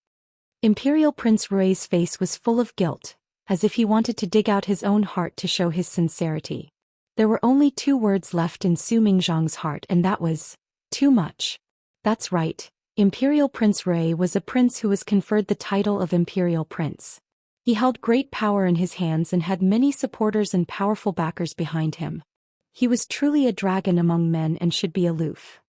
Speaker 1: Imperial Prince Rui's face was full of guilt, as if he wanted to dig out his own heart to show his sincerity. There were only 2 words left in Su Mingzhang's heart, and that was, too much. That's right, Imperial Prince Rui was a prince who was conferred the title of Imperial Prince. He held great power in his hands and had many supporters and powerful backers behind him. He was truly a dragon among men and should be aloof.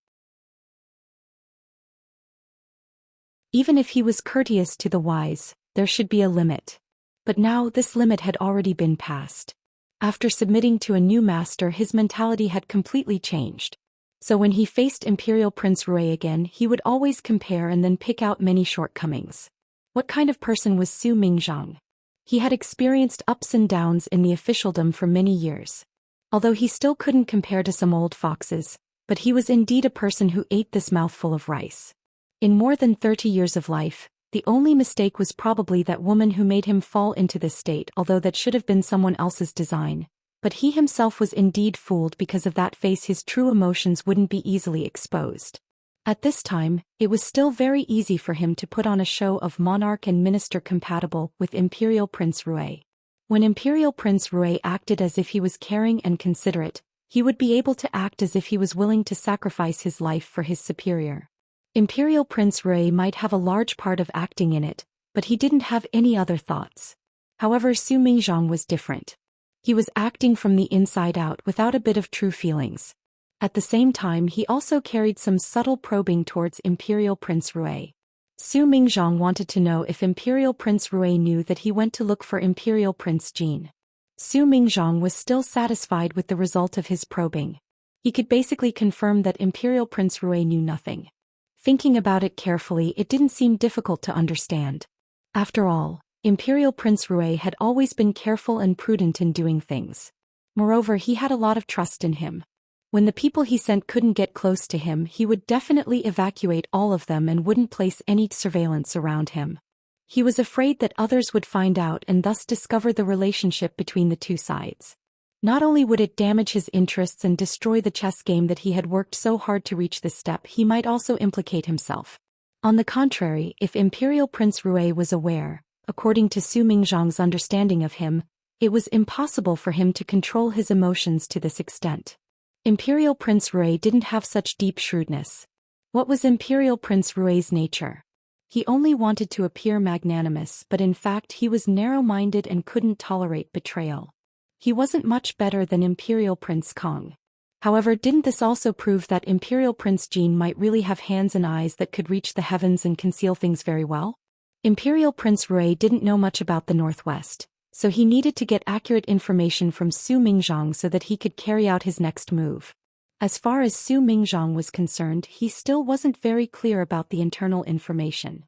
Speaker 1: Even if he was courteous to the wise, there should be a limit. But now this limit had already been passed. After submitting to a new master, his mentality had completely changed. So when he faced Imperial Prince Rui again, he would always compare and then pick out many shortcomings. What kind of person was Su Mingzhang? He had experienced ups and downs in the officialdom for many years. Although he still couldn't compare to some old foxes, but he was indeed a person who ate this mouthful of rice. In more than 30 years of life, the only mistake was probably that woman who made him fall into this state, although that should have been someone else's design. But he himself was indeed fooled because of that face. His true emotions wouldn't be easily exposed. At this time, it was still very easy for him to put on a show of monarch and minister compatible with Imperial Prince Rui. When Imperial Prince Rui acted as if he was caring and considerate, he would be able to act as if he was willing to sacrifice his life for his superior. Imperial Prince Rui might have a large part of acting in it, but he didn't have any other thoughts. However, Su Mingzhang was different. He was acting from the inside out without a bit of true feelings. At the same time, he also carried some subtle probing towards Imperial Prince Rui. Su Mingzhang wanted to know if Imperial Prince Rui knew that he went to look for Imperial Prince Jin. Su Mingzhang was still satisfied with the result of his probing. He could basically confirm that Imperial Prince Rui knew nothing. Thinking about it carefully, it didn't seem difficult to understand. After all, Imperial Prince Rui had always been careful and prudent in doing things. Moreover, he had a lot of trust in him. When the people he sent couldn't get close to him, he would definitely evacuate all of them and wouldn't place any surveillance around him. He was afraid that others would find out and thus discover the relationship between the two sides. Not only would it damage his interests and destroy the chess game that he had worked so hard to reach this step, he might also implicate himself. On the contrary, if Imperial Prince Rui was aware, according to Su Mingzhang's understanding of him, it was impossible for him to control his emotions to this extent. Imperial Prince Rui didn't have such deep shrewdness. What was Imperial Prince Rui's nature? He only wanted to appear magnanimous, but in fact he was narrow-minded and couldn't tolerate betrayal. He wasn't much better than Imperial Prince Kong. However, didn't this also prove that Imperial Prince Jin might really have hands and eyes that could reach the heavens and conceal things very well? Imperial Prince Rui didn't know much about the Northwest, so he needed to get accurate information from Su Mingzhang so that he could carry out his next move. As far as Su Mingzhang was concerned, he still wasn't very clear about the internal information.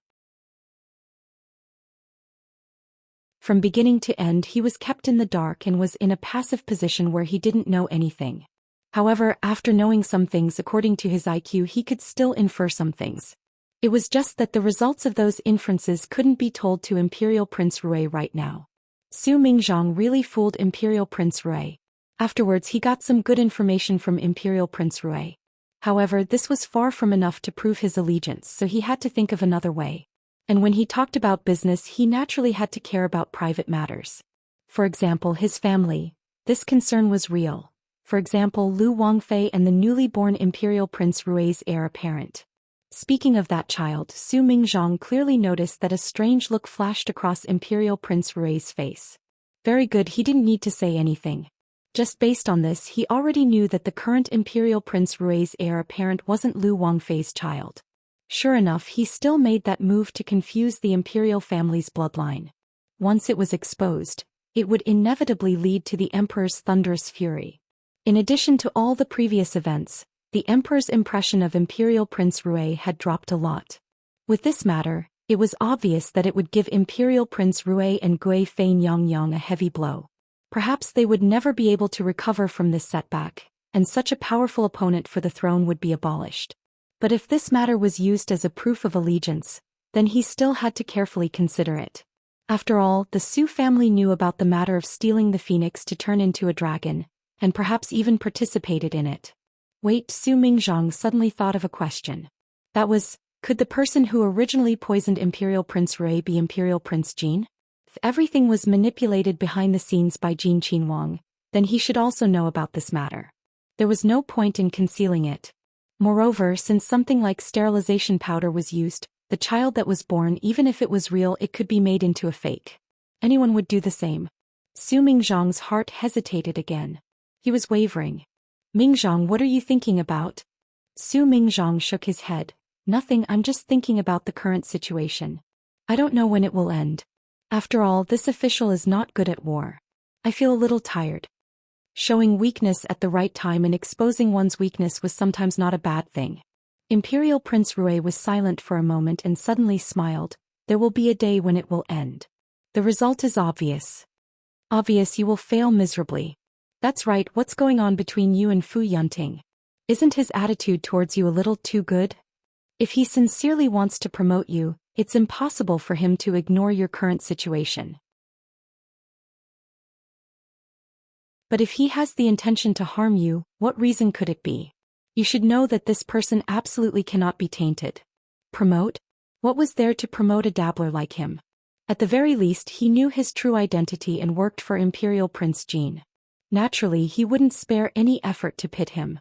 Speaker 1: From beginning to end, he was kept in the dark and was in a passive position where he didn't know anything. However, after knowing some things according to his IQ, he could still infer some things. It was just that the results of those inferences couldn't be told to Imperial Prince Rui right now. Su Mingzhong really fooled Imperial Prince Rui. Afterwards he got some good information from Imperial Prince Rui. However, this was far from enough to prove his allegiance, so he had to think of another way. And when he talked about business, he naturally had to care about private matters. For example, his family. This concern was real. For example, Lu Wangfei and the newly born Imperial Prince Rui's heir apparent. Speaking of that child, Su Mingzhong clearly noticed that a strange look flashed across Imperial Prince Rui's face. Very good, he didn't need to say anything. Just based on this, he already knew that the current Imperial Prince Rui's heir apparent wasn't Lu Wangfei's child. Sure enough, he still made that move to confuse the imperial family's bloodline. Once it was exposed, it would inevitably lead to the Emperor's thunderous fury. In addition to all the previous events, the Emperor's impression of Imperial Prince Rui had dropped a lot. With this matter, it was obvious that it would give Imperial Prince Rui and Gui Feinyang a heavy blow. Perhaps they would never be able to recover from this setback, and such a powerful opponent for the throne would be abolished. But if this matter was used as a proof of allegiance, then he still had to carefully consider it. After all, the Su family knew about the matter of stealing the phoenix to turn into a dragon, and perhaps even participated in it. Wait, Su Mingzhong suddenly thought of a question. That was, could the person who originally poisoned Imperial Prince Rui be Imperial Prince Jin? If everything was manipulated behind the scenes by Jin Qinhuang, then he should also know about this matter. There was no point in concealing it. Moreover, since something like sterilization powder was used, the child that was born, even if it was real, it could be made into a fake. Anyone would do the same. Su Mingzhong's heart hesitated again. He was wavering. Mingzhong, what are you thinking about? Su Mingzhong shook his head. Nothing, I'm just thinking about the current situation. I don't know when it will end. After all, this official is not good at war. I feel a little tired. Showing weakness at the right time and exposing one's weakness was sometimes not a bad thing. Imperial Prince Rui was silent for a moment and suddenly smiled. There will be a day when it will end. The result is obvious. Obvious, you will fail miserably. That's right, what's going on between you and Fu Yunting? Isn't his attitude towards you a little too good? If he sincerely wants to promote you, it's impossible for him to ignore your current situation. But if he has the intention to harm you, what reason could it be? You should know that this person absolutely cannot be tainted. Promote? What was there to promote a dabbler like him? At the very least, he knew his true identity and worked for Imperial Prince Jin. Naturally, he wouldn't spare any effort to pit him.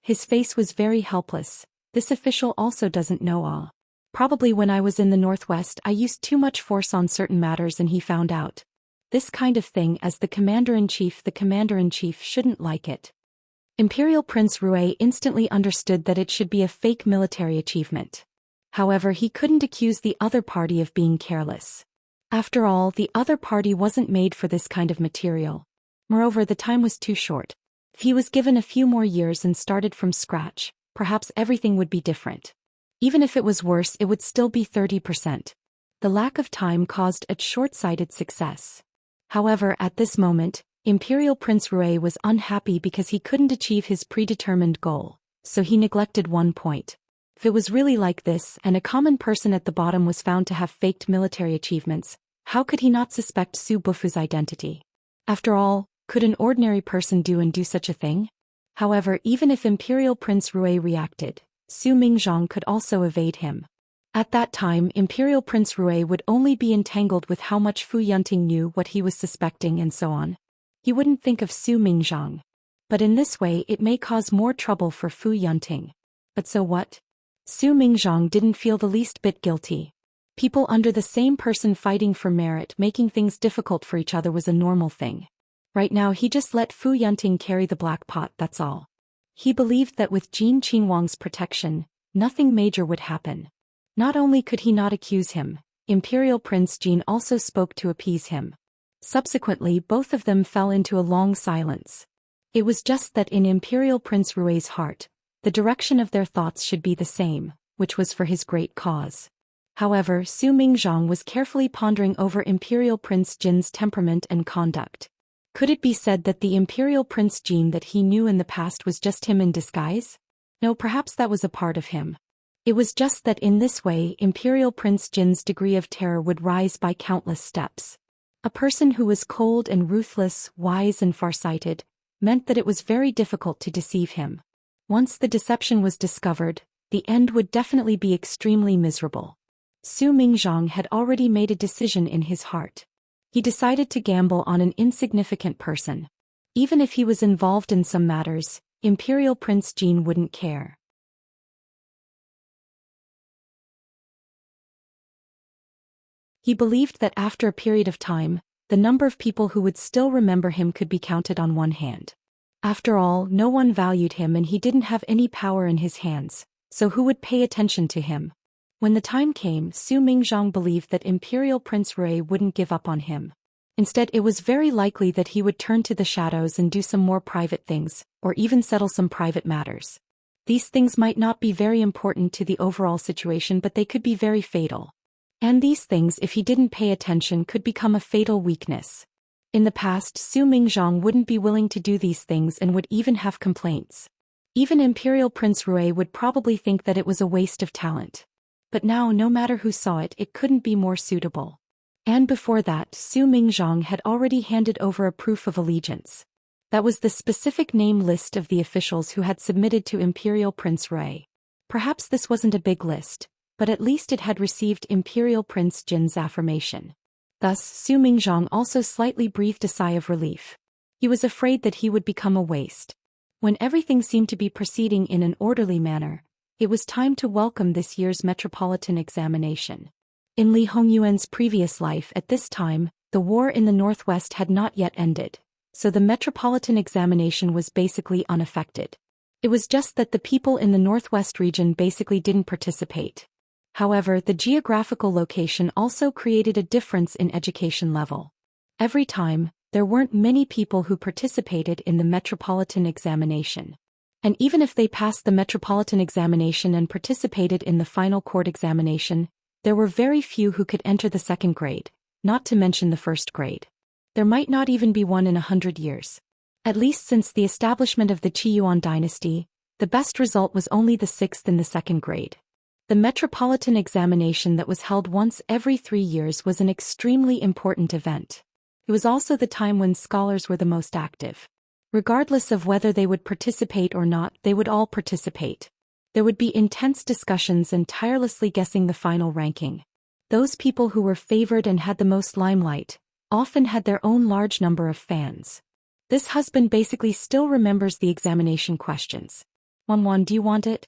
Speaker 1: His face was very helpless. This official also doesn't know all. Probably when I was in the Northwest I used too much force on certain matters and he found out. This kind of thing, as the Commander-in-Chief shouldn't like it. Imperial Prince Rui instantly understood that it should be a fake military achievement. However, he couldn't accuse the other party of being careless. After all, the other party wasn't made for this kind of material. Moreover, the time was too short. If he was given a few more years and started from scratch, perhaps everything would be different. Even if it was worse, it would still be 30%. The lack of time caused a short-sighted success. However, at this moment, Imperial Prince Rui was unhappy because he couldn't achieve his predetermined goal, so he neglected one point. If it was really like this, and a common person at the bottom was found to have faked military achievements, how could he not suspect Su Bufu's identity? After all, could an ordinary person do such a thing? However, even if Imperial Prince Rui reacted, Su Mingzhong could also evade him. At that time, Imperial Prince Rui would only be entangled with how much Fu Yunting knew, what he was suspecting, and so on. He wouldn't think of Su Mingzhong. But in this way it may cause more trouble for Fu Yunting. But so what? Su Mingzhong didn't feel the least bit guilty. People under the same person fighting for merit, making things difficult for each other, was a normal thing. Right now he just let Fu Yunting carry the black pot, that's all. He believed that with Jin Qinhuang's protection, nothing major would happen. Not only could he not accuse him, Imperial Prince Jin also spoke to appease him. Subsequently, both of them fell into a long silence. It was just that in Imperial Prince Rui's heart, the direction of their thoughts should be the same, which was for his great cause. However, Su Mingzhong was carefully pondering over Imperial Prince Jin's temperament and conduct. Could it be said that the Imperial Prince Jin that he knew in the past was just him in disguise? No, perhaps that was a part of him. It was just that in this way Imperial Prince Jin's degree of terror would rise by countless steps. A person who was cold and ruthless, wise and farsighted, meant that it was very difficult to deceive him. Once the deception was discovered, the end would definitely be extremely miserable. Su Mingzhang had already made a decision in his heart. He decided to gamble on an insignificant person. Even if he was involved in some matters, Imperial Prince Jin wouldn't care. He believed that after a period of time, the number of people who would still remember him could be counted on one hand. After all, no one valued him and he didn't have any power in his hands, so who would pay attention to him? When the time came, Su Mingzhang believed that Imperial Prince Rui wouldn't give up on him. Instead, it was very likely that he would turn to the shadows and do some more private things, or even settle some private matters. These things might not be very important to the overall situation, but they could be very fatal. And these things, if he didn't pay attention, could become a fatal weakness. In the past, Su Mingzhang wouldn't be willing to do these things and would even have complaints. Even Imperial Prince Rui would probably think that it was a waste of talent. But now, no matter who saw it, it couldn't be more suitable. And before that, Su Mingzhang had already handed over a proof of allegiance. That was the specific name list of the officials who had submitted to Imperial Prince Rui. Perhaps this wasn't a big list, but at least it had received Imperial Prince Jin's affirmation. Thus, Su Mingzhang also slightly breathed a sigh of relief. He was afraid that he would become a waste. When everything seemed to be proceeding in an orderly manner, it was time to welcome this year's metropolitan examination. In Li Hongyuan's previous life at this time, the war in the northwest had not yet ended, so the metropolitan examination was basically unaffected. It was just that the people in the northwest region basically didn't participate. However, the geographical location also created a difference in education level. Every time, there weren't many people who participated in the metropolitan examination. And even if they passed the metropolitan examination and participated in the final court examination, there were very few who could enter the second grade, not to mention the first grade. There might not even be one in 100 years. At least since the establishment of the Qiyuan dynasty, the best result was only the sixth in the second grade. The metropolitan examination that was held once every 3 years was an extremely important event. It was also the time when scholars were the most active. Regardless of whether they would participate or not, they would all participate. There would be intense discussions and tirelessly guessing the final ranking. Those people who were favored and had the most limelight often had their own large number of fans. This husband basically still remembers the examination questions. Wanwan, do you want it?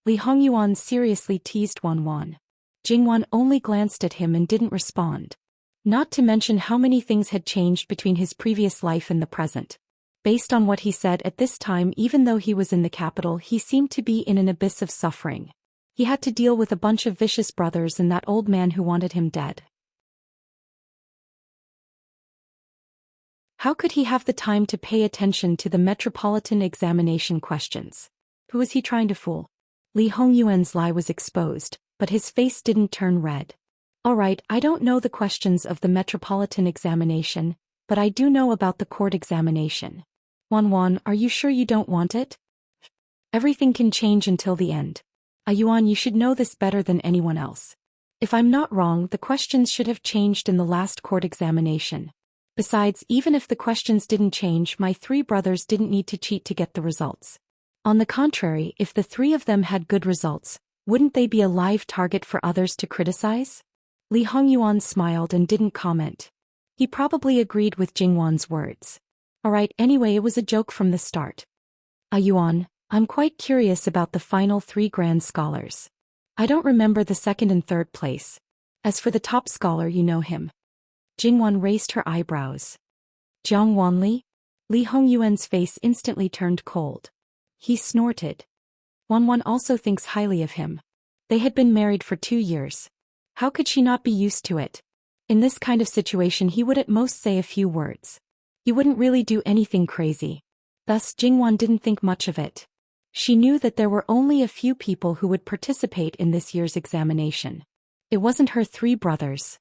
Speaker 1: Li Hongyuan seriously teased Wanwan. Jingwan only glanced at him and didn't respond. Not to mention how many things had changed between his previous life and the present. Based on what he said at this time, even though he was in the capital, he seemed to be in an abyss of suffering. He had to deal with a bunch of vicious brothers and that old man who wanted him dead. How could he have the time to pay attention to the metropolitan examination questions? Who was he trying to fool? Li Hongyuan's lie was exposed, but his face didn't turn red. Alright, I don't know the questions of the metropolitan examination, but I do know about the court examination. Wanwan, are you sure you don't want it? Everything can change until the end. Yuan, you should know this better than anyone else. If I'm not wrong, the questions should have changed in the last court examination. Besides, even if the questions didn't change, my 3 brothers didn't need to cheat to get the results. On the contrary, if the 3 of them had good results, wouldn't they be a live target for others to criticize? Li Hongyuan smiled and didn't comment. He probably agreed with Jingwan's words. Alright, anyway, it was a joke from the start. Yuan, I'm quite curious about the final 3 grand scholars. I don't remember the second and third place. As for the top scholar, you know him. Jingwan raised her eyebrows. Jiang Wanli? Li Hongyuan's face instantly turned cold. He snorted. Wanwan also thinks highly of him. They had been married for 2 years. How could she not be used to it? In this kind of situation, he would at most say a few words. He wouldn't really do anything crazy. Thus, Jingwan didn't think much of it. She knew that there were only a few people who would participate in this year's examination. It wasn't her 3 brothers.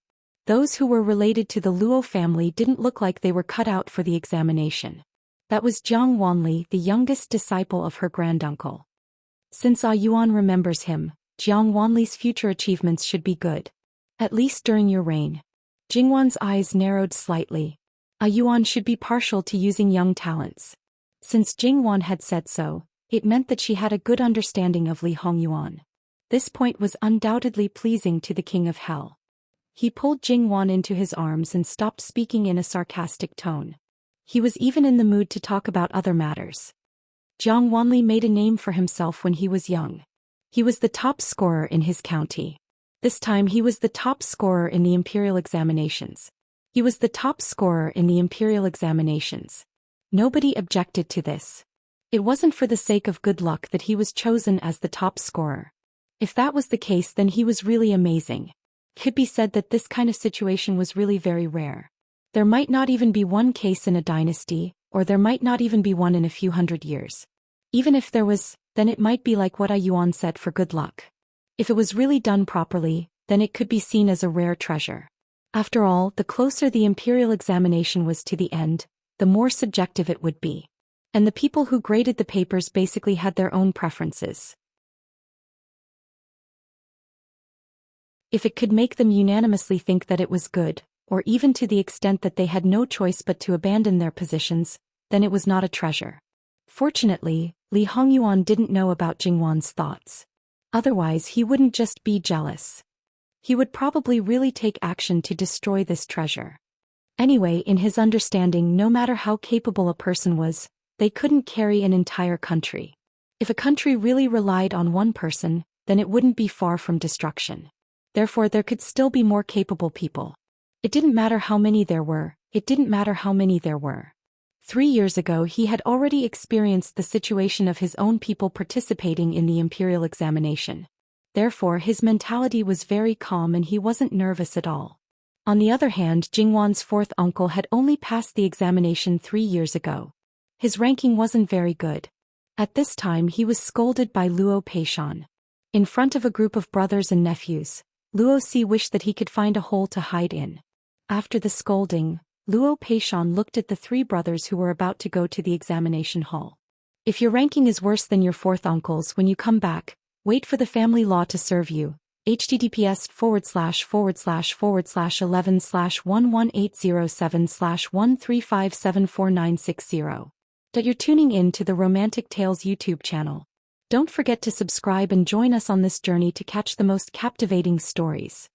Speaker 1: Those who were related to the Luo family didn't look like they were cut out for the examination. That was Jiang Wanli, the youngest disciple of her granduncle. Since Yuan remembers him, Jiang Wanli's future achievements should be good. At least during your reign. Jingwan's eyes narrowed slightly. A Yuan should be partial to using young talents. Since Jingwan had said so, it meant that she had a good understanding of Li Hongyuan. This point was undoubtedly pleasing to the King of Hell. He pulled Jingwan into his arms and stopped speaking in a sarcastic tone. He was even in the mood to talk about other matters. Jiang Wanli made a name for himself when he was young. He was the top scorer in his county. This time he was the top scorer in the imperial examinations. Nobody objected to this. It wasn't for the sake of good luck that he was chosen as the top scorer. If that was the case, then he was really amazing. Could be said that this kind of situation was really very rare. There might not even be one case in a dynasty, or there might not even be one in a few hundred years. Even if there was, then it might be like what a Yuan said for good luck. If it was really done properly, then it could be seen as a rare treasure. After all, the closer the imperial examination was to the end, the more subjective it would be. And the people who graded the papers basically had their own preferences. If it could make them unanimously think that it was good, or even to the extent that they had no choice but to abandon their positions, then it was not a treasure. Fortunately, Li Hongyuan didn't know about Jingwan's thoughts. Otherwise he wouldn't just be jealous. He would probably really take action to destroy this treasure. Anyway, in his understanding, no matter how capable a person was, they couldn't carry an entire country. If a country really relied on one person, then it wouldn't be far from destruction. Therefore there could still be more capable people. It didn't matter how many there were. 3 years ago he had already experienced the situation of his own people participating in the imperial examination. Therefore his mentality was very calm and he wasn't nervous at all. On the other hand, Jingwan's fourth uncle had only passed the examination 3 years ago. His ranking wasn't very good. At this time he was scolded by Luo Peishan. In front of a group of brothers and nephews, Luo Si wished that he could find a hole to hide in. After the scolding, Luo Peishan looked at the 3 brothers who were about to go to the examination hall. If your ranking is worse than your fourth uncle's when you come back, wait for the family law to serve you. https://11/11807/1357490. You're tuning in to the Romantic Tales YouTube channel. Don't forget to subscribe and join us on this journey to catch the most captivating stories.